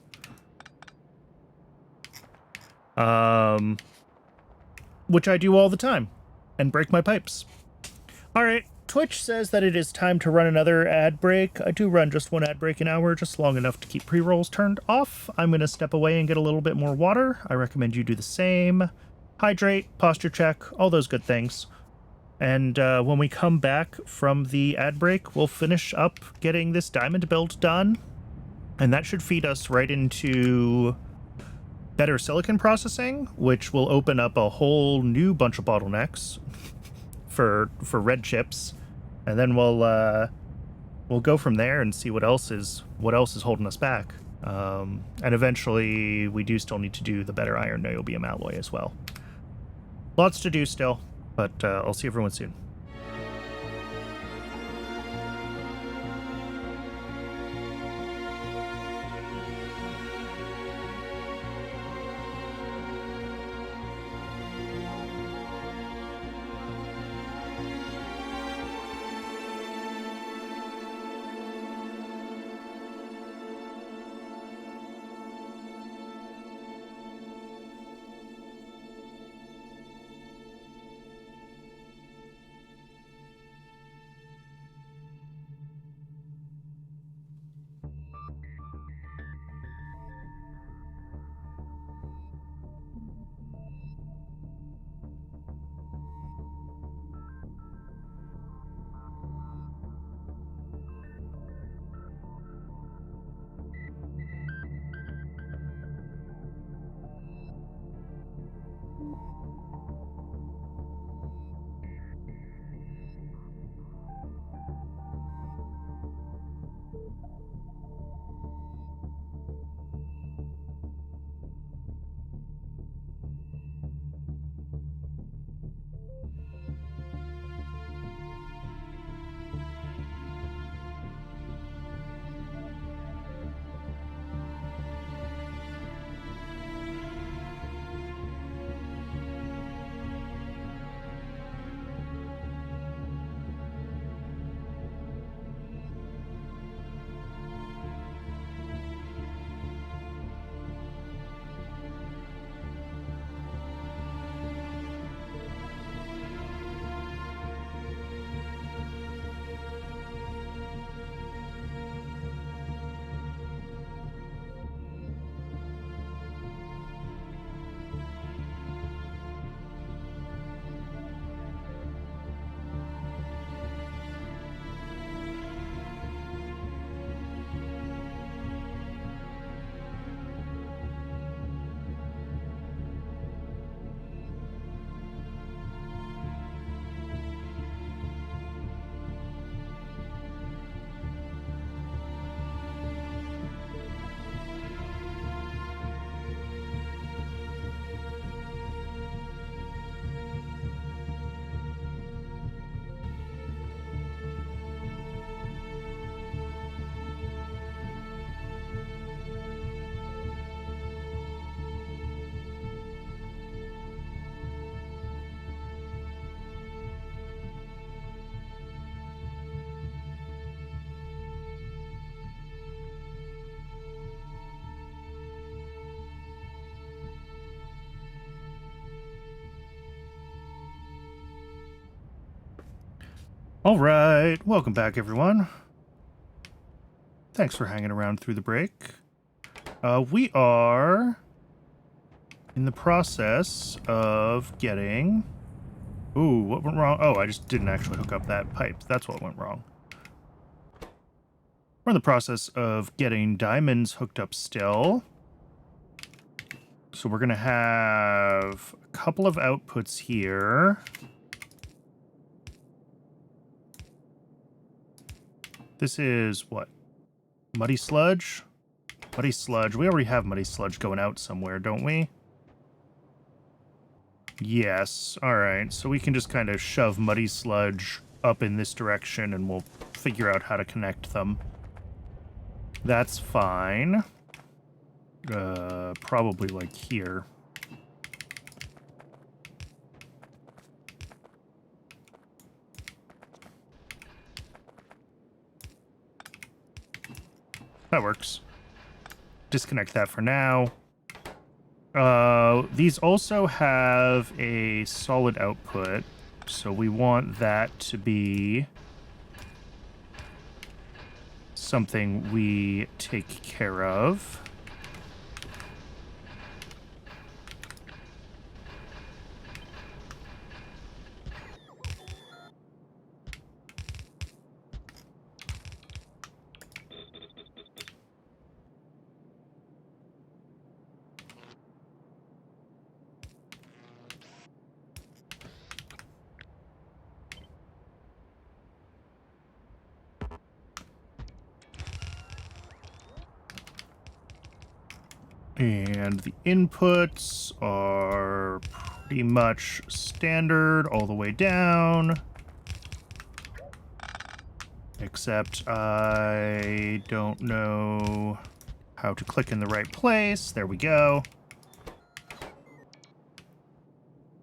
Which I do all the time and break my pipes. All right. Twitch says that it is time to run another ad break. I do run just one ad break an hour, just long enough to keep pre-rolls turned off. I'm going to step away and get a little bit more water. I recommend you do the same. Hydrate, posture check, all those good things. And when we come back from the ad break, we'll finish up getting this diamond build done. And that should feed us right into better silicon processing, which will open up a whole new bunch of bottlenecks for red chips. And then we'll go from there and see what else is holding us back. And eventually we do still need to do the better iron niobium alloy as well. Lots to do still, but I'll see everyone soon. All right, welcome back, everyone. Thanks for hanging around through the break. We are in the process of getting... Ooh, what went wrong? Oh, I just didn't actually hook up that pipe. That's what went wrong. We're in the process of getting diamonds hooked up still. So we're going to have a couple of outputs here. This is what? Muddy sludge? Muddy sludge. We already have muddy sludge going out somewhere, don't we? Yes. All right. So we can just kind of shove muddy sludge up in this direction and we'll figure out how to connect them. That's fine. Probably like here. That works. Disconnect that for now. These also have a solid output, so we want that to be something we take care of. And the inputs are pretty much standard all the way down. Except I don't know how to click in the right place. There we go.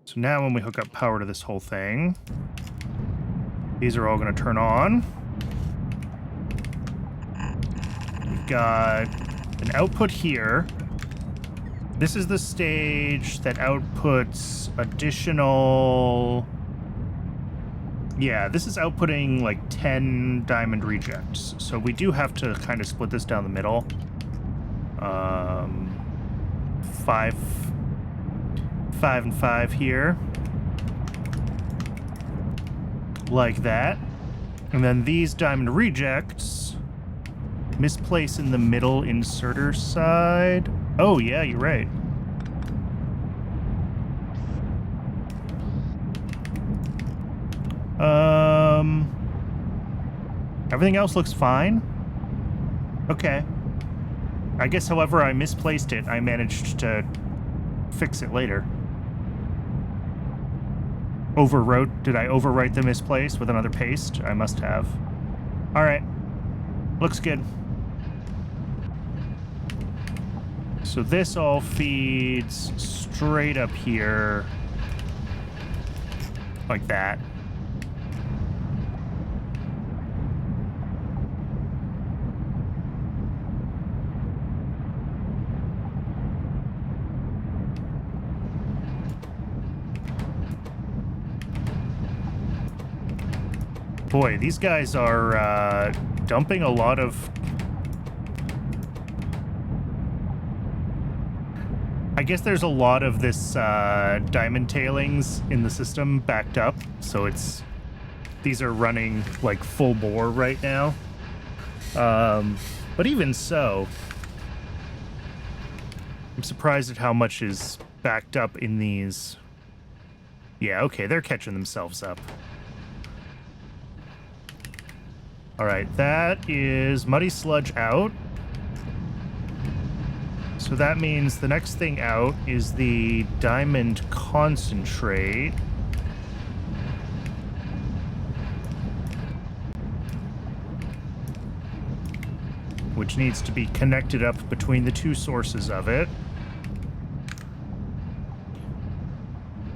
So now when we hook up power to this whole thing, these are all going to turn on. We've got an output here. This is the stage that outputs additional... Yeah, this is outputting like 10 diamond rejects. So we do have to kind of split this down the middle. 5 and 5 here. Like that. And then these diamond rejects misplace in the middle inserter side. Oh, yeah, you're right. Everything else looks fine. Okay. I guess, however, I misplaced it. I managed to fix it later. Did I overwrite the misplace with another paste? I must have. All right. Looks good. So this all feeds straight up here. Like that. Boy, these guys are dumping a lot of... I guess there's a lot of this diamond tailings in the system backed up, so these are running like full bore right now. But even so, I'm surprised at how much is backed up in these. Yeah, okay, they're catching themselves up. All right, that is muddy sludge out. So that means the next thing out is the diamond concentrate. Which needs to be connected up between the two sources of it.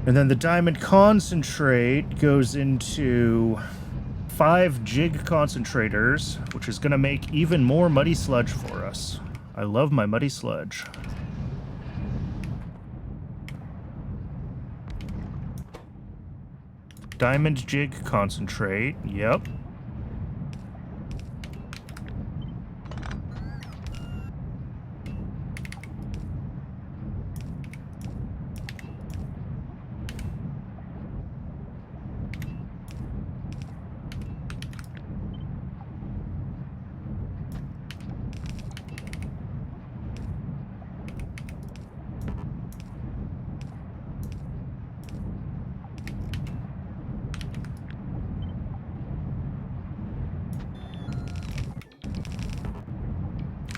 And then the diamond concentrate goes into 5 jig concentrators, which is going to make even more muddy sludge for us. I love my muddy sludge. Diamond jig concentrate, yep.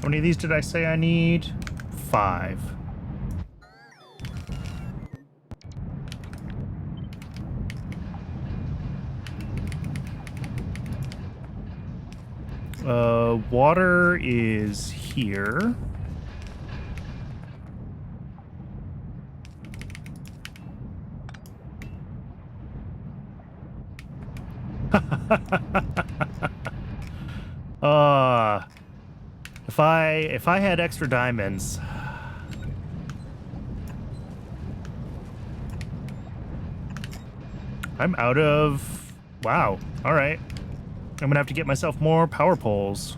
How many of these did I say I need? 5. Water is here. If I had extra diamonds. I'm out of... Wow. All right. I'm gonna have to get myself more power poles.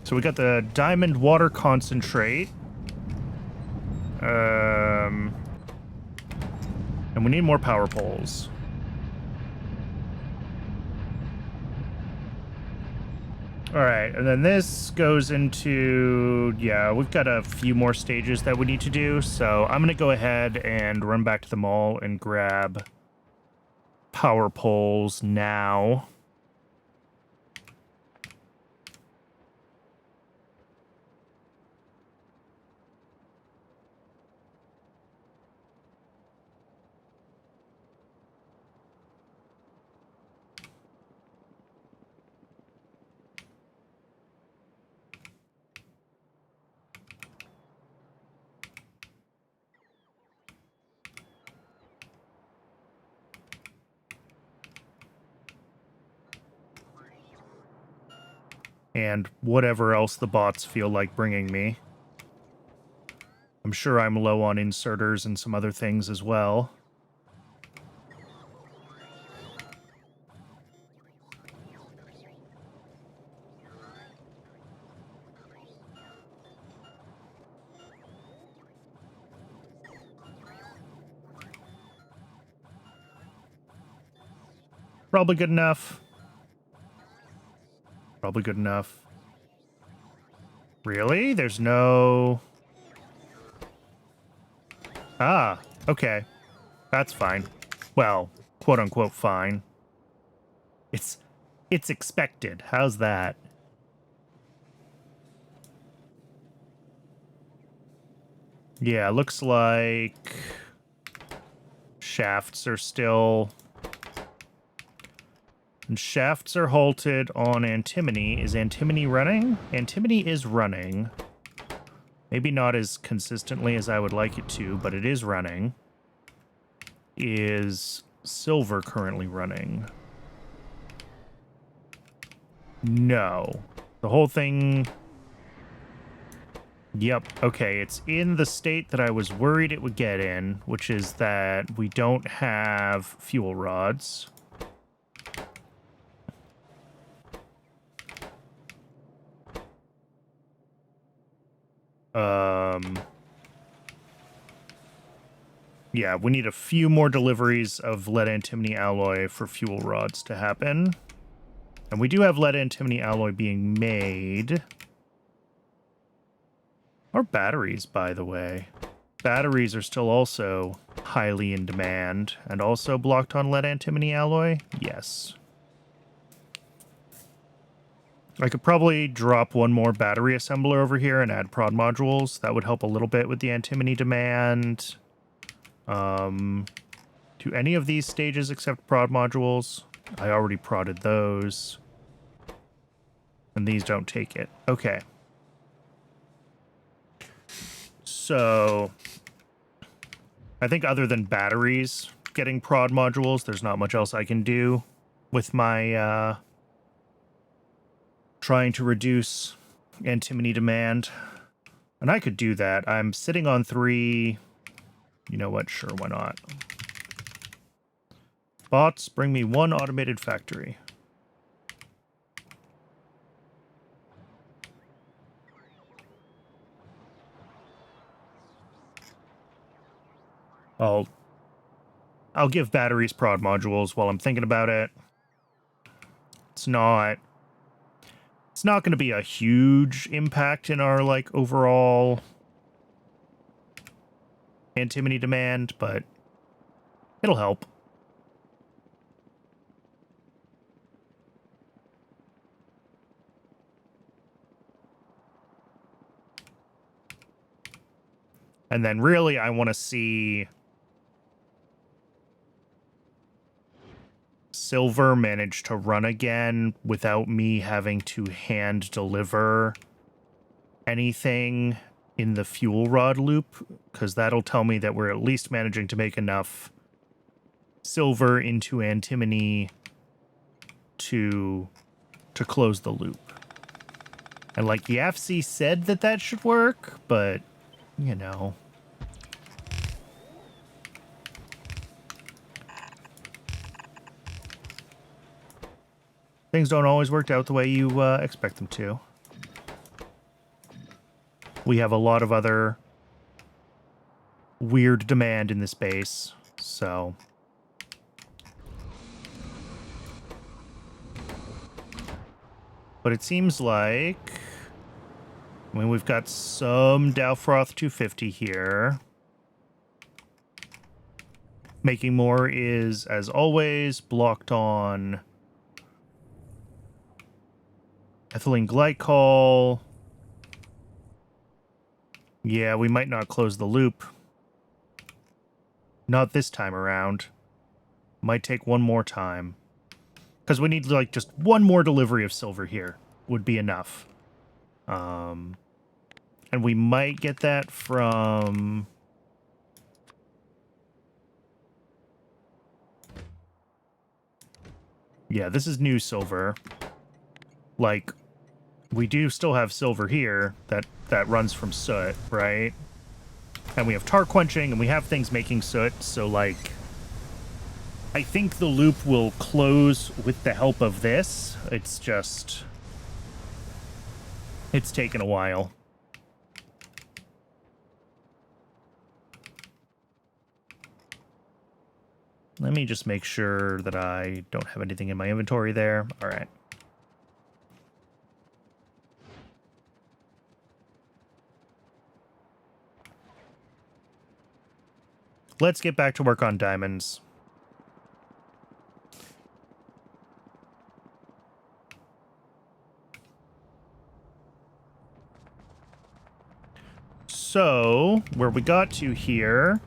So we got the diamond water concentrate. And we need more power poles. All right, and then this goes into, yeah, we've got a few more stages that we need to do. So I'm going to go ahead and run back to the mall and grab power poles now. And whatever else the bots feel like bringing me. I'm sure I'm low on inserters and some other things as well. Probably good enough. Probably good enough. Really? There's no... Ah, okay. That's fine. Well, quote-unquote fine. It's expected. How's that? Yeah, looks like... shafts are still... And shafts are halted on antimony. Is antimony running? Antimony is running. Maybe not as consistently as I would like it to, but it is running. Is silver currently running? No. The whole thing... Yep, okay, it's in the state that I was worried it would get in, which is that we don't have fuel rods. Yeah, we need a few more deliveries of lead antimony alloy for fuel rods to happen. And we do have lead antimony alloy being made. Or batteries, by the way. Batteries are still also highly in demand and also blocked on lead antimony alloy. Yes. I could probably drop one more battery assembler over here and add prod modules. That would help a little bit with the antimony demand. Do any of these stages accept prod modules? I already prodded those. And these don't take it. Okay. So, I think other than batteries getting prod modules, there's not much else I can do with my, trying to reduce antimony demand. And I could do that. I'm sitting on 3. You know what? Sure, why not? Bots, bring me 1 automated factory. I'll give batteries prod modules while I'm thinking about it. It's not going to be a huge impact in our, like, overall antimony demand, but it'll help. And then really I want to see silver manage to run again without me having to hand deliver anything in the fuel rod loop, because that'll tell me that we're at least managing to make enough silver into antimony to close the loop. And like the FC said that should work, but you know. Things don't always work out the way you expect them to. We have a lot of other weird demand in this base, so... But it seems like... I mean, we've got some Dalfroth 250 here. Making more is, as always, blocked on ethylene glycol. Yeah, we might not close the loop. Not this time around. Might take one more time. Because we need, like, just one more delivery of silver here would be enough. And we might get that from... Yeah, this is new silver. Like, we do still have silver here that runs from soot, right? And we have tar quenching, and we have things making soot, so, like... I think the loop will close with the help of this. It's just... It's taken a while. Let me just make sure that I don't have anything in my inventory there. All right. Let's get back to work on diamonds. So, where we got to here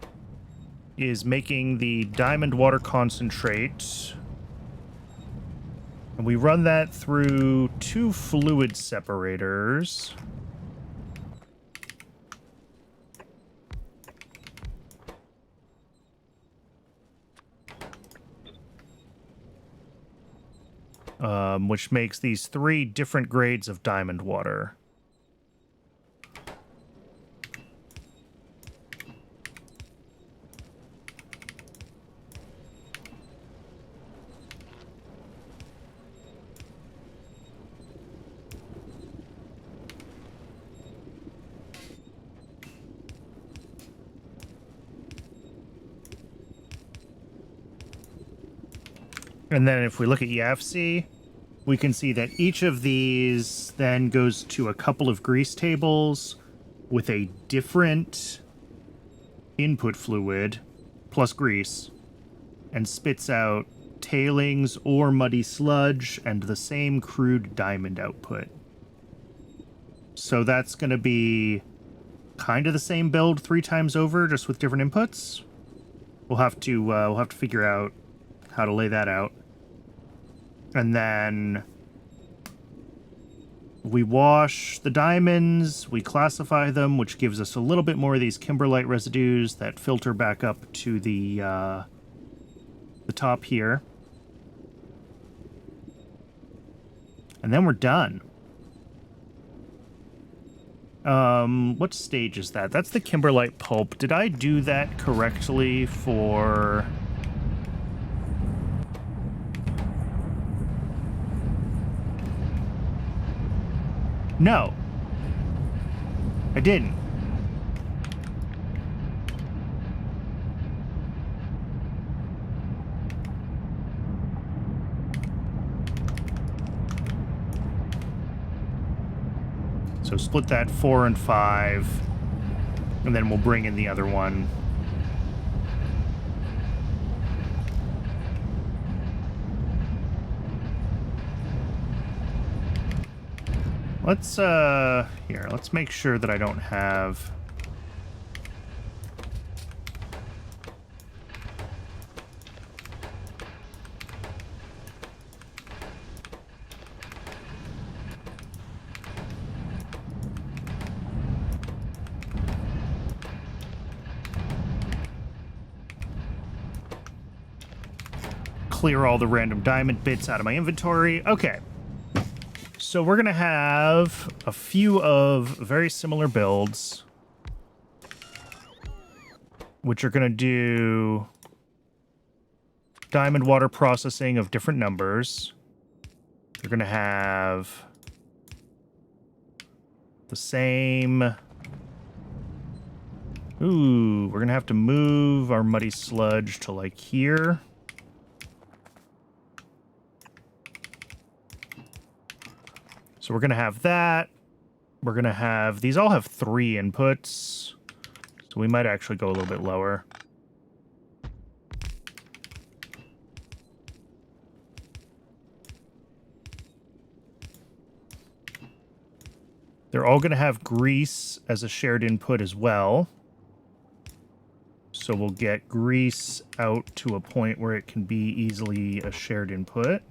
is making the diamond water concentrate. And we run that through 2 fluid separators. Which makes these 3 different grades of diamond water. And then if we look at YAFC, we can see that each of these then goes to a couple of grease tables with a different input fluid plus grease and spits out tailings or muddy sludge and the same crude diamond output. So that's going to be kind of the same build 3 times over, just with different inputs. We'll have to figure out how to lay that out. And then we wash the diamonds, we classify them, which gives us a little bit more of these kimberlite residues that filter back up to the top here. And then we're done. What stage is that? That's the kimberlite pulp. Did I do that correctly for... No, I didn't. So split that 4 and 5, and then we'll bring in the other one Let's, here, let's make sure that I don't have... Clear all the random diamond bits out of my inventory. Okay. So we're going to have a few of very similar builds, which are going to do diamond water processing of different numbers. They're going to have the same... Ooh, we're going to have to move our muddy sludge to, like, here. So we're going to have that. We're going to have... These all have 3 inputs. So we might actually go a little bit lower. They're all going to have grease as a shared input as well. So we'll get grease out to a point where it can be easily a shared input.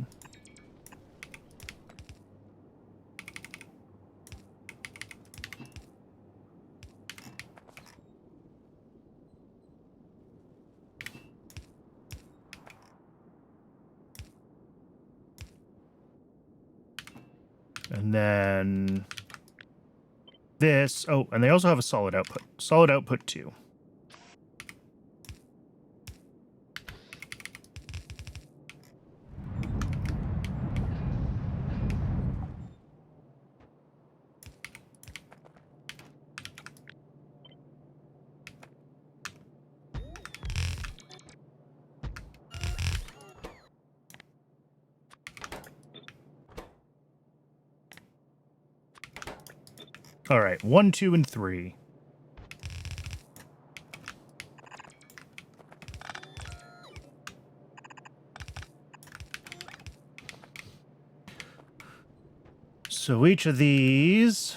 And then this. Oh, and they also have a solid output. Solid output 2. All right, 1, 2, and 3. So each of these...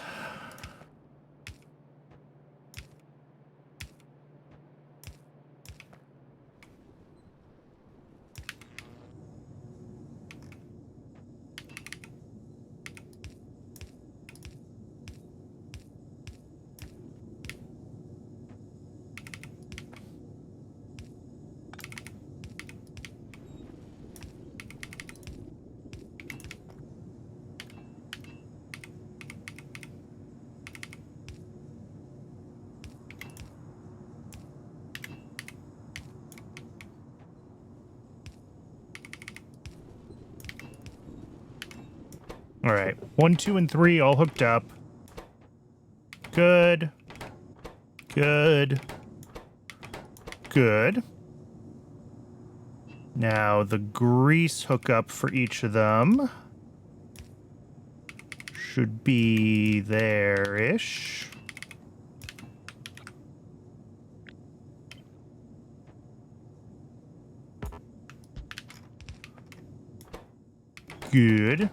All right, 1, 2, and 3 all hooked up. Good. Good. Good. Now, the grease hookup for each of them should be there-ish. Good.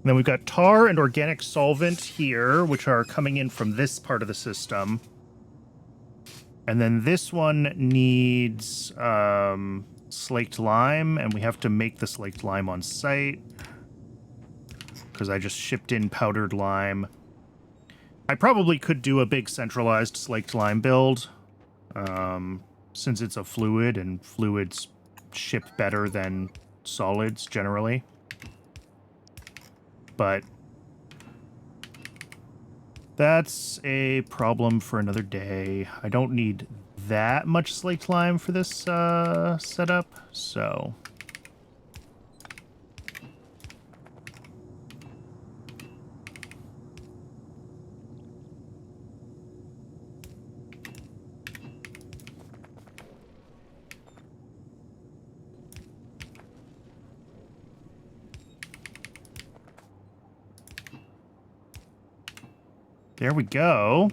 Then we've got tar and organic solvent here, which are coming in from this part of the system. And then this one needs slaked lime, and we have to make the slaked lime on site because I just shipped in powdered lime. I probably could do a big centralized slaked lime build, since it's a fluid, and fluids ship better than solids generally. But that's a problem for another day. I don't need that much slaked lime for this setup, so... There we go.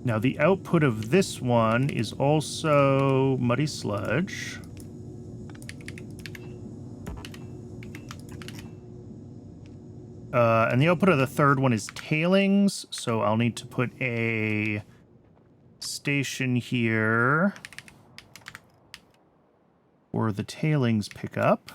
Now the output of this one is also muddy sludge. And the output of the third one is tailings, so I'll need to put a station here for the tailings pickup.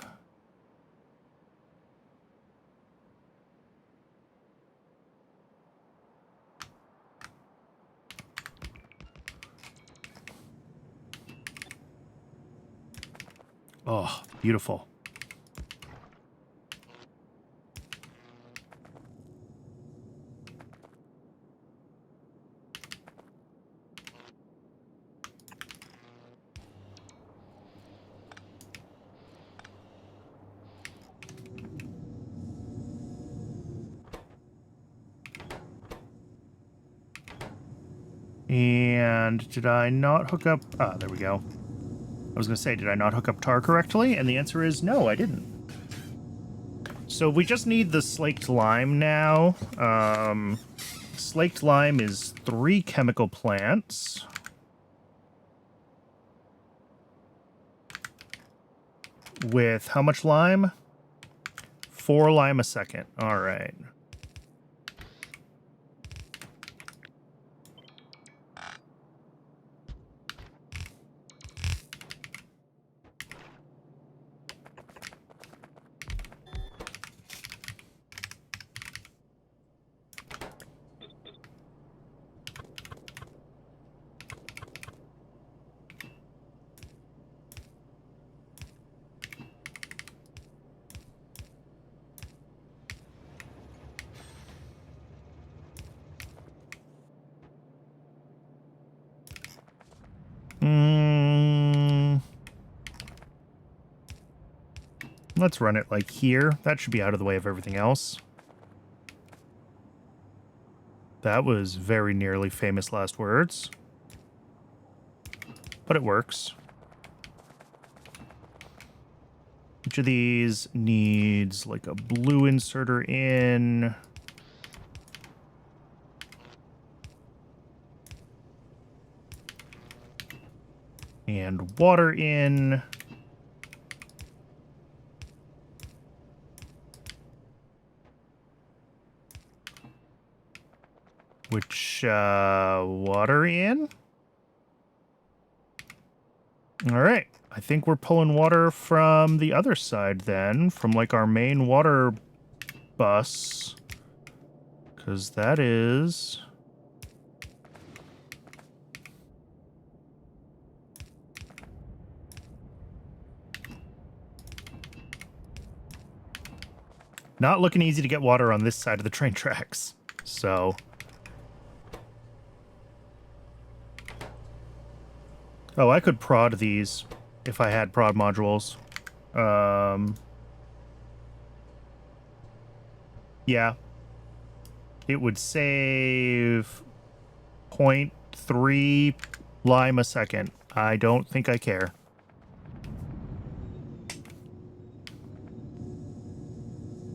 Oh, beautiful. And did I not hook up... Ah, there we go. I was going to say, did I not hook up tar correctly? And the answer is no, I didn't. So we just need the slaked lime now. Slaked lime is 3 chemical plants. With how much lime? 4 lime a second. All right. Let's run it like here. That should be out of the way of everything else. That was very nearly famous last words. But it works. Each of these needs like a blue inserter in. And water in. Which, water in? All right. I think we're pulling water from the other side then, from like our main water bus. Because that is... not looking easy to get water on this side of the train tracks. So... oh, I could prod these if I had prod modules. Yeah. It would save 0.3 lime a second. I don't think I care.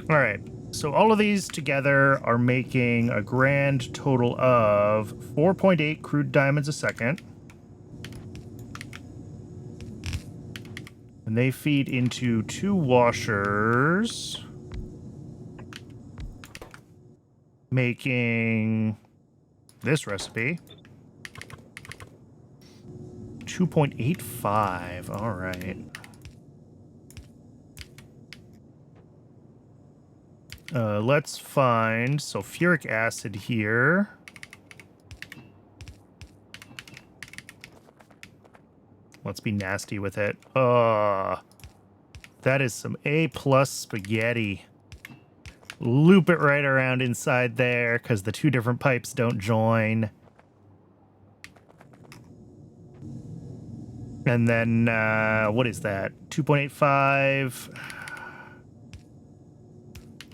All right. So all of these together are making a grand total of 4.8 crude diamonds a second. And they feed into 2 washers, making this recipe 2.85. All right. Let's find sulfuric acid here. Let's be nasty with it. That is some A+ spaghetti. Loop it right around inside there because the 2 different pipes don't join. And then, what is that? 2.85.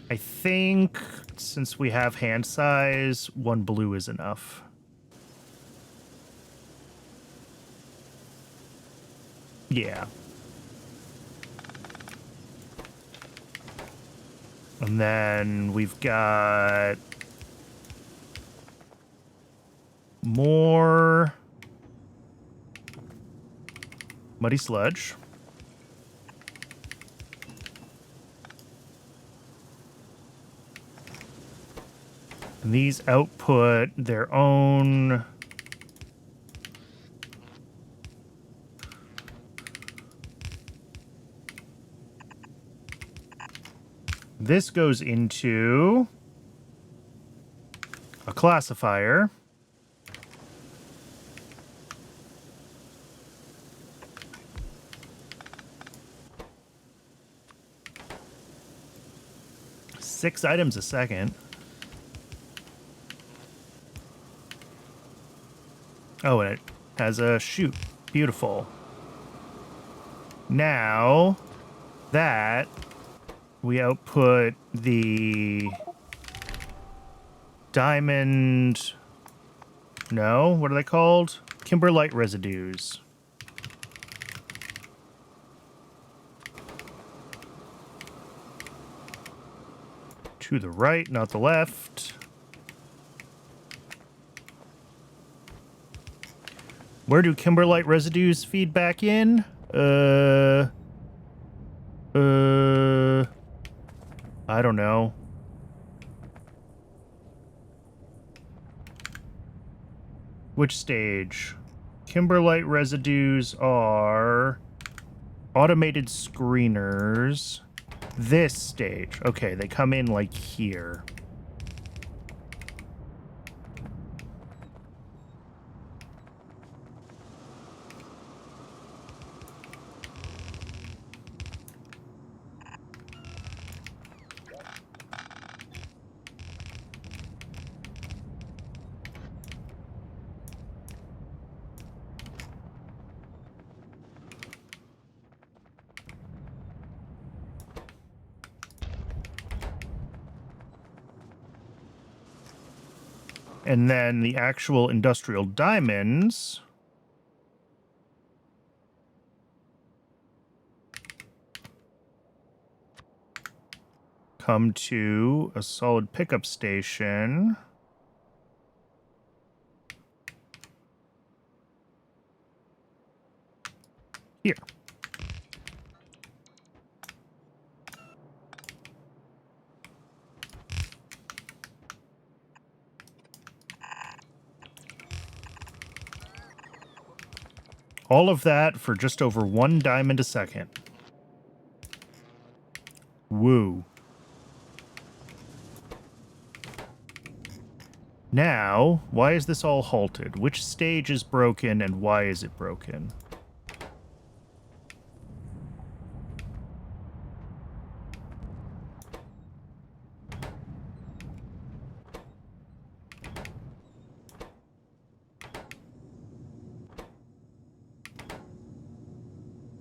I think since we have hand size, 1 blue is enough. Yeah. And then we've got more muddy sludge. And these output their own... This goes into a classifier. Six items a second. Oh, and it has a chute. Beautiful. Now that we output the diamond... No, what are they called? Kimberlite residues. To the right, not the left. Where do kimberlite residues feed back in? I don't know. Which stage? Kimberlite residues are automated screeners. This stage. Okay, they come in like here. And then the actual industrial diamonds come to a solid pickup station. Here. All of that for just over 1 diamond a second. Woo. Now, why is this all halted? Which stage is broken and why is it broken?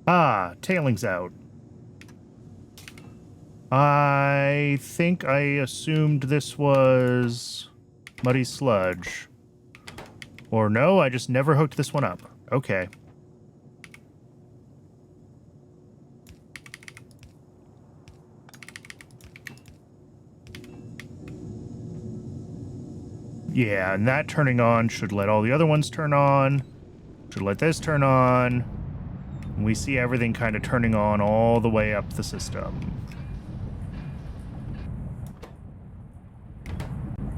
Ah, tailings out. I think I assumed this was muddy sludge. Or no, I just never hooked this one up. Okay. Yeah, and that turning on should let all the other ones turn on. Should let this turn on. And we see everything kind of turning on all the way up the system.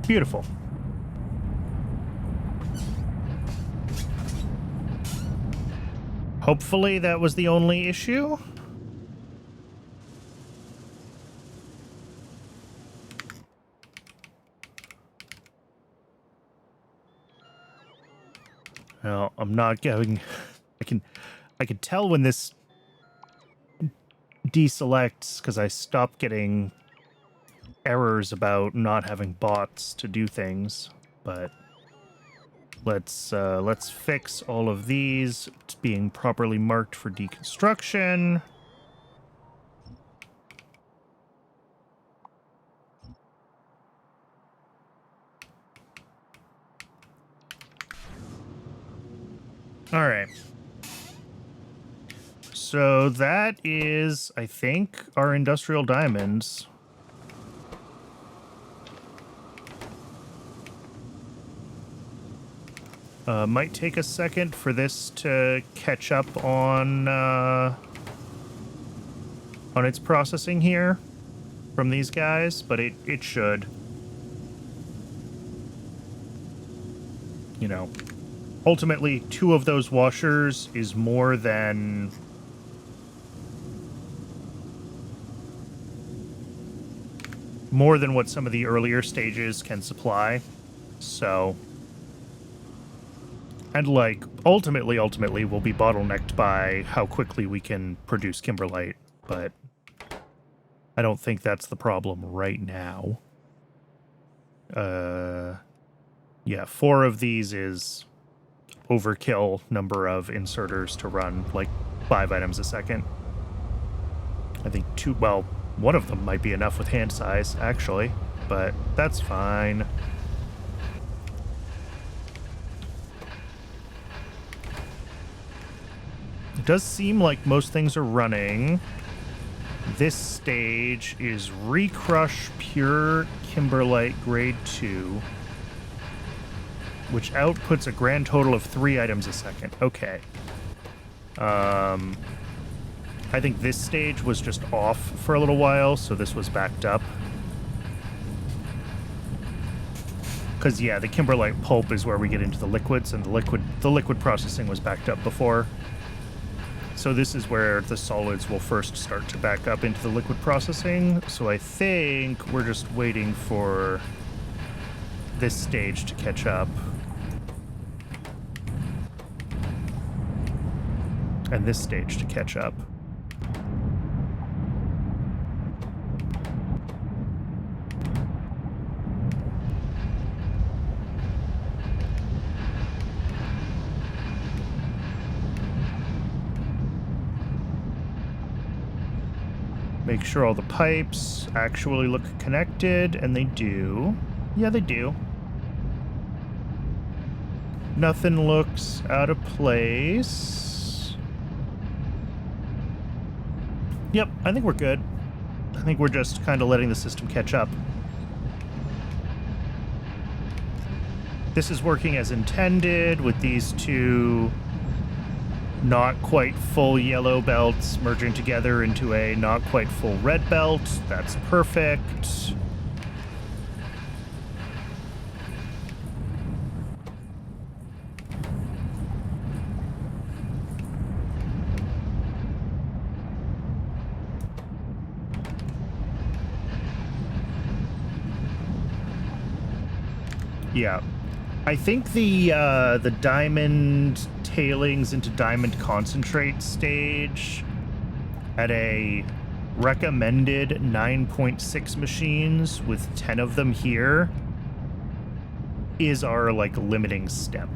Beautiful. Hopefully that was the only issue. Well, I'm not going... I can tell when this deselects because I stopped getting errors about not having bots to do things, but let's fix all of these being properly marked for deconstruction. All right. So that is, I think, our industrial diamonds. Might take a second for this to catch up on its processing here from these guys, but it should. you know, ultimately 2 of those washers is more than what some of the earlier stages can supply. So, and like ultimately we'll be bottlenecked by how quickly we can produce kimberlite, but I don't think that's the problem right now. Yeah, 4 of these is overkill number of inserters to run like 5 items a second. I think 2, well, one of them might be enough with hand size, actually, but that's fine. It does seem like most things are running. This stage is Recrush Pure Kimberlite Grade 2, which outputs a grand total of 3 items a second. Okay. I think this stage was just off for a little while, so this was backed up. Because, yeah, the kimberlite pulp is where we get into the liquids, and the liquid processing was backed up before. So this is where the solids will first start to back up into the liquid processing. So I think we're just waiting for this stage to catch up. And this stage to catch up. Make sure all the pipes actually look connected, and they do. Yeah, they do. Nothing looks out of place. Yep, I think we're good. I think we're just kind of letting the system catch up. This is working as intended with these 2 not quite full yellow belts merging together into a not quite full red belt. That's perfect. Yeah. I think the diamond tailings into diamond concentrate stage at a recommended 9.6 machines with 10 of them here is our like limiting step.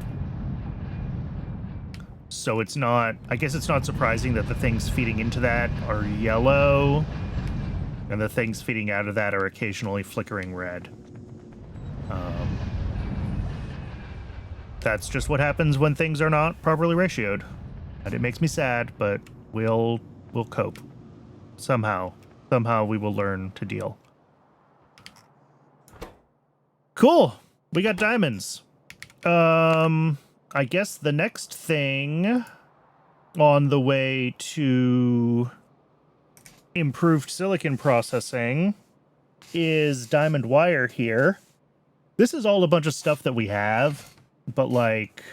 So it's not, I guess it's not surprising that the things feeding into that are yellow and the things feeding out of that are occasionally flickering red. That's just what happens when things are not properly ratioed. And it makes me sad, but we'll cope. Somehow we will learn to deal. Cool. We got diamonds. I guess the next thing on the way to improved silicon processing is diamond wire here. This is all a bunch of stuff that we have. But, like,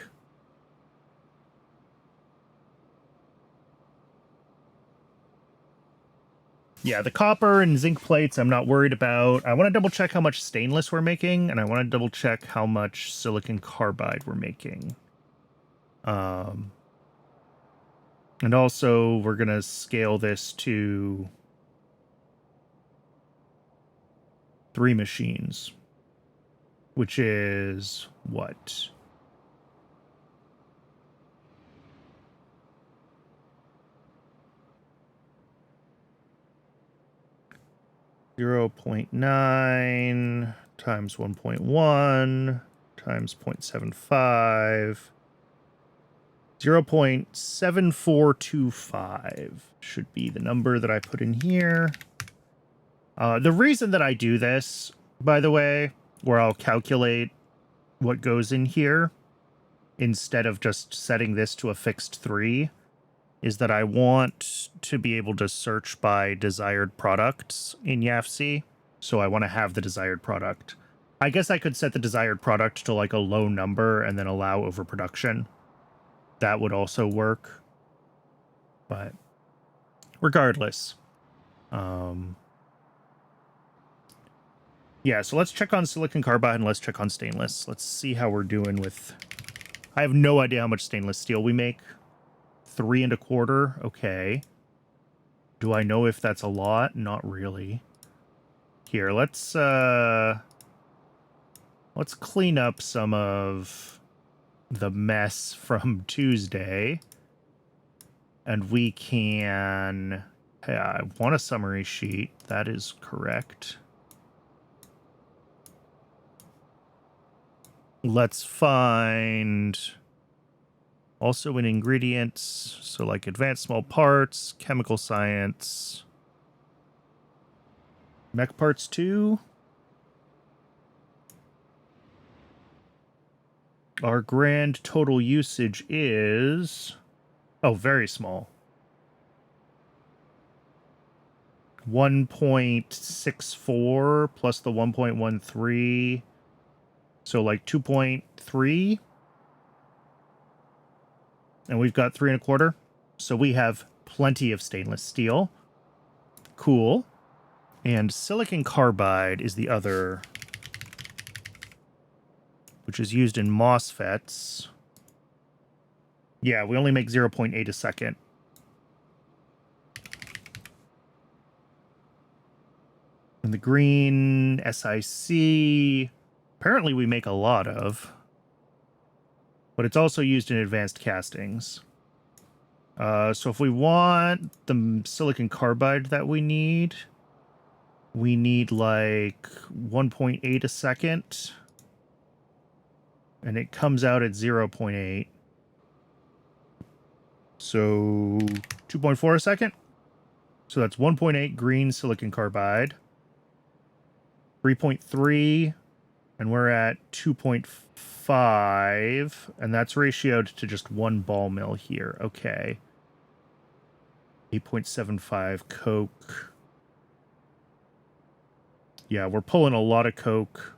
yeah, the copper and zinc plates I'm not worried about. I want to double check how much stainless we're making, and I want to double check how much silicon carbide we're making. And also, we're going to scale this to 3 machines, which is what? 0.9 times 1.1 times 0.75. 0.7425 should be the number that I put in here. The reason that I do this, by the way, where I'll calculate what goes in here instead of just setting this to a fixed 3, is that I want to be able to search by desired products in YAFC. So I want to have the desired product. I guess I could set the desired product to like a low number and then allow overproduction. That would also work. But regardless. Yeah, so let's check on silicon carbide and let's check on stainless. Let's see how we're doing with... I have no idea how much stainless steel we make. 3 1/4. Okay. Do I know if that's a lot? Not really. Here, let's clean up some of the mess from Tuesday. And we can... Hey, I want a summary sheet. That is correct. Let's find also in ingredients, so like advanced small parts, chemical science, mech parts 2. Our grand total usage is, oh, very small. 1.64 plus the 1.13. So like 2.3. And we've got 3 1/4. So we have plenty of stainless steel. Cool. And silicon carbide is the other, which is used in MOSFETs. Yeah, we only make 0.8 a second. And the green SiC, apparently we make a lot of, but it's also used in advanced castings. So if we want the silicon carbide that we need like 1.8 a second. And it comes out at 0.8. So 2.4 a second. So that's 1.8 green silicon carbide. 3.3, and we're at 2.5, and that's ratioed to just 1 ball mill here. Okay. 8.75 coke. Yeah, we're pulling a lot of coke.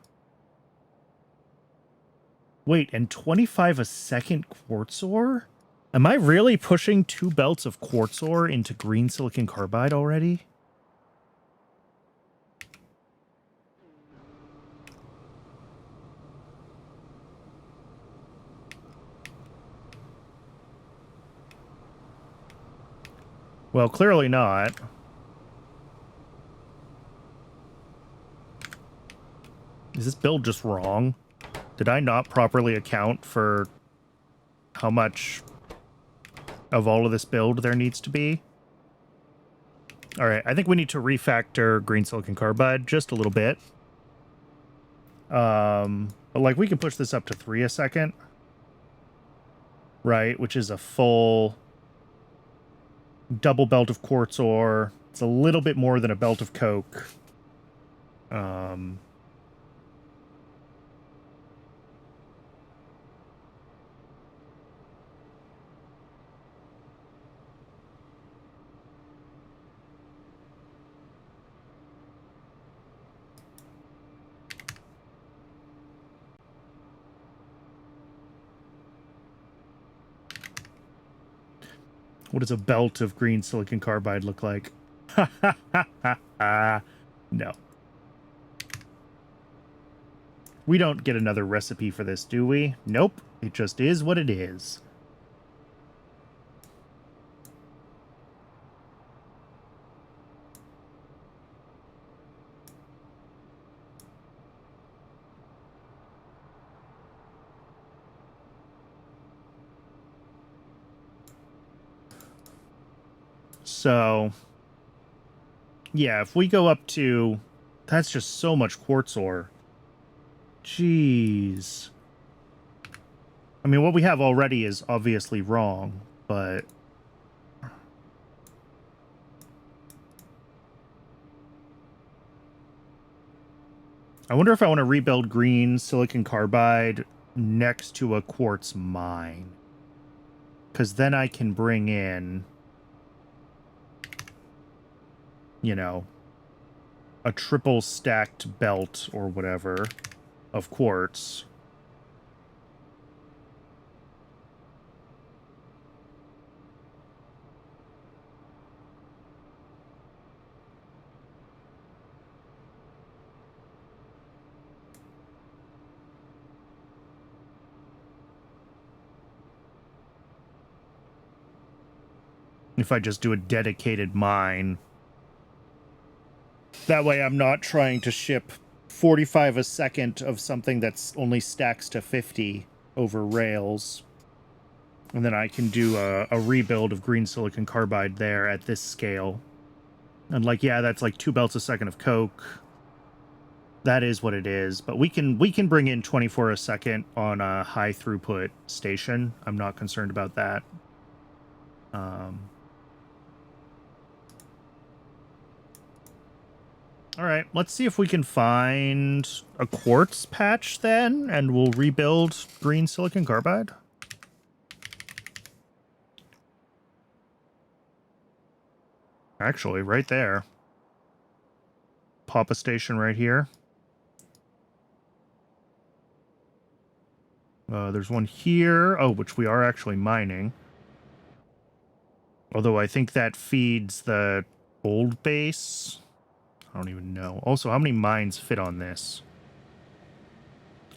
Wait, and 25 a second quartz ore? Am I really pushing 2 belts of quartz ore into green silicon carbide already? Well, clearly not. Is this build just wrong? Did I not properly account for how much of all of this build there needs to be? All right, I think we need to refactor green silicon carbide just a little bit. But like we can push this up to 3 a second. Right, which is a full double belt of quartz ore. It's a little bit more than a belt of coke. What does a belt of green silicon carbide look like? No. We don't get another recipe for this, do we? Nope. It just is what it is. So, yeah, if we go up to... That's just so much quartz ore. Jeez. I mean, what we have already is obviously wrong, but... I wonder if I want to rebuild green silicon carbide next to a quartz mine. Because then I can bring in... you know, a triple stacked belt or whatever. of quartz. If I just do a dedicated mine. That way I'm not trying to ship 45 a second of something that's only stacks to 50 over rails. And then I can do a rebuild of green silicon carbide there at this scale. And like, yeah, that's like 2 belts a second of coke. That is what it is. But we can bring in 24 a second on a high throughput station. I'm not concerned about that. All right, let's see if we can find a quartz patch then, and we'll rebuild green silicon carbide. Actually, right there. Pop a station right here. There's one here. Oh, which we are actually mining. Although I think that feeds the old base. I don't even know. Also, how many mines fit on this?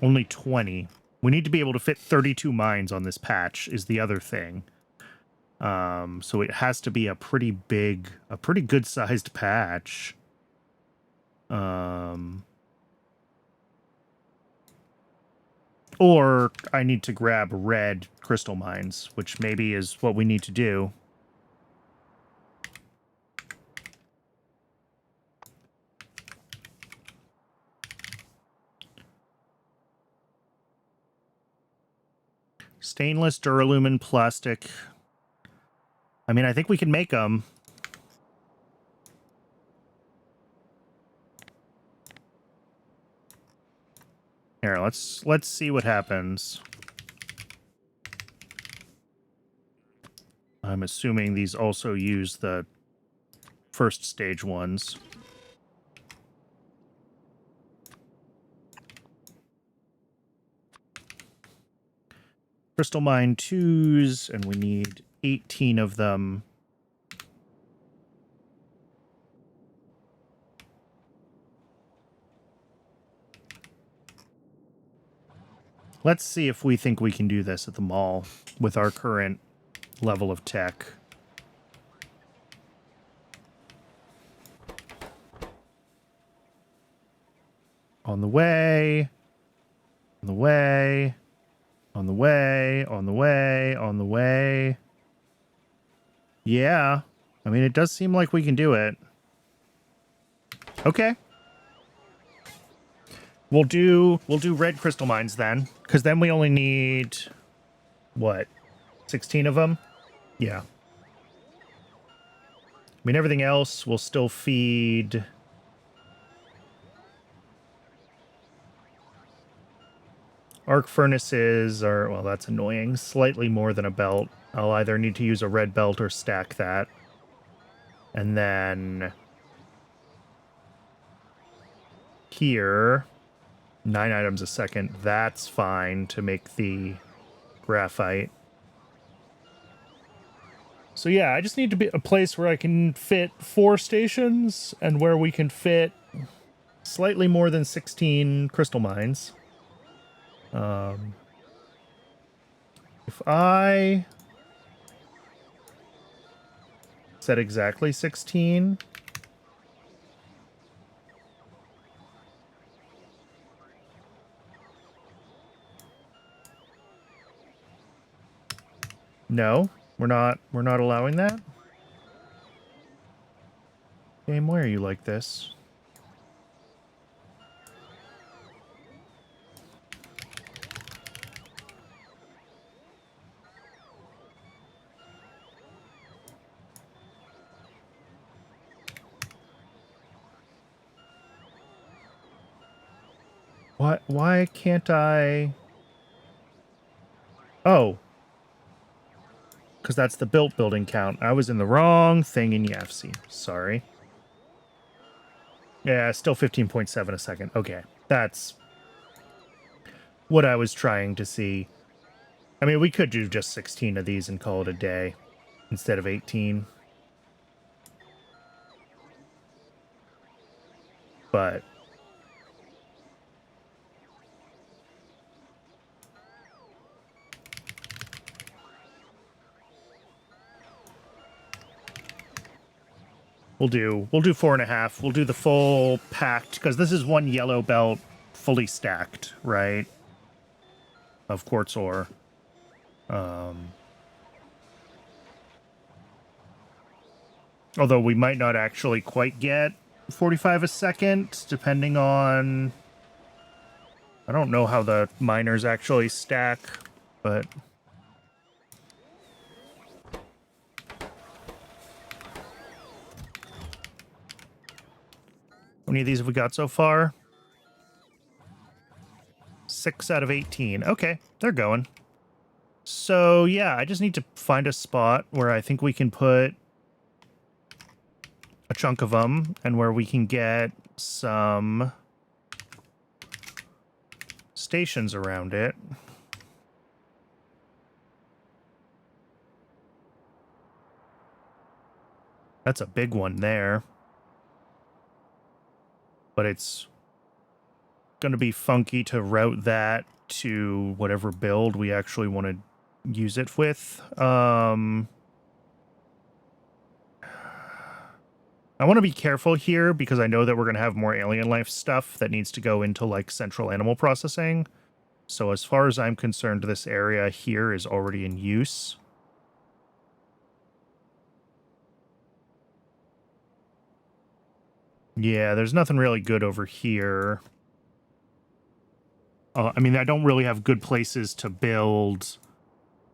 Only 20. We need to be able to fit 32 mines on this patch is the other thing. So it has to be a pretty good sized patch. Or I need to grab red crystal mines, which maybe is what we need to do. Stainless, duralumin, plastic. I mean, I think we can make them. Here, let's see what happens. I'm assuming these also use the first stage ones. Crystal mine 2s, and we need 18 of them. Let's see if we think we can do this at the mall with our current level of tech. On the way. On the way. On the way. On the way. On the way. Yeah. I mean, it does seem like we can do it. Okay. We'll do red crystal mines then, because then we only need, what, 16 of them? Yeah. I mean, everything else will still feed. Arc furnaces are, well, that's annoying. Slightly more than a belt. I'll either need to use a red belt or stack that. And then here, 9 items a second. That's fine to make the graphite. So yeah, I just need to be a place where I can fit 4 stations and where we can fit slightly more than 16 crystal mines. If I set exactly 16... No, we're not allowing that. Game, why are you like this? Why can't I? Oh. Because that's the built building count. I was in the wrong thing in YAFC. Sorry. Yeah, still 15.7 a second. Okay, that's what I was trying to see. I mean, we could do just 16 of these and call it a day instead of 18. But we'll do 4.5. We'll do the full packed, because this is one yellow belt fully stacked, right? Of quartz ore. Although we might not actually quite get 45 a second, depending on... I don't know how the miners actually stack, but... How many of these have we got so far? 6 out of 18. Okay, they're going. So, yeah, I just need to find a spot where I think we can put a chunk of them and where we can get some stations around it. That's a big one there. But it's going to be funky to route that to whatever build we actually want to use it with. I want to be careful here because I know that we're going to have more alien life stuff that needs to go into like central animal processing. So as far as I'm concerned, this area here is already in use. Yeah, there's nothing really good over here. I mean, I don't really have good places to build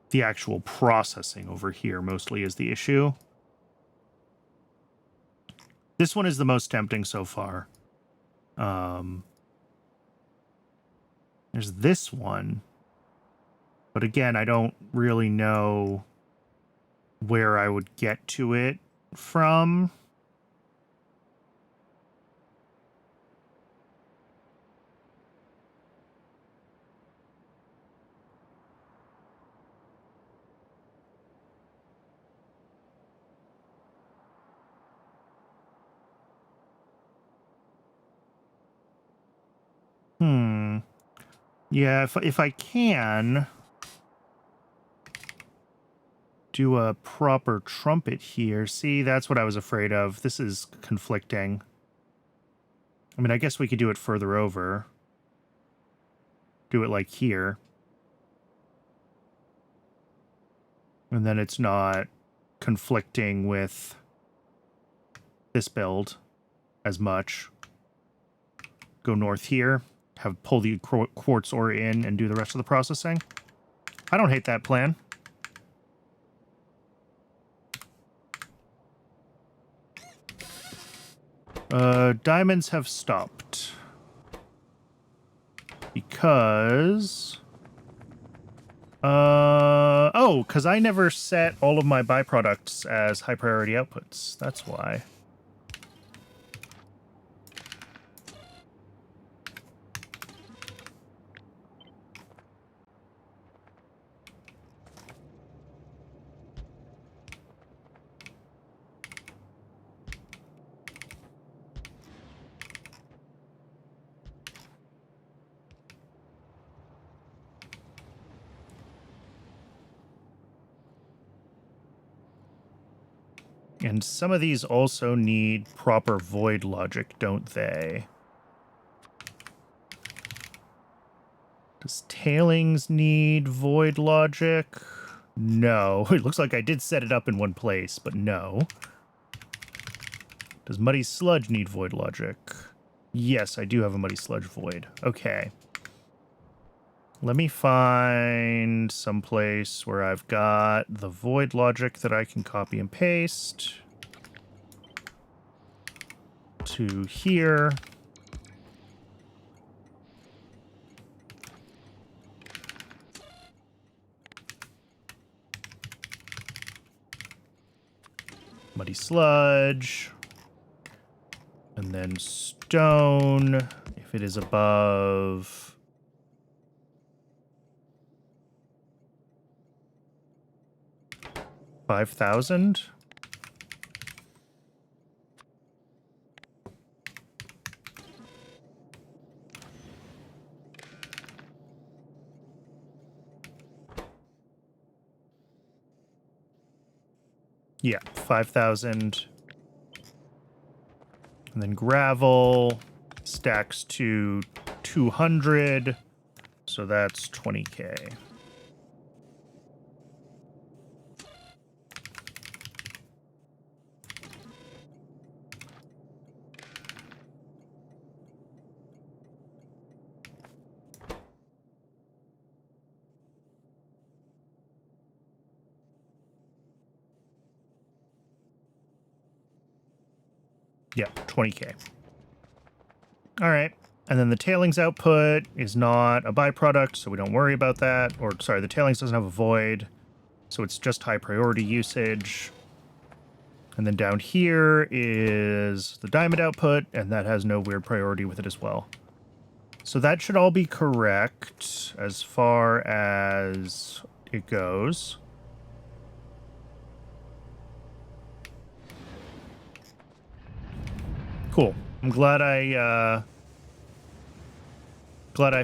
the actual processing over here, mostly is the issue. This one is the most tempting so far. There's this one. But again, I don't really know where I would get to it from. Yeah, if I can do a proper trumpet here. See, that's what I was afraid of. This is conflicting. I mean, I guess we could do it further over. Do it like here. And then it's not conflicting with this build as much. Go north here. Pull the quartz ore in and do the rest of the processing. I don't hate that plan. Diamonds have stopped. Because... oh, because I never set all of my byproducts as high priority outputs. That's why. And some of these also need proper void logic, don't they? Does tailings need void logic? No. It looks like I did set it up in one place, but no. Does muddy sludge need void logic? Yes, I do have a muddy sludge void. Okay. Let me find some place where I've got the void logic that I can copy and paste to here. Muddy sludge. And then stone, if it is above 5,000? Yeah, 5,000. And then gravel stacks to 200. So that's 20K. Yeah, 20K. All right. And then the tailings output is not a byproduct, so we don't worry about that. Or, sorry, the tailings doesn't have a void, so it's just high priority usage. And then down here is the diamond output, and that has no weird priority with it as well. So that should all be correct as far as it goes. Cool. I'm glad I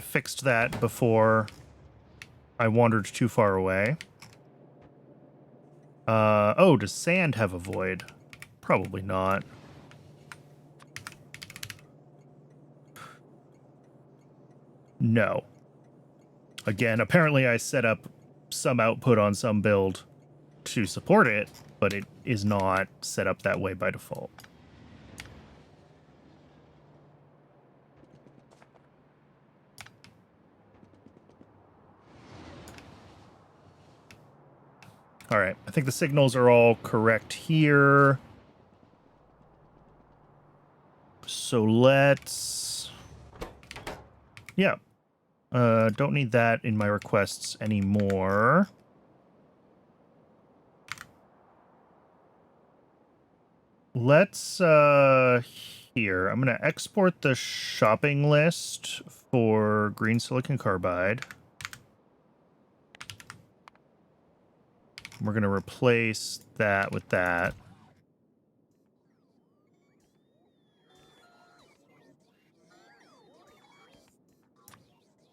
fixed that before I wandered too far away. Oh, does sand have a void? Probably not. No. Again, apparently I set up some output on some build to support it, but it is not set up that way by default. All right, I think the signals are all correct here. So let's... Yeah. Don't need that in my requests anymore. Let's, here. I'm going to export the shopping list for green silicon carbide. We're going to replace that with that.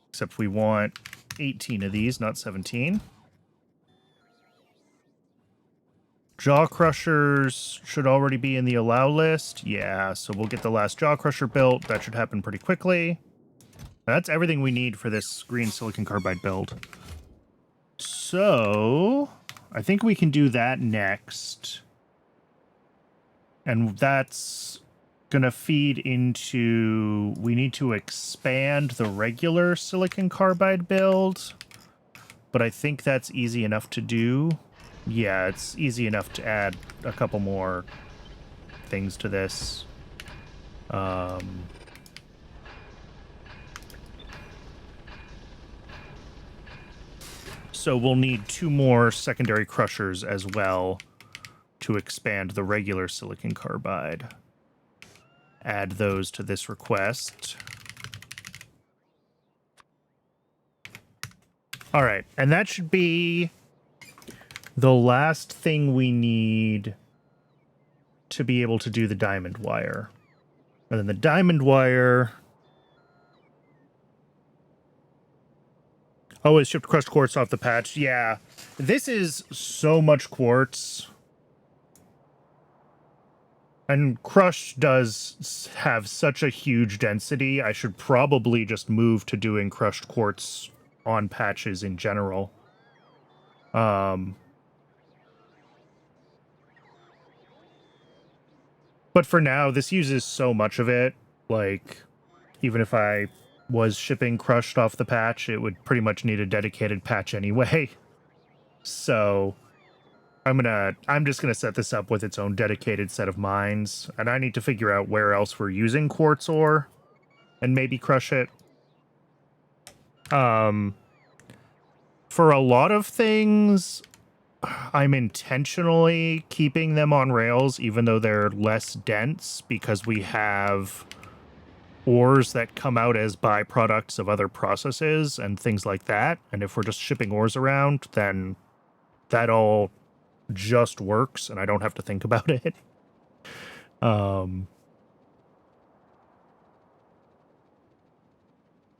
Except we want 18 of these, not 17. Jaw crushers should already be in the allow list. Yeah, so we'll get the last jaw crusher built. That should happen pretty quickly. That's everything we need for this green silicon carbide build. So I think we can do that next. And that's gonna feed into... We need to expand the regular silicon carbide build. But I think that's easy enough to do. Yeah, it's easy enough to add a couple more things to this. So we'll need 2 more secondary crushers as well to expand the regular silicon carbide. Add those to this request. All right, and that should be the last thing we need to be able to do the diamond wire. And then the diamond wire... Oh, it shipped crushed quartz off the patch. Yeah, this is so much quartz. And crushed does have such a huge density. I should probably just move to doing crushed quartz on patches in general. But for now, this uses so much of it. Like, even if I was shipping crushed off the patch, it would pretty much need a dedicated patch anyway. So I'm just gonna set this up with its own dedicated set of mines, and I need to figure out where else we're using quartz ore and maybe crush it. For a lot of things, I'm intentionally keeping them on rails, even though they're less dense, because we have ores that come out as byproducts of other processes and things like that. And if we're just shipping ores around, then that all just works and I don't have to think about it.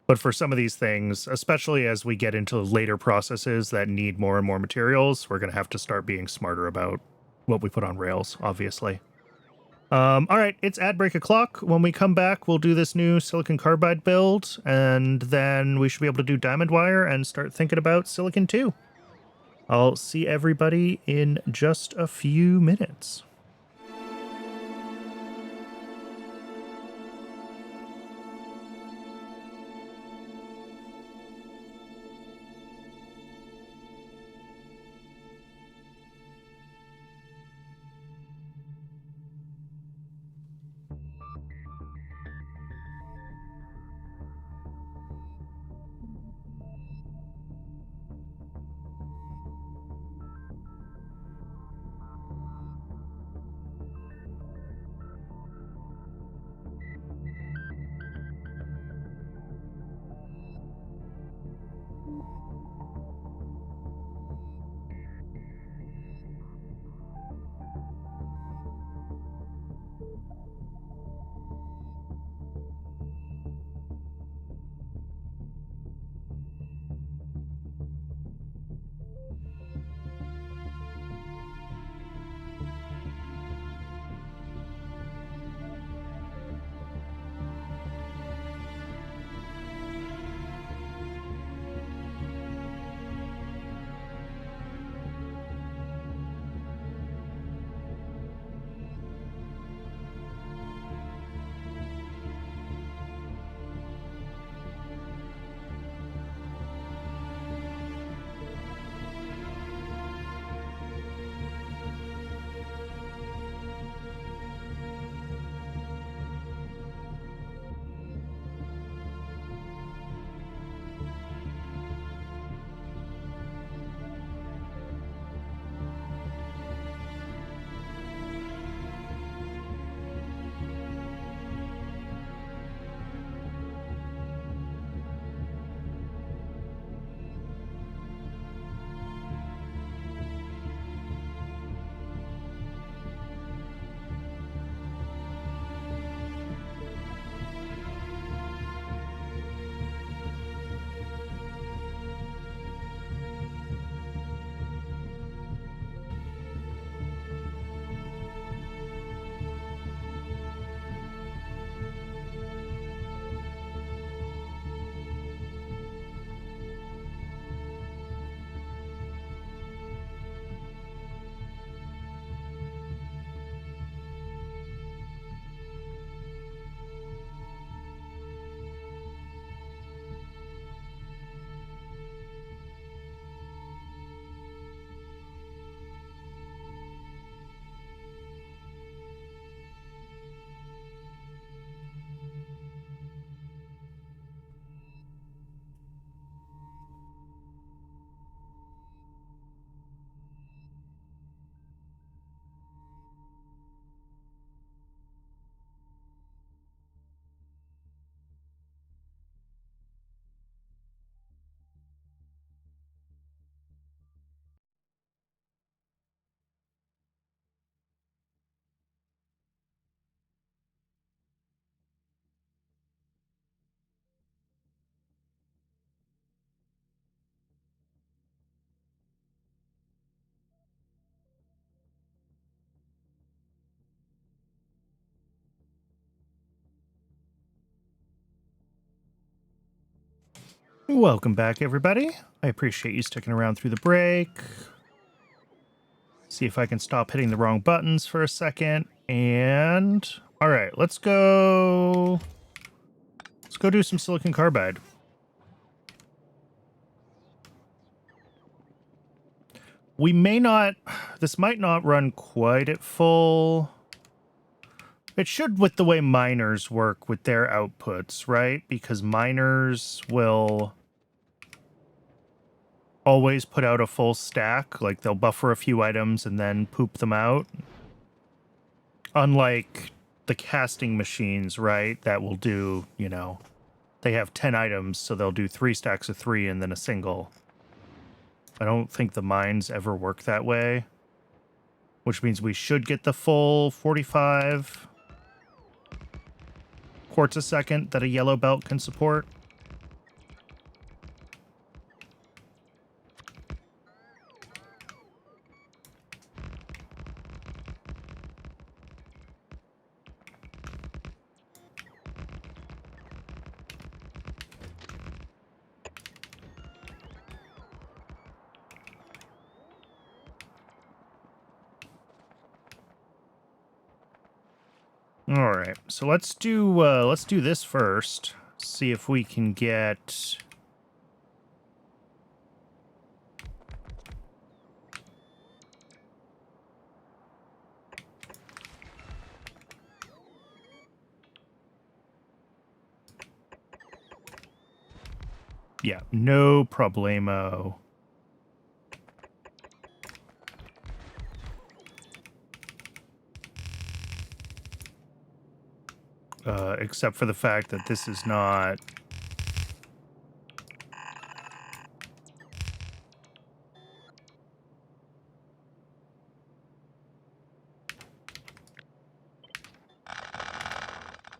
But for some of these things, especially as we get into later processes that need more and more materials, we're going to have to start being smarter about what we put on rails, obviously. All right, it's ad break o'clock. When we come back, we'll do this new silicon carbide build, and then we should be able to do diamond wire and start thinking about silicon too. I'll see everybody in just a few minutes. Welcome back, everybody. I appreciate you sticking around through the break. See if I can stop hitting the wrong buttons for a second. And all right, let's go do some silicon carbide. We may not, this might not run quite at full. It should with the way miners work with their outputs, right? Because miners will always put out a full stack. Like they'll buffer a few items and then poop them out. Unlike the casting machines, right? That will do, you know, they have 10 items, so they'll do 3 stacks of 3 and then a single. I don't think the mines ever work that way. which means we should get the full 45 quartz a second that a yellow belt can support. All right, so let's do this first. See if we can get. Yeah, no problemo. Except for the fact that this is not...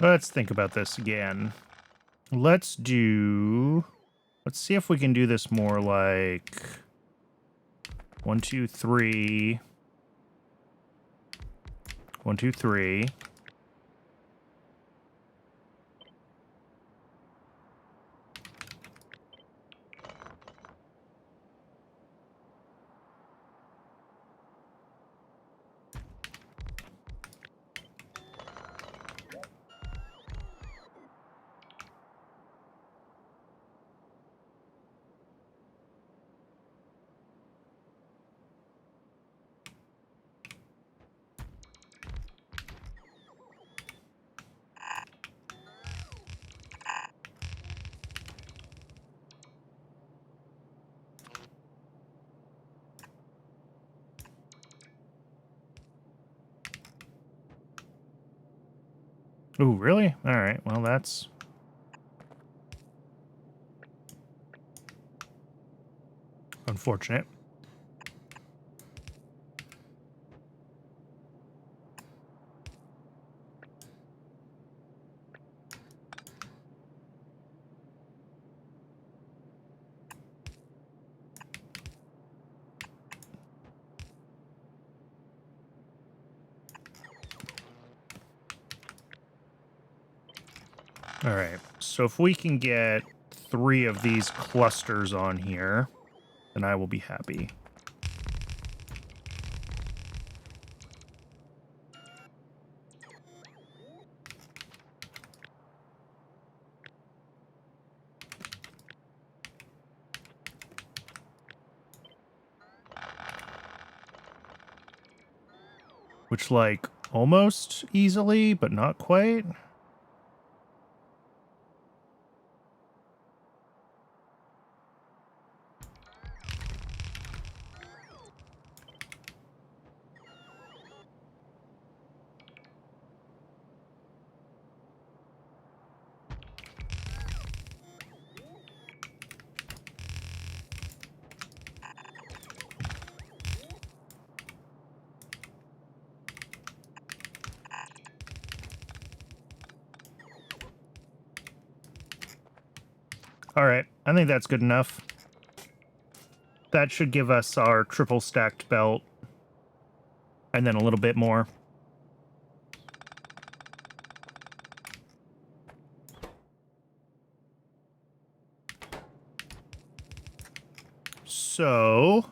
Let's think about this again. Let's see if we can do this more like 1, 2, 3. 1, 2, 3. Ooh, really? All right, well, that's... unfortunate. All right, so if we can get 3 of these clusters on here, then I will be happy. Which, like, almost easily, but not quite. All right, I think that's good enough. That should give us our triple stacked belt. And then a little bit more. So...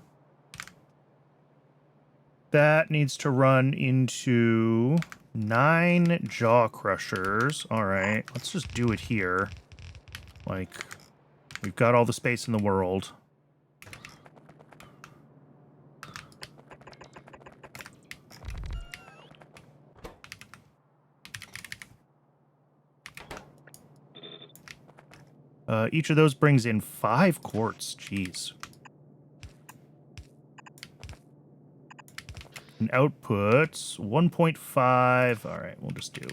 that needs to run into 9 jaw crushers. All right, let's just do it here. Like, we've got all the space in the world. Each of those brings in 5 quartz. Jeez. And outputs 1.5. All right, we'll just do.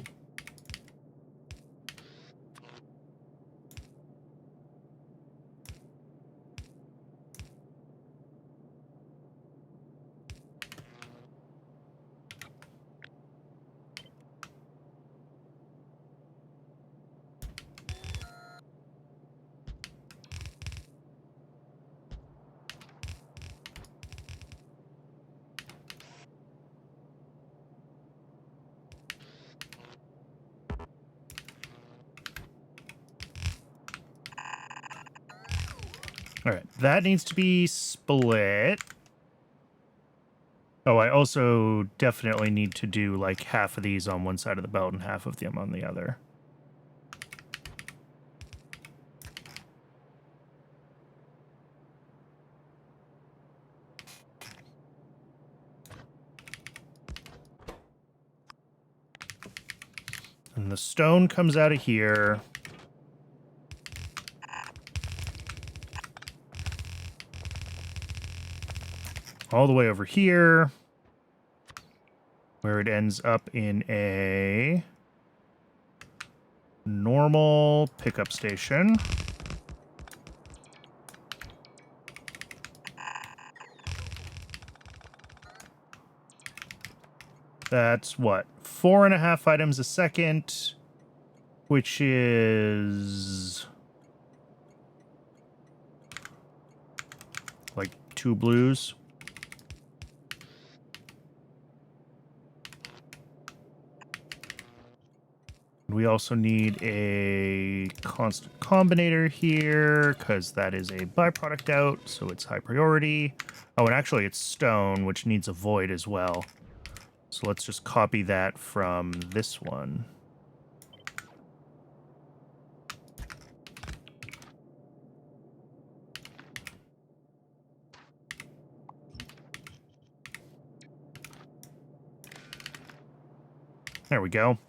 All right, that needs to be split. Oh, I also definitely need to do like half of these on one side of the belt and half of them on the other. And the stone comes out of here. All the way over here, where it ends up in a normal pickup station. That's what? 4.5 items a second, which is like 2 blues. We also need a constant combinator here, because that is a byproduct out, so it's high priority. Oh, and actually it's stone, which needs a void as well. So let's just copy that from this one. There we go.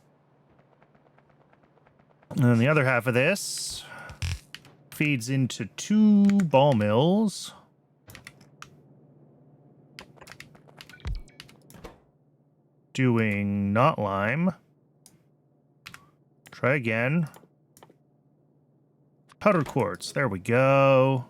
And then the other half of this feeds into 2 ball mills. Doing not lime. Try again. Powdered quartz. There we go.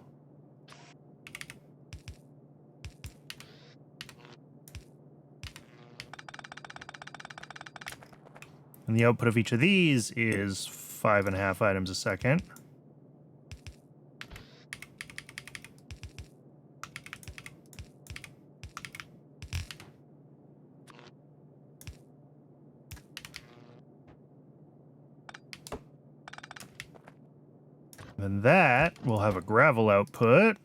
And the output of each of these is 5.5 items a second. And that will have a gravel output.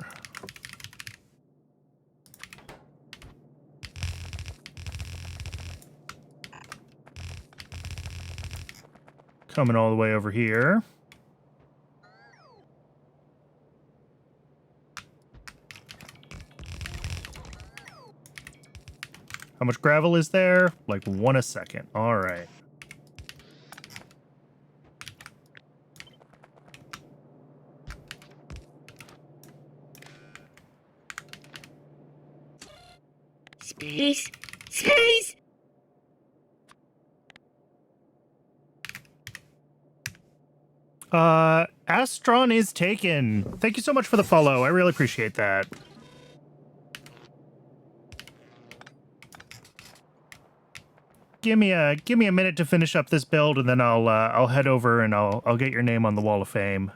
Coming all the way over here. How much gravel is there? Like 1 a second. All right. Space! Space! Astron is taken. Thank you so much for the follow. I really appreciate that. Give me a minute to finish up this build, and then I'll head over and I'll get your name on the Wall of Fame.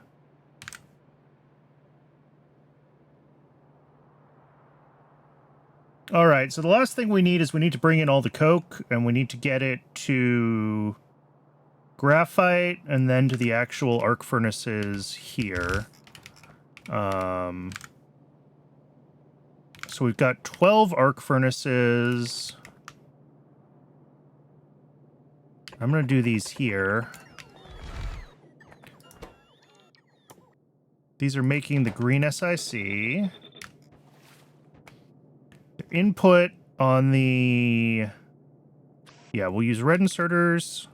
All right, so the last thing we need is we need to bring in all the coke, and we need to get it to graphite and then to the actual arc furnaces here. So we've got 12 arc furnaces. I'm going to do these here. These are making the green SiC. Input on the... Yeah, we'll use red inserters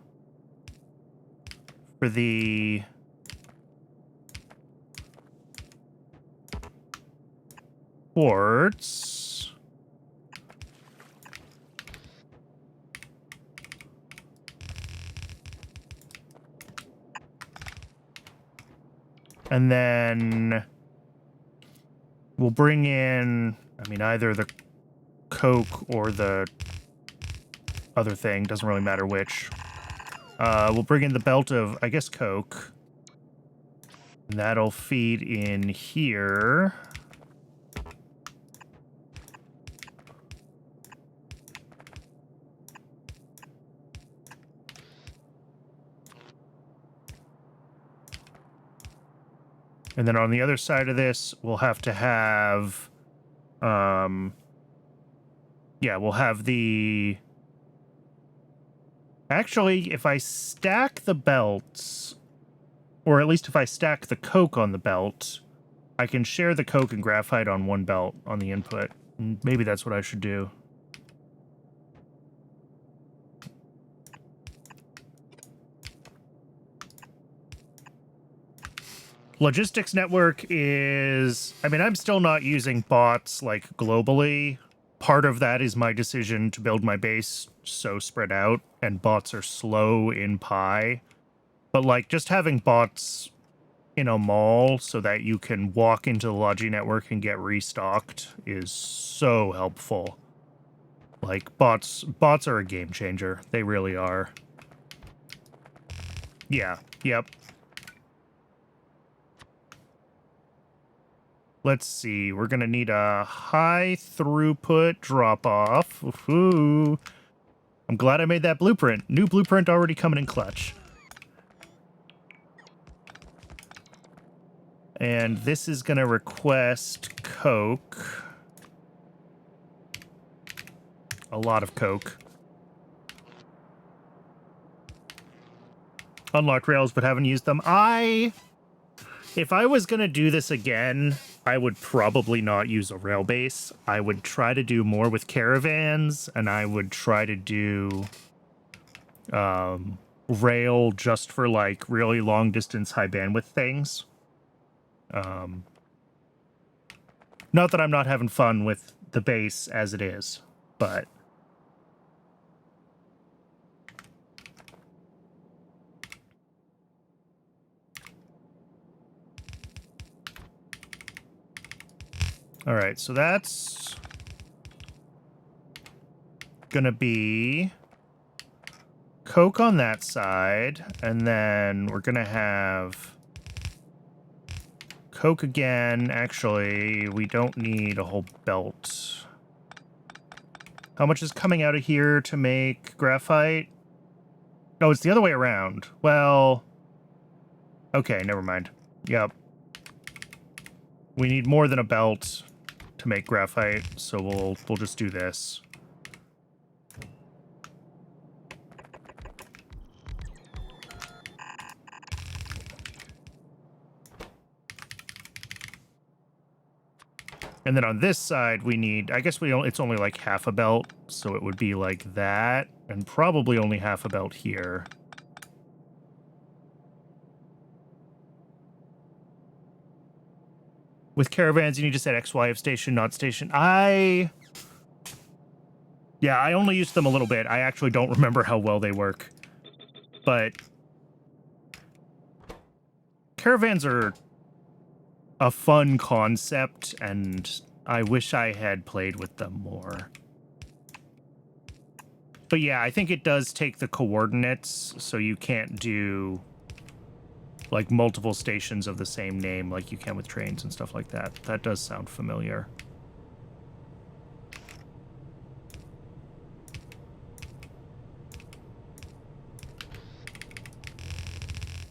for the... quartz. And then we'll bring in, I mean, either the coke or the other thing. Doesn't really matter which. We'll bring in the belt of, I guess, coke. And that'll feed in here. And then on the other side of this, we'll have to have, yeah, we'll have the... Actually, if I stack the belts, or at least if I stack the coke on the belt, I can share the coke and graphite on one belt on the input. Maybe that's what I should do. Logistics network is... I mean, I'm still not using bots, like, globally. Part of that is my decision to build my base so spread out, and bots are slow in Pi. But, like, just having bots in a mall so that you can walk into the Logi network and get restocked is so helpful. Like, bots are a game changer. They really are. Yeah, yep. Let's see, we're gonna need a high throughput drop-off. Woohoo! I'm glad I made that blueprint. New blueprint already coming in clutch. And this is gonna request coke. A lot of coke. Unlocked rails, but haven't used them. If I was gonna do this again, I would probably not use a rail base. I would try to do more with caravans, and I would try to do rail just for, like, really long distance, high bandwidth things. Not that I'm not having fun with the base as it is, but... Alright, so that's gonna be coke on that side, and then we're gonna have coke again. Actually, we don't need a whole belt. How much is coming out of here to make graphite? Oh, it's the other way around. Well, okay, never mind. Yep. We need more than a belt to make graphite, so we'll just do this. And then on this side, we need, I guess it's only like half a belt, so it would be like that, and probably only half a belt here. With caravans, you need to set XY of station, not station. Yeah, I only used them a little bit. I actually don't remember how well they work. But caravans are a fun concept, and I wish I had played with them more. But yeah, I think it does take the coordinates, so you can't do, like, multiple stations of the same name like you can with trains and stuff like that. That does sound familiar.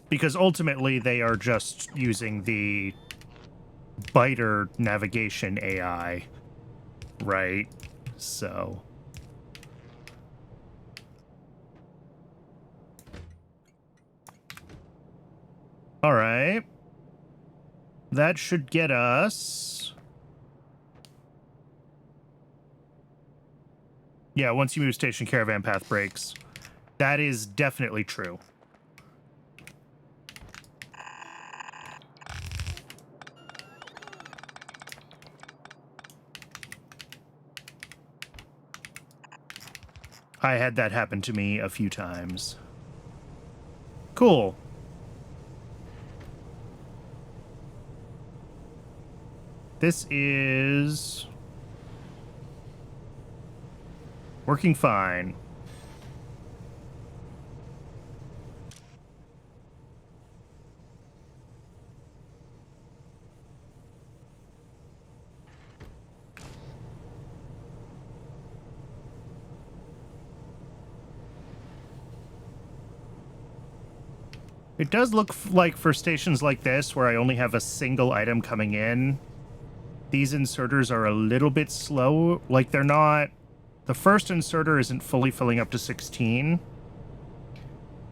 Because ultimately, they are just using the biter navigation AI, right? So... Alright. That should get us... Yeah, once you move station, caravan path breaks. That is definitely true. I had that happen to me a few times. Cool. This is working fine. It does look like for stations like this, where I only have a single item coming in, these inserters are a little bit slow. Like, they're not... The first inserter isn't fully filling up to 16.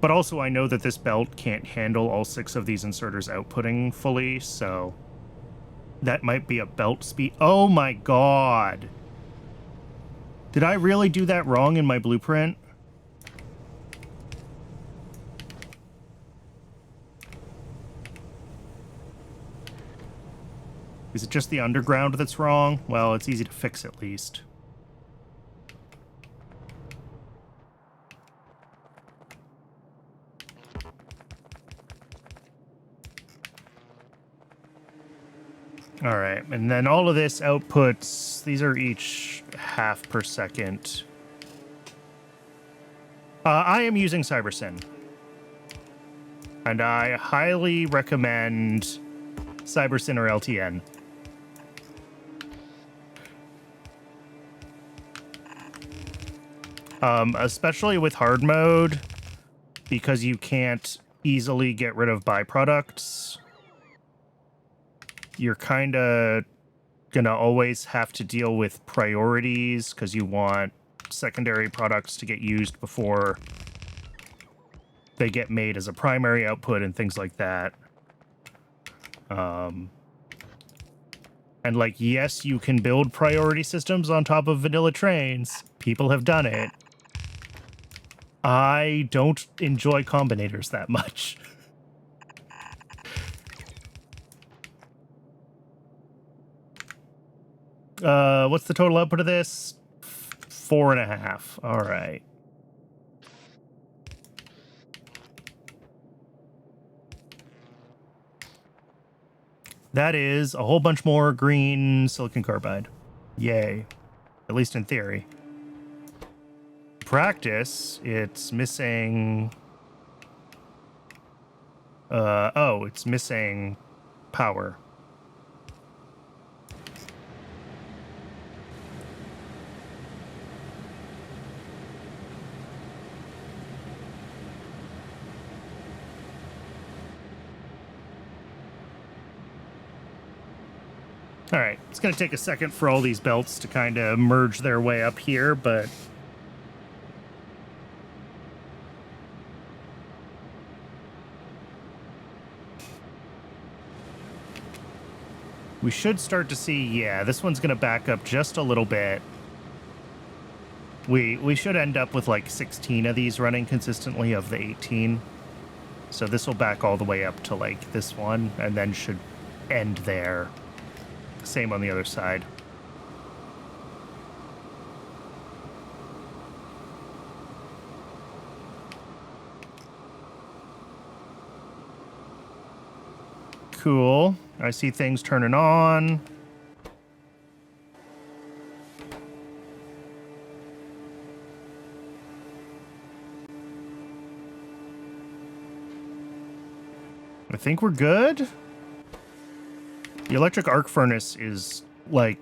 But also I know that this belt can't handle all 6 of these inserters outputting fully, so... That might be a belt speed... Oh my god! Did I really do that wrong in my blueprint? Is it just the underground that's wrong? Well, it's easy to fix at least. All right, and then all of this outputs, these are each half per second. I am using CyberSyn. And I highly recommend CyberSyn or LTN. Especially with hard mode, because you can't easily get rid of byproducts. You're kind of gonna always have to deal with priorities, because you want secondary products to get used before they get made as a primary output and things like that. And like, yes, you can build priority systems on top of vanilla trains. People have done it. I don't enjoy combinators that much. What's the total output of this? 4.5. All right. That is a whole bunch more green silicon carbide. Yay. At least in theory. Practice, it's missing... oh, it's missing power. All right, it's going to take a second for all these belts to kind of merge their way up here, but... we should start to see, yeah, this one's going to back up just a little bit. We should end up with like 16 of these running consistently of the 18. So this will back all the way up to like this one, and then should end there. Same on the other side. Cool. I see things turning on. I think we're good. The electric arc furnace is, like,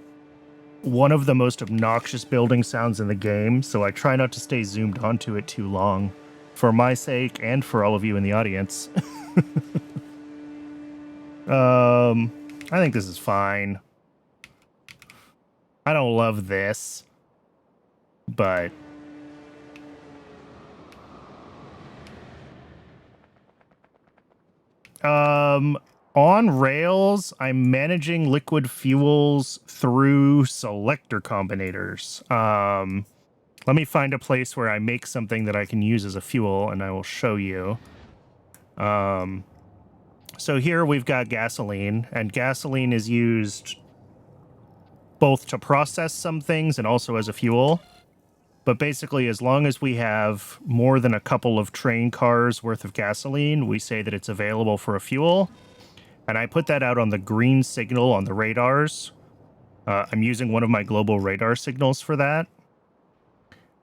one of the most obnoxious building sounds in the game, so I try not to stay zoomed onto it too long. For my sake, and for all of you in the audience. I think this is fine. I don't love this, but... on rails, I'm managing liquid fuels through selector combinators. Let me find a place where I make something that I can use as a fuel, and I will show you. So here we've got gasoline, and gasoline is used both to process some things and also as a fuel. But basically, as long as we have more than a couple of train cars worth of gasoline, we say that it's available for a fuel. And I put that out on the green signal on the radars. I'm using one of my global radar signals for that.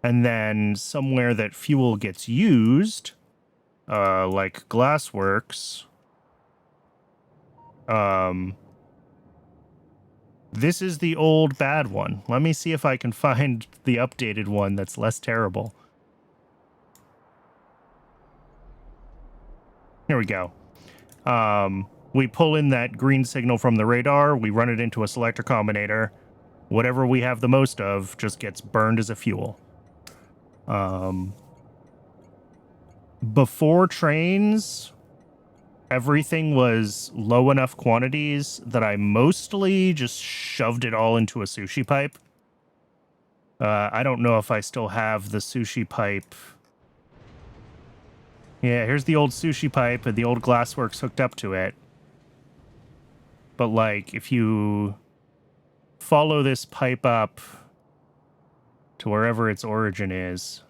And then somewhere that fuel gets used, like Glassworks, this is the old bad one. Let me see if I can find the updated one that's less terrible. Here we go. We pull in that green signal from the radar, we run it into a selector combinator. Whatever we have the most of just gets burned as a fuel. Before trains, everything was low enough quantities that I mostly just shoved it all into a sushi pipe. I don't know if I still have the sushi pipe. Yeah, here's the old sushi pipe and the old glassworks hooked up to it. But, like, if you follow this pipe up to wherever its origin is...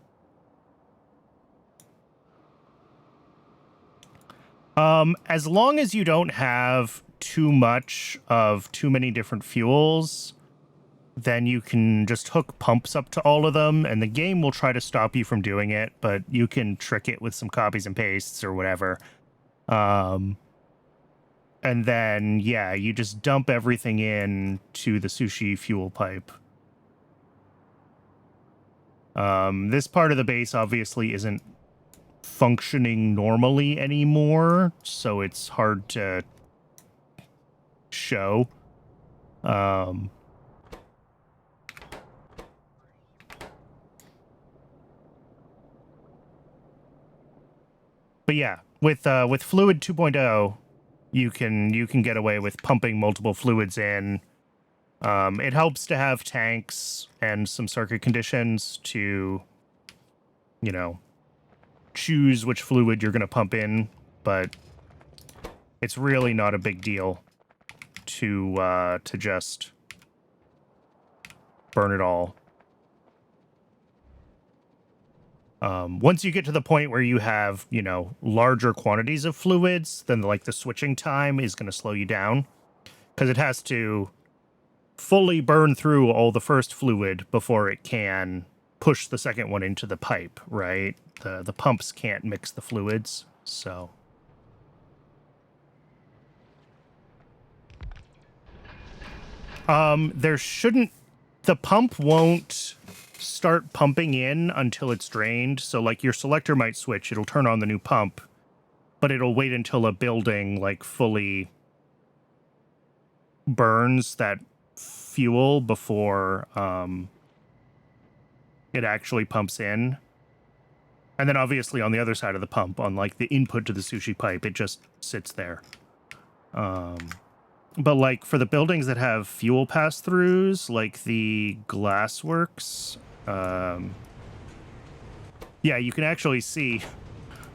as long as you don't have too much of too many different fuels, then you can just hook pumps up to all of them, and the game will try to stop you from doing it, but you can trick it with some copies and pastes or whatever. And then, yeah, you just dump everything in to the sushi fuel pipe. This part of the base obviously isn't functioning normally anymore, so it's hard to show. But yeah, with Fluid 2.0, you can get away with pumping multiple fluids in. It helps to have tanks and some circuit conditions to, you know, choose which fluid you're going to pump in, but it's really not a big deal to just burn it all. Once you get to the point where you have, you know, larger quantities of fluids, then like the switching time is going to slow you down, because it has to fully burn through all the first fluid before it can push the second one into the pipe, right? The pumps can't mix the fluids, so... there shouldn't... The pump won't start pumping in until it's drained, so, like, your selector might switch, it'll turn on the new pump, but it'll wait until a building, like, fully burns that fuel before, it actually pumps in. And then obviously on the other side of the pump, on like the input to the sushi pipe, it just sits there. But like for the buildings that have fuel pass-throughs, like the glassworks, yeah, you can actually see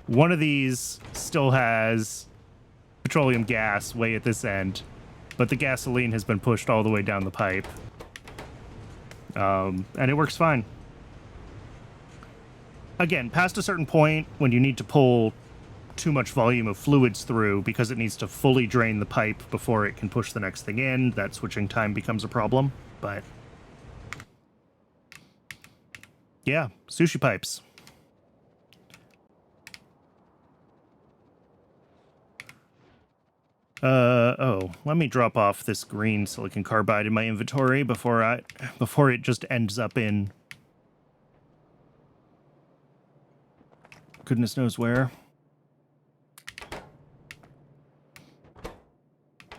one of these still has petroleum gas way at this end, but the gasoline has been pushed all the way down the pipe. And it works fine. Again, past a certain point, when you need to pull too much volume of fluids through because it needs to fully drain the pipe before it can push the next thing in, that switching time becomes a problem. But yeah, sushi pipes. Oh, let me drop off this green silicon carbide in my inventory before it just ends up in goodness knows where.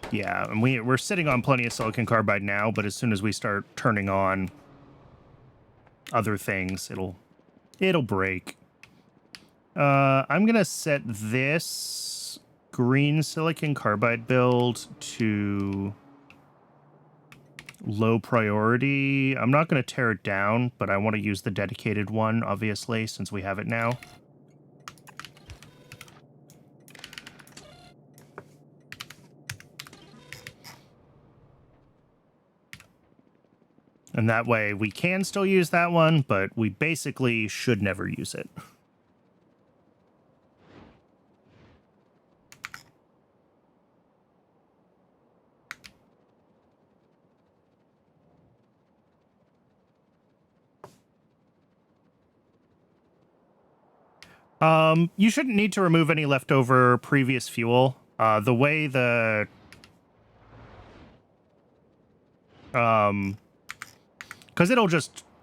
Yeah, and we're sitting on plenty of silicon carbide now, but as soon as we start turning on other things, it'll break. I'm gonna set this green silicon carbide build to low priority. I'm not gonna tear it down, but I want to use the dedicated one, obviously, since we have it now. And that way we can still use that one, but we basically should never use it. You shouldn't need to remove any leftover previous fuel. The way the... because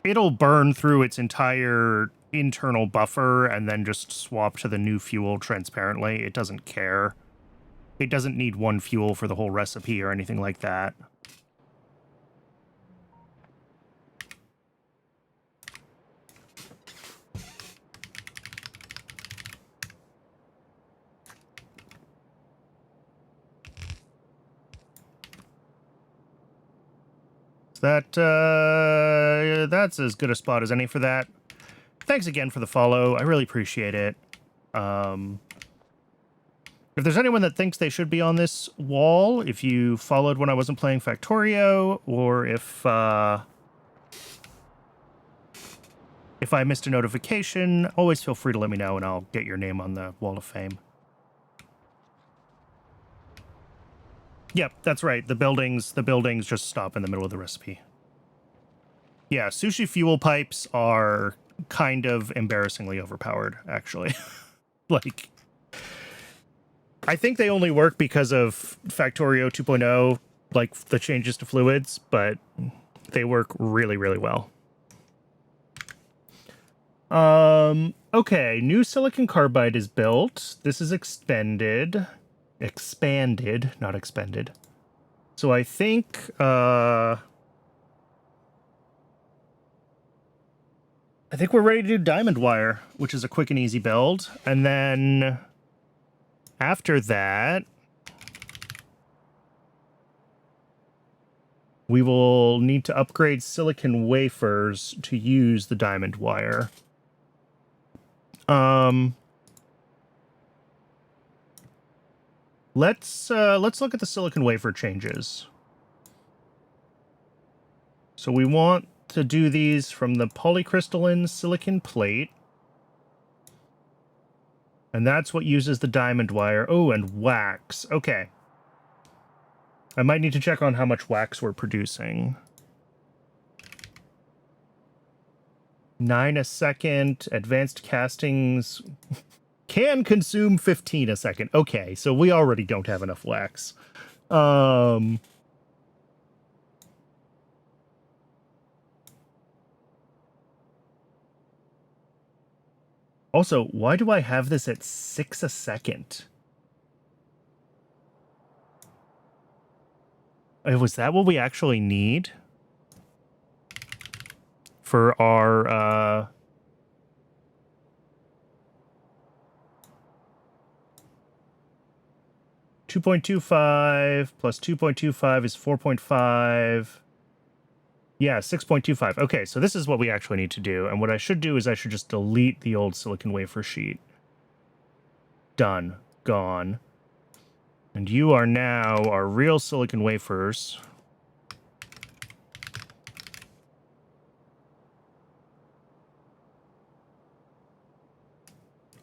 it'll burn through its entire internal buffer and then just swap to the new fuel transparently. It doesn't care. It doesn't need one fuel for the whole recipe or anything like that. That's as good a spot as any for that. Thanks again for the follow. I really appreciate it. If there's anyone that thinks they should be on this wall, if you followed when I wasn't playing Factorio, or if I missed a notification, always feel free to let me know and I'll get your name on the Wall of Fame. Yep, that's right. The buildings just stop in the middle of the recipe. Yeah, sushi fuel pipes are kind of embarrassingly overpowered, actually. Like, I think they only work because of Factorio 2.0, like the changes to fluids, but they work really, really well. Okay, new silicon carbide is built. This is expanded, not expended. So I think, we're ready to do diamond wire, which is a quick and easy build. And then after that, we will need to upgrade silicon wafers to use the diamond wire. Let's look at the silicon wafer changes. So we want to do these from the polycrystalline silicon plate. And that's what uses the diamond wire. Oh, and wax. Okay. I might need to check on how much wax we're producing. 9 a second. Advanced castings can consume 15 a second. Okay, so we already don't have enough wax. Also, why do I have this at 6 a second? Was that what we actually need? For our, 2.25 plus 2.25 is 4.5. Yeah, 6.25. Okay, so this is what we actually need to do. And what I should do is I should just delete the old silicon wafer sheet. Done. Gone. And you are now our real silicon wafers.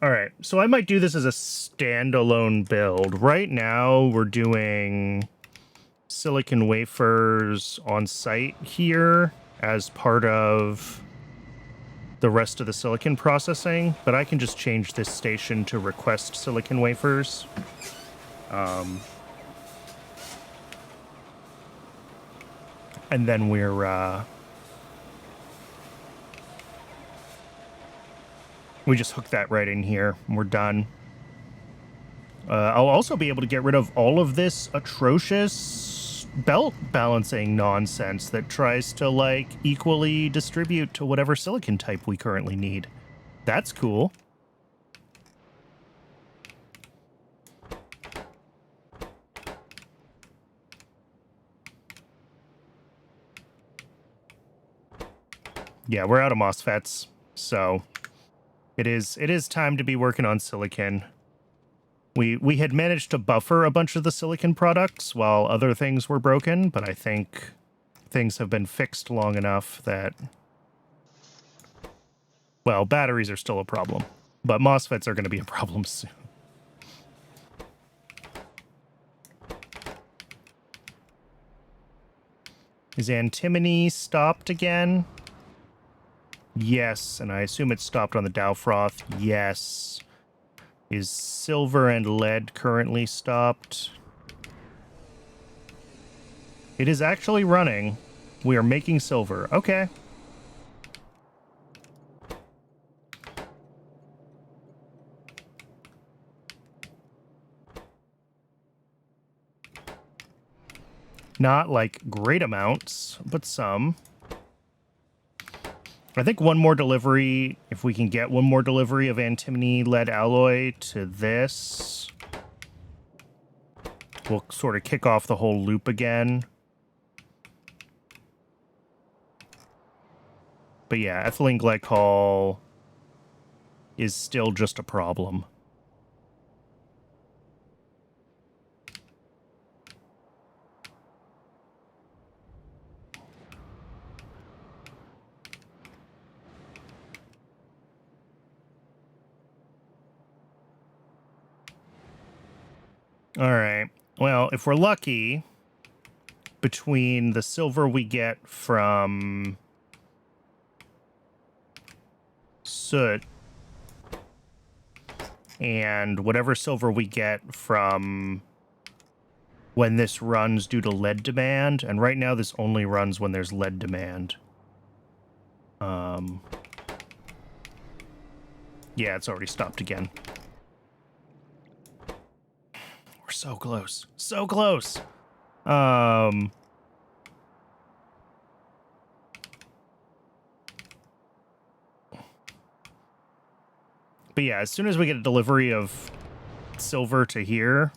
All right, so I might do this as a standalone build. Right now, we're doing silicon wafers on site here as part of the rest of the silicon processing, but I can just change this station to request silicon wafers. And then we just hook that right in here, and we're done. I'll also be able to get rid of all of this atrocious belt balancing nonsense that tries to, like, equally distribute to whatever silicon type we currently need. That's cool. Yeah, we're out of MOSFETs, so it is time to be working on silicon. We had managed to buffer a bunch of the silicon products while other things were broken, but I think things have been fixed long enough that, well, batteries are still a problem, but MOSFETs are going to be a problem soon. Is antimony stopped again? Yes, and I assume it's stopped on the Dow Froth. Yes. Is silver and lead currently stopped? It is actually running. We are making silver. Okay. Not like great amounts, but some. I think one more delivery, if we can get one more delivery of antimony lead alloy to this, we'll sort of kick off the whole loop again. But yeah, ethylene glycol is still just a problem. All right. Well, if we're lucky, between the silver we get from soot and whatever silver we get from when this runs due to lead demand, and right now this only runs when there's lead demand. Yeah, it's already stopped again. We're so close. So close. But yeah, as soon as we get a delivery of silver to here,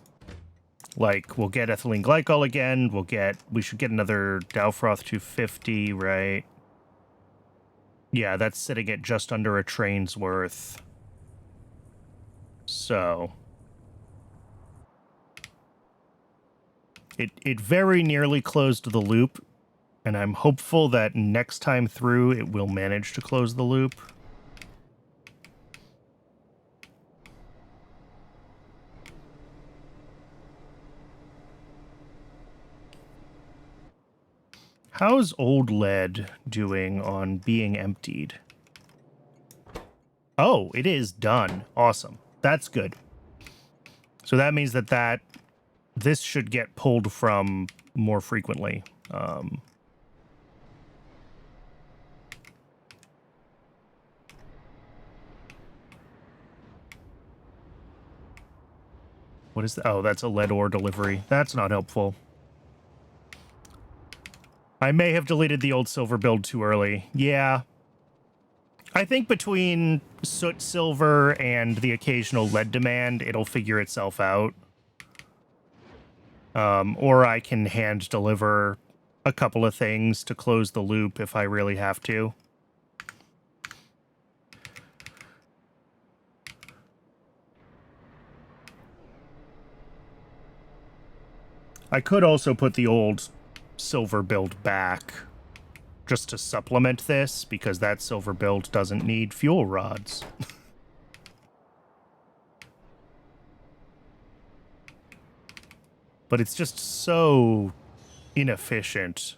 like, we'll get ethylene glycol again, we should get another Dowfroth 250, right? Yeah, that's sitting at just under a train's worth. So it very nearly closed the loop, and I'm hopeful that next time through it will manage to close the loop. How's old lead doing on being emptied? Oh, it is done. Awesome. That's good. So that means that this should get pulled from more frequently. What is that? Oh, that's a lead ore delivery. That's not helpful. I may have deleted the old silver build too early. Yeah. I think between soot silver and the occasional lead demand, it'll figure itself out. Or I can hand deliver a couple of things to close the loop if I really have to. I could also put the old silver build back just to supplement this, because that silver build doesn't need fuel rods. But it's just so inefficient.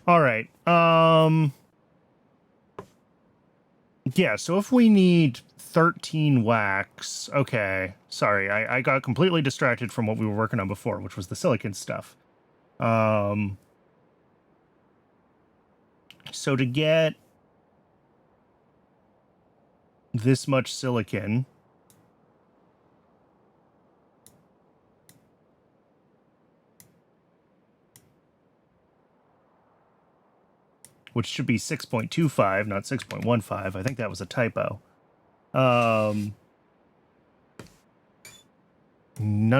All right. Yeah, so if we need 13 wax... Okay, sorry, I got completely distracted from what we were working on before, which was the silicon stuff. So to get this much silicon... which should be 6.25, not 6.15. I think that was a typo. None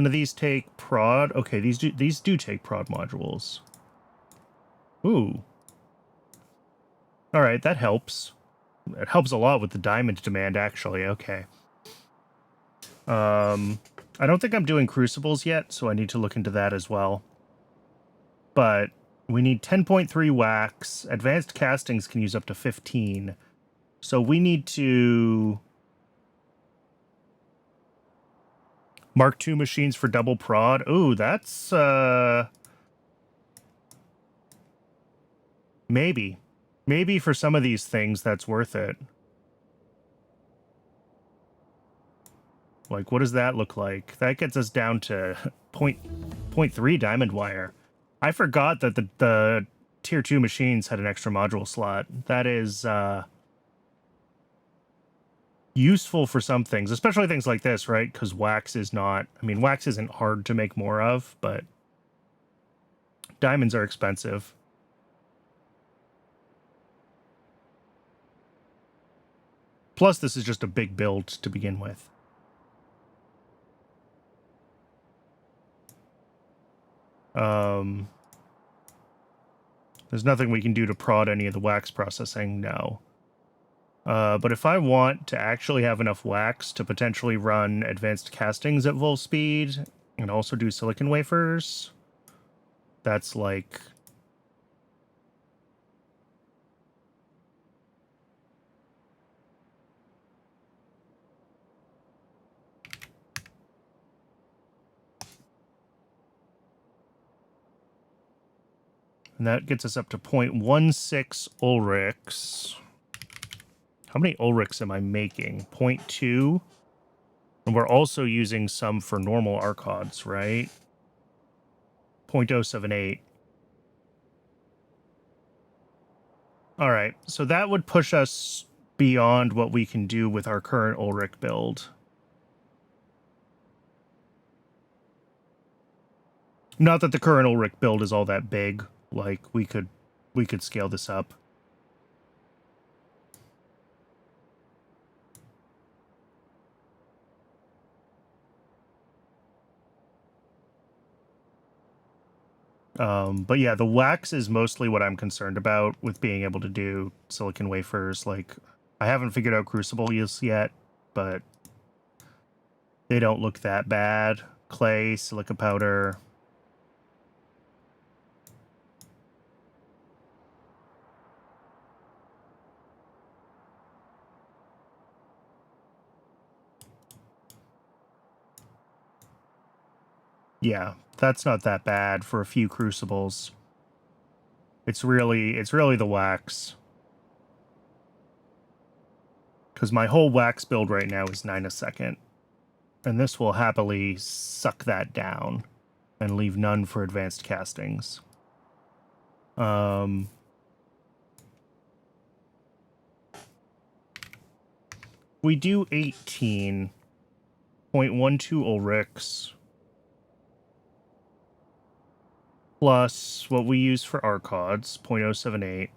of these take prod. Okay, these do take prod modules. Ooh. All right, that helps. It helps a lot with the diamond demand, actually. Okay. I don't think I'm doing crucibles yet, so I need to look into that as well. But we need 10.3 wax. Advanced castings can use up to 15. So we need to... Mark II machines for double prod. Ooh, that's... Maybe. Maybe for some of these things, that's worth it. Like, what does that look like? That gets us down to 0.3 diamond wire. I forgot that the tier 2 machines had an extra module slot. That is useful for some things, especially things like this, right? Because wax is not, I mean, wax isn't hard to make more of, but diamonds are expensive. Plus, this is just a big build to begin with. There's nothing we can do to prod any of the wax processing, no. But if I want to actually have enough wax to potentially run advanced castings at full speed and also do silicon wafers, that's like... And that gets us up to 0.16 Ulrichs. How many Ulrichs am I making? 0.2? And we're also using some for normal Archods, right? 0.078. Alright, so that would push us beyond what we can do with our current Ulrich build. Not that the current Ulrich build is all that big. Like, we could scale this up. But yeah, the wax is mostly what I'm concerned about with being able to do silicon wafers. Like, I haven't figured out crucible use yet, but they don't look that bad. Clay, silica powder. Yeah, that's not that bad for a few crucibles. It's really the wax. Because my whole wax build right now is 9 a second. And this will happily suck that down and leave none for advanced castings. We do 18.12 Ulrichs plus what we use for Archods, 0.078.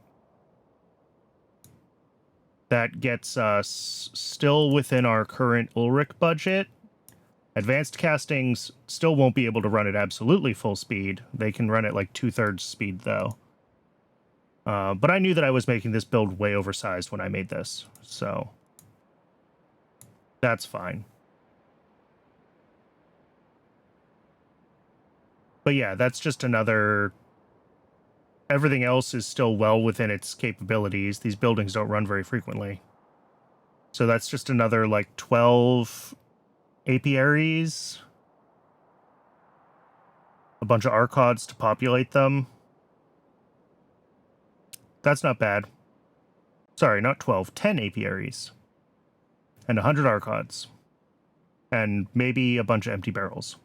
That gets us still within our current Ulrich budget. Advanced castings still won't be able to run at absolutely full speed. They can run at like 2/3 speed, though. But I knew that I was making this build way oversized when I made this, so that's fine. But yeah, that's just another... Everything else is still well within its capabilities. These buildings don't run very frequently. So that's just another, like, 12 apiaries. A bunch of Archods to populate them. That's not bad. Sorry, not 12. 10 apiaries. And 100 Archods. And maybe a bunch of empty barrels.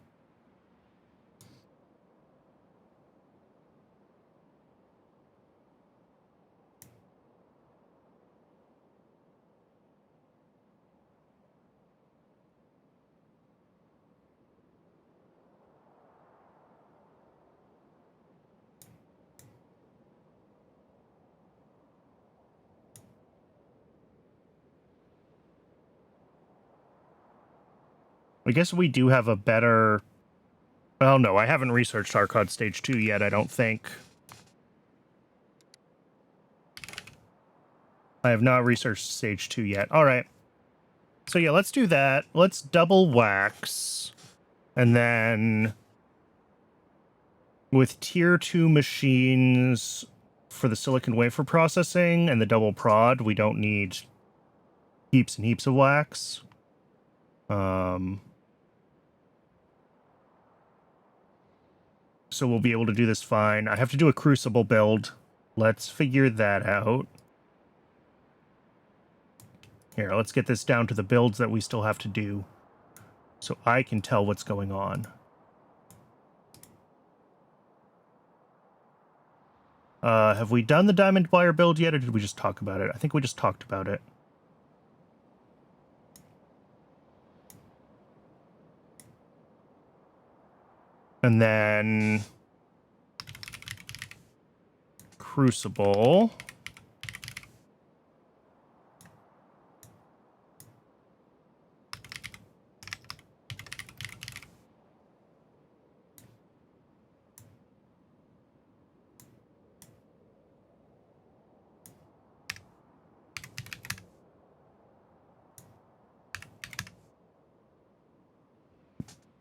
I guess we do have a better... Well, no, I haven't researched Archod Stage 2 yet, I don't think. I have not researched Stage 2 yet. Alright. So yeah, let's do that. Let's double wax. And then... with Tier 2 machines for the silicon wafer processing and the double prod, we don't need heaps and heaps of wax. So we'll be able to do this fine. I have to do a crucible build. Let's figure that out. Here, let's get this down to the builds that we still have to do so I can tell what's going on. Have we done the diamond wire build yet, or did we just talk about it? I think we just talked about it. And then crucible.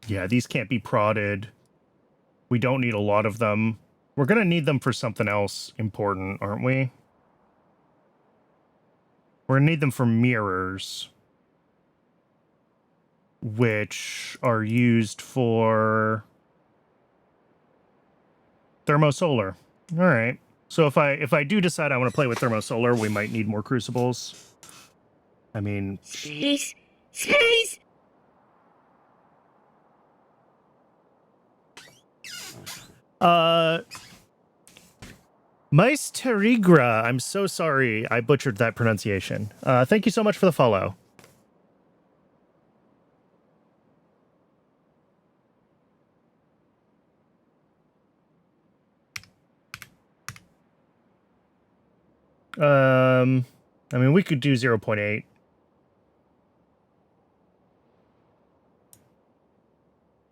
Yeah, these can't be prodded. We don't need a lot of them. We're going to need them for something else important, aren't we? We're going to need them for mirrors, which are used for thermosolar. All right. So if I do decide I want to play with thermosolar, we might need more crucibles. I mean, Space. Space. Maesterigra, I'm so sorry I butchered that pronunciation. Thank you so much for the follow. I mean, we could do 0.8.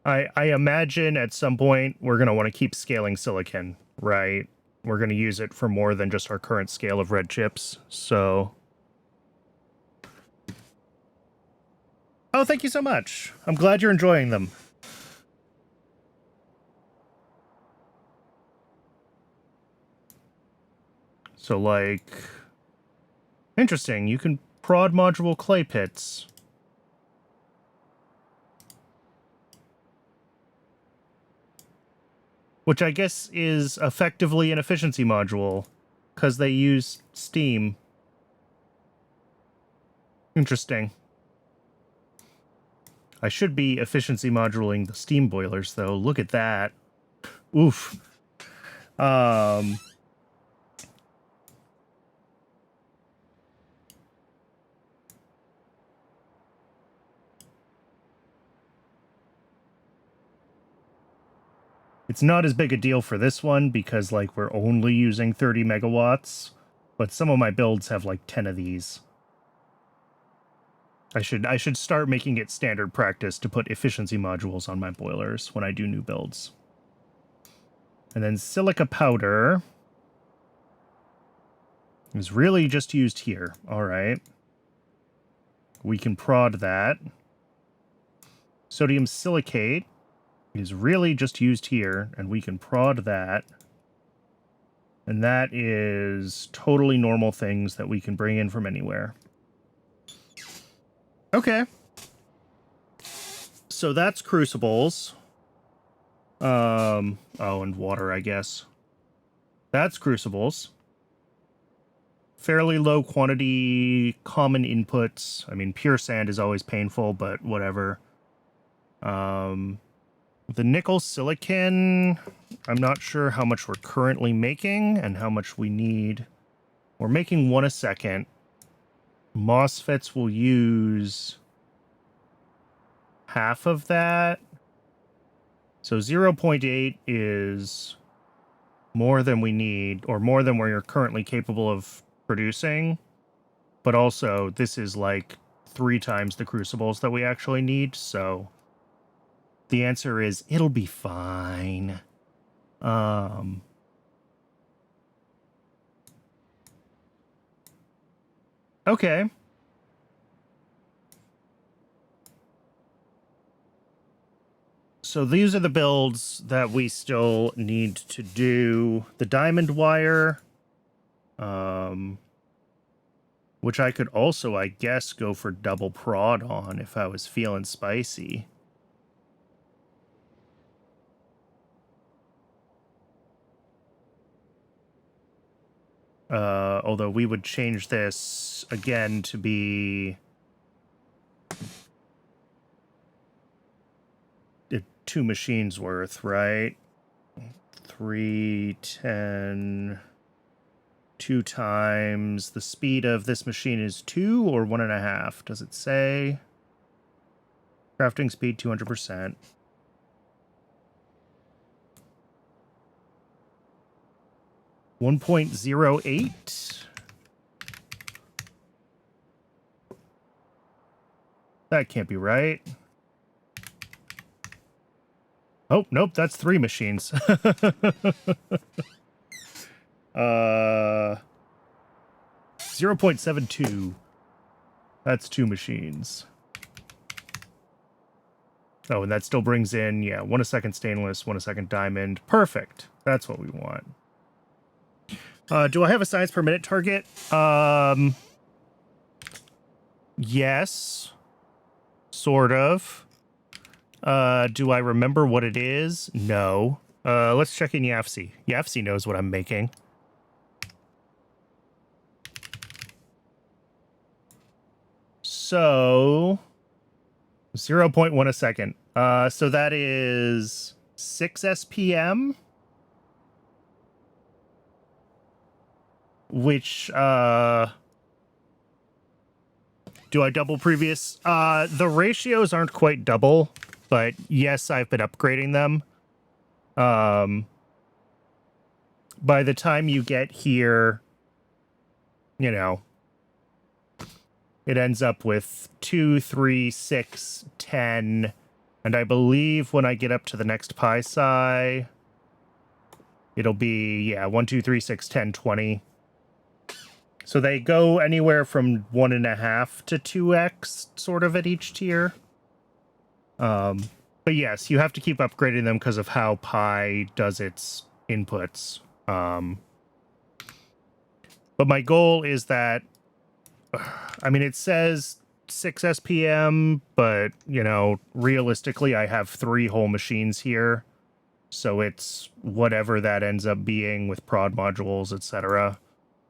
I imagine at some point we're going to want to keep scaling silicon, right? We're going to use it for more than just our current scale of red chips, so... Oh, thank you so much. I'm glad you're enjoying them. So, like... Interesting, you can prod module clay pits. Which I guess is effectively an efficiency module, because they use steam. Interesting. I should be efficiency modulating the steam boilers, though. Look at that. Oof. It's not as big a deal for this one because, like, we're only using 30 megawatts, but some of my builds have, like, 10 of these. I should start making it standard practice to put efficiency modules on my boilers when I do new builds. And then silica powder is really just used here. All right. We can prod that. Sodium silicate is really just used here, and we can prod that. And that is totally normal things that we can bring in from anywhere. Okay. So that's crucibles. Oh, and water, I guess. That's crucibles. Fairly low quantity, common inputs. I mean, pure sand is always painful, but whatever. The nickel silicon, I'm not sure how much we're currently making and how much we need. We're making 1 a second. MOSFETs will use half of that. So 0.8 is more than we need, or more than we're currently capable of producing. But also, this is like 3 times the crucibles that we actually need, so the answer is it'll be fine. Okay. So these are the builds that we still need to do. The diamond wire, which I could also, I guess, go for double prod on if I was feeling spicy. Although we would change this again to be 2 machines worth, right? 3, 10, 2 times the speed of this machine is 2 or 1.5. Does it say? Crafting speed 200%. 1.08. That can't be right. Oh, nope, that's 3 machines. 0.72. That's 2 machines. Oh, and that still brings in, yeah, 1 a second stainless, 1 a second diamond. Perfect. That's what we want. Do I have a science per minute target? Yes. Sort of. Do I remember what it is? No. Let's check in YAFC. YAFC knows what I'm making. So 0.1 a second. So that is 6 SPM, which do I double previous? The ratios aren't quite double, but yes, I've been upgrading them. By the time you get here, you know, it ends up with 2, 3, 6, 10, and I believe when I get up to the next pi psi, it'll be, yeah, 1, 2, 3, 6, 10, 20. So they go anywhere from 1.5 to 2x sort of at each tier. But yes, you have to keep upgrading them because of how pi does its inputs. But my goal is that, I mean, it says 6 SPM, but, you know, realistically, I have 3 whole machines here. So it's whatever that ends up being with prod modules, etc.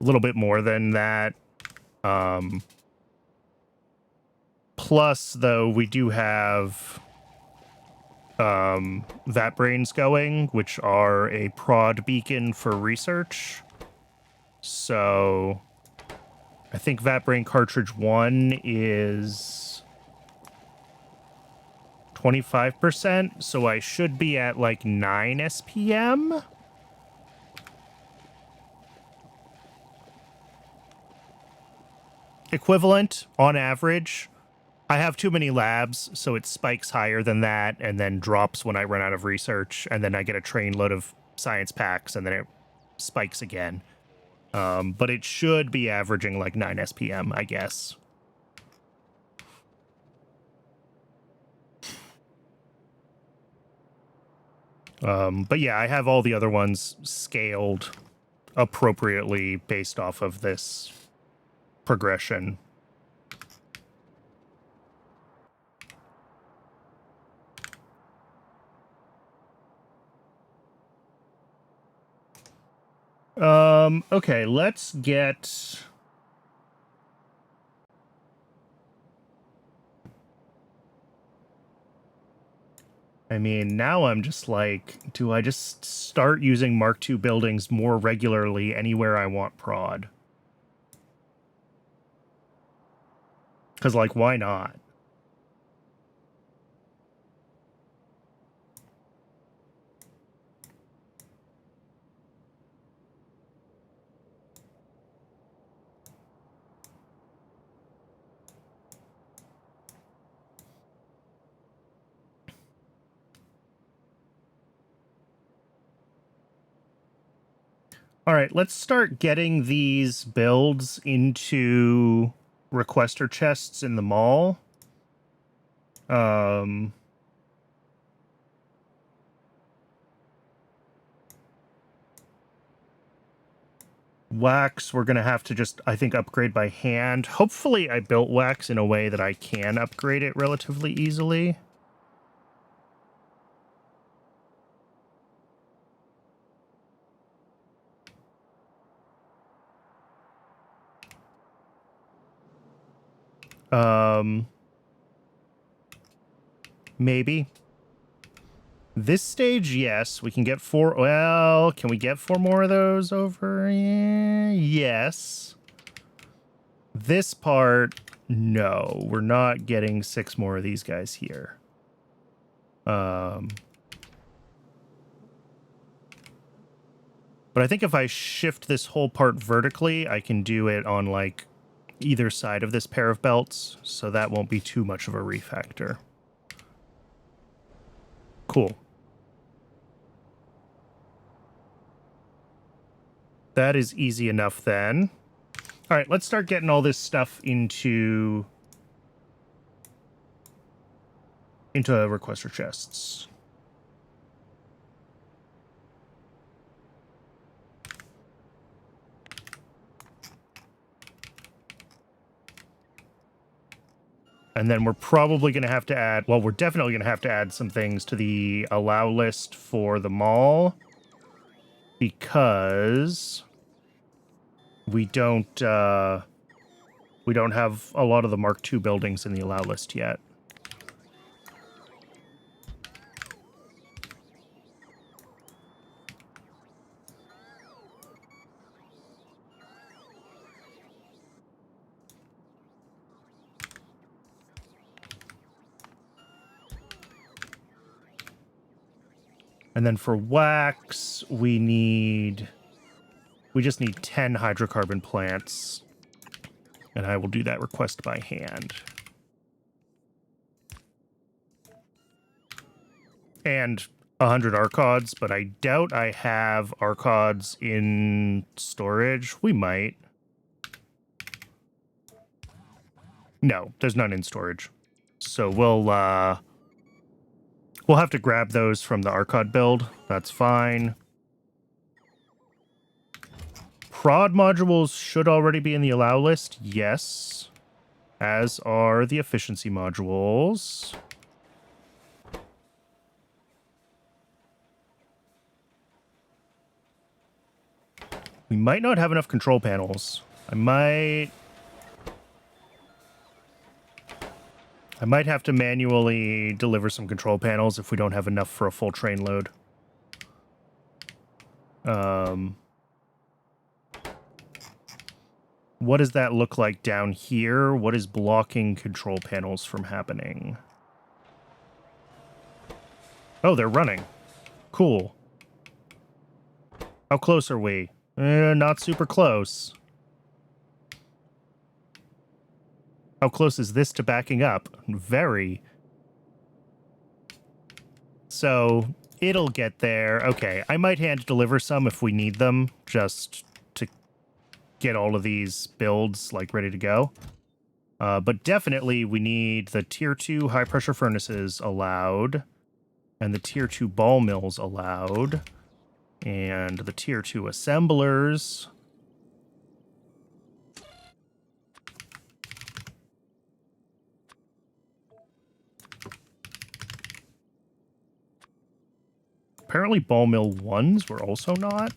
A little bit more than that. Plus, though, we do have Vat Brains going, which are a prod beacon for research. So I think Vat Brain Cartridge 1 is 25%, so I should be at like 9 SPM. Equivalent on average. I have too many labs, so it spikes higher than that and then drops when I run out of research, and then I get a train load of science packs, and then it spikes again. But it should be averaging like 9 SPM, I guess. But yeah, I have all the other ones scaled appropriately based off of this progression. Okay, let's get... I mean, now I'm just like, do I just start using Mark II buildings more regularly anywhere I want prod? Because, like, why not? All right, let's start getting these builds into requester chests in the mall. Wax, we're going to have to just, I think, upgrade by hand. Hopefully I built wax in a way that I can upgrade it relatively easily. Maybe. This stage, yes. We can get 4... Well, can we get 4 more of those over? Yeah, yes. This part, no. We're not getting 6 more of these guys here. But But I think if I shift this whole part vertically, I can do it on, like, either side of this pair of belts, so that won't be too much of a refactor. Cool. That is easy enough then. All right, let's start getting all this stuff into requester chests. And then we're probably going to have to add, well, we're definitely going to have to add some things to the allow list for the mall, because we don't have a lot of the Mark II buildings in the allow list yet. And then for wax, we just need 10 hydrocarbon plants. And I will do that request by hand. And 100 archods, but I doubt I have archods in storage. We might. No, there's none in storage. So we'll have to grab those from the archod build. That's fine. Prod modules should already be in the allow list. Yes. As are the efficiency modules. We might not have enough control panels. I might have to manually deliver some control panels if we don't have enough for a full train load. What does that look like down here? What is blocking control panels from happening? Oh, they're running. Cool. How close are we? Not super close. How close is this to backing up? Very. So it'll get there. Okay, I might hand deliver some if we need them, just to get all of these builds like ready to go. But definitely we need the tier 2 high pressure furnaces allowed, and the tier 2 ball mills allowed, and the tier 2 assemblers. Apparently ball mill 1s were also not.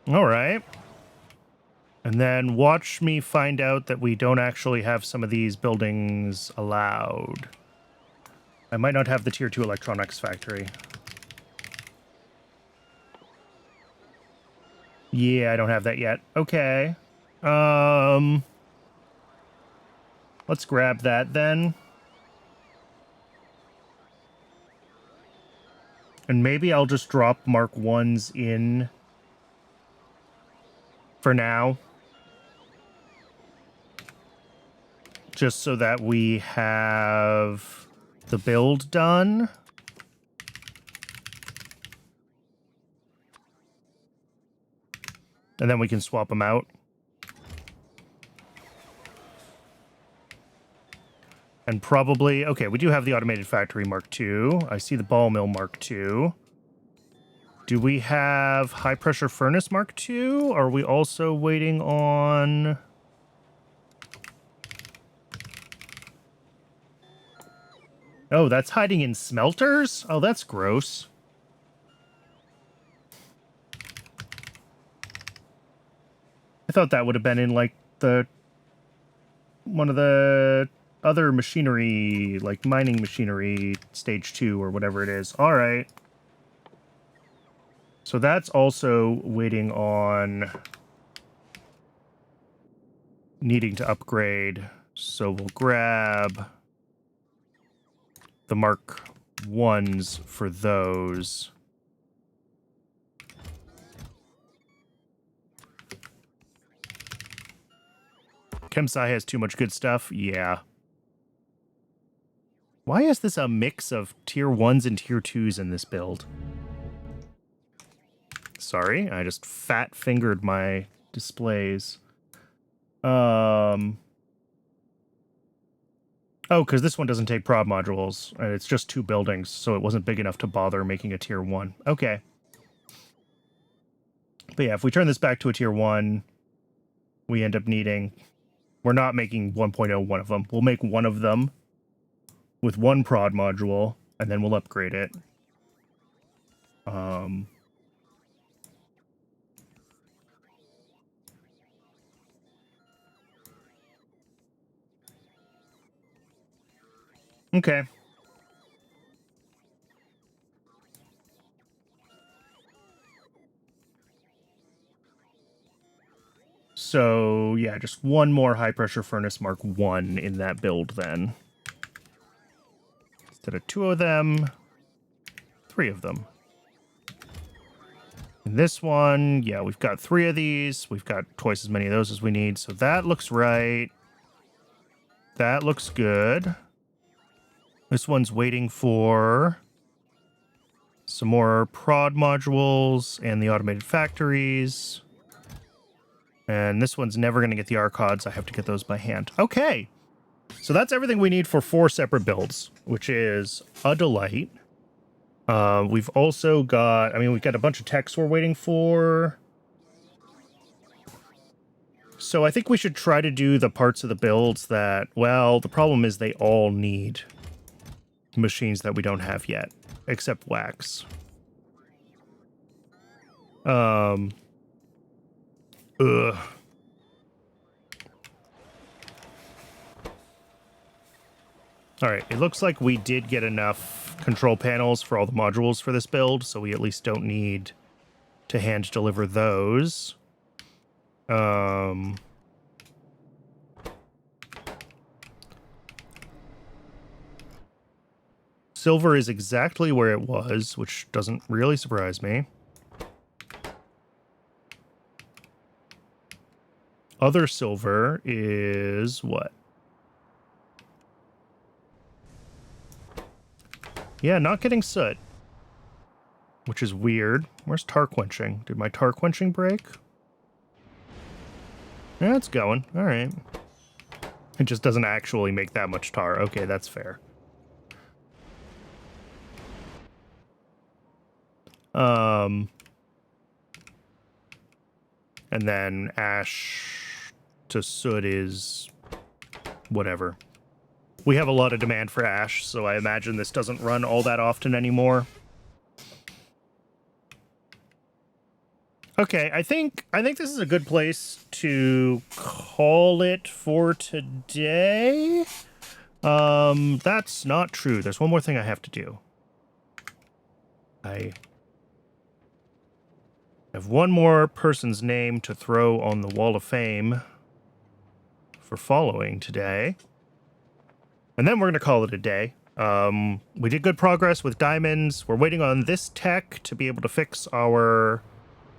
All right. And then watch me find out that we don't actually have some of these buildings allowed. I might not have the tier 2 electronics factory. Yeah, I don't have that yet. Okay. Let's grab that then. And maybe I'll just drop Mark 1s in for now. Just so that we have the build done. And then we can swap them out. And probably, okay, we do have the automated factory Mark II. I see the ball mill Mark II. Do we have high pressure furnace Mark II? Are we also waiting on... Oh, that's hiding in smelters? Oh, that's gross. I thought that would have been in, like, one of the other machinery, like mining machinery, stage 2 or whatever it is. All right. So that's also waiting on needing to upgrade, so we'll grab the Mark 1s for those. Kemsai has too much good stuff? Yeah. Why is this a mix of tier 1s and tier 2s in this build? Sorry, I just fat-fingered my displays. Oh, because this one doesn't take prod modules, and it's just 2 buildings, so it wasn't big enough to bother making a tier 1. Okay. But yeah, if we turn this back to a tier 1, we end up needing... We're not making 1.0 one of them. We'll make one of them with 1 prod module, and then we'll upgrade it. Okay. So, yeah, just 1 more high-pressure furnace Mark 1 in that build, then. Instead of 2 of them, 3 of them. And this one, yeah, we've got 3 of these. We've got twice as many of those as we need, so that looks right. That looks good. This one's waiting for some more prod modules and the automated factories. And this one's never going to get the arcods. I have to get those by hand. Okay. So that's everything we need for 4 separate builds, which is a delight. We've also got... I mean, we've got a bunch of techs we're waiting for. So I think we should try to do the parts of the builds that... Well, the problem is they all need machines that we don't have yet, except wax. Ugh. Alright, it looks like we did get enough control panels for all the modules for this build, so we at least don't need to hand deliver those. Silver is exactly where it was, which doesn't really surprise me. Other silver is what? Yeah, not getting soot. Which is weird. Where's tar quenching? Did my tar quenching break? Yeah, it's going. Alright. It just doesn't actually make that much tar. Okay, that's fair. And then ash to soot is whatever. We have a lot of demand for ash, so I imagine this doesn't run all that often anymore. Okay, I think this is a good place to call it for today. That's not true. There's one more thing I have to do. I have one more person's name to throw on the Wall of Fame for following today. And then we're going to call it a day. We did good progress with diamonds. We're waiting on this tech to be able to fix our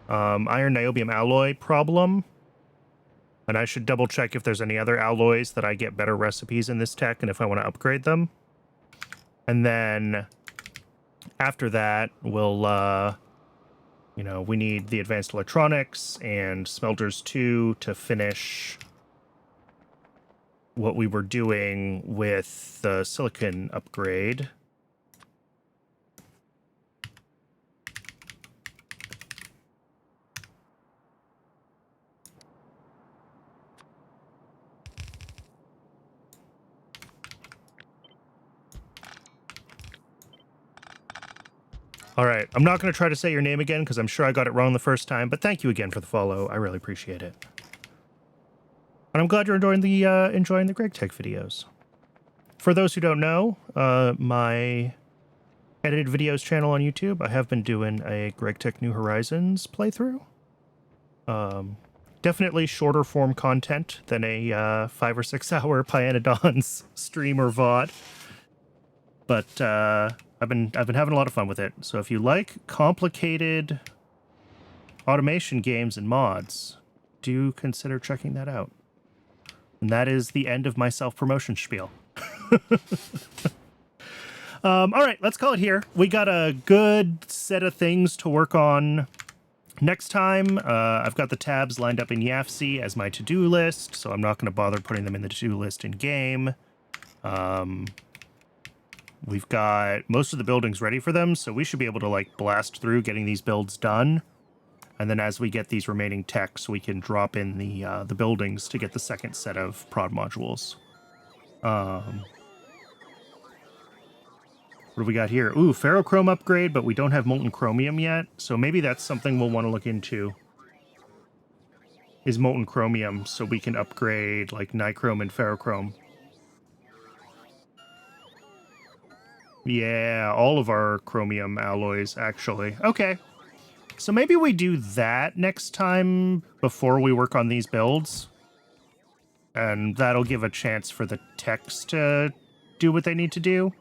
iron niobium alloy problem. And I should double check if there's any other alloys that I get better recipes in this tech and if I want to upgrade them. And then after that, we'll, you know, we need the advanced electronics and smelters 2 to finish what we were doing with the silicon upgrade. All right, I'm not going to try to say your name again because I'm sure I got it wrong the first time, but thank you again for the follow. I really appreciate it. And I'm glad you're enjoying the Greg Tech videos. For those who don't know, my edited videos channel on YouTube, I have been doing a Greg Tech New Horizons playthrough. Definitely shorter form content than a 5 or 6 hour Pyanodon's stream or VOD. But I've been having a lot of fun with it. So if you like complicated automation games and mods, do consider checking that out. And that is the end of my self-promotion spiel. All right, let's call it here. We got a good set of things to work on next time. I've got the tabs lined up in YAFC as my to-do list, so I'm not going to bother putting them in the to-do list in-game. We've got most of the buildings ready for them, so we should be able to, like, blast through getting these builds done. And then as we get these remaining techs, we can drop in the buildings to get the second set of prod modules. What do we got here? Ooh, ferrochrome upgrade, but we don't have molten chromium yet, so maybe that's something we'll want to look into. Is molten chromium, so we can upgrade, like, nichrome and ferrochrome. Yeah, all of our chromium alloys, actually. Okay. So maybe we do that next time before we work on these builds. And that'll give a chance for the techs to do what they need to do.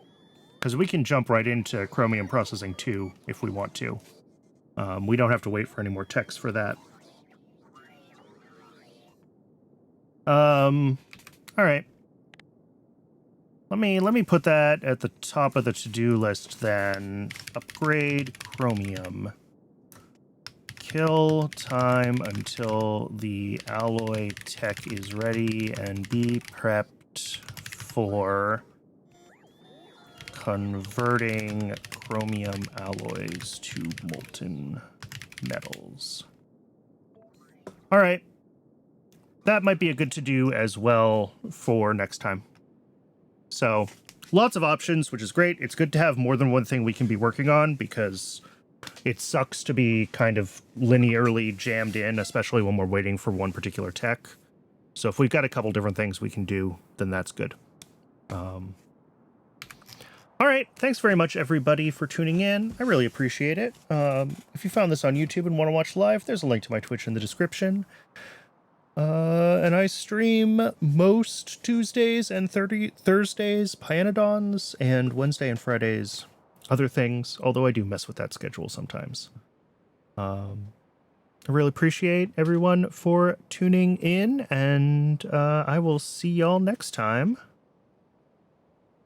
Because we can jump right into chromium processing too, if we want to. We don't have to wait for any more techs for that. All right. Let me put that at the top of the to-do list then. Upgrade chromium. Kill time until the alloy tech is ready and be prepped for converting chromium alloys to molten metals. All right. That might be a good to-do as well for next time. So, lots of options, which is great. It's good to have more than one thing we can be working on because it sucks to be kind of linearly jammed in, especially when we're waiting for one particular tech. So if we've got a couple different things we can do, then that's good. All right, thanks very much, everybody, for tuning in. I really appreciate it. If you found this on YouTube and want to watch live, there's a link to my Twitch in the description. And I stream most Tuesdays and Thursdays Pyanodons, and Wednesday and Fridays other things, although I do mess with that schedule sometimes. I really appreciate everyone for tuning in, and I will see y'all next time.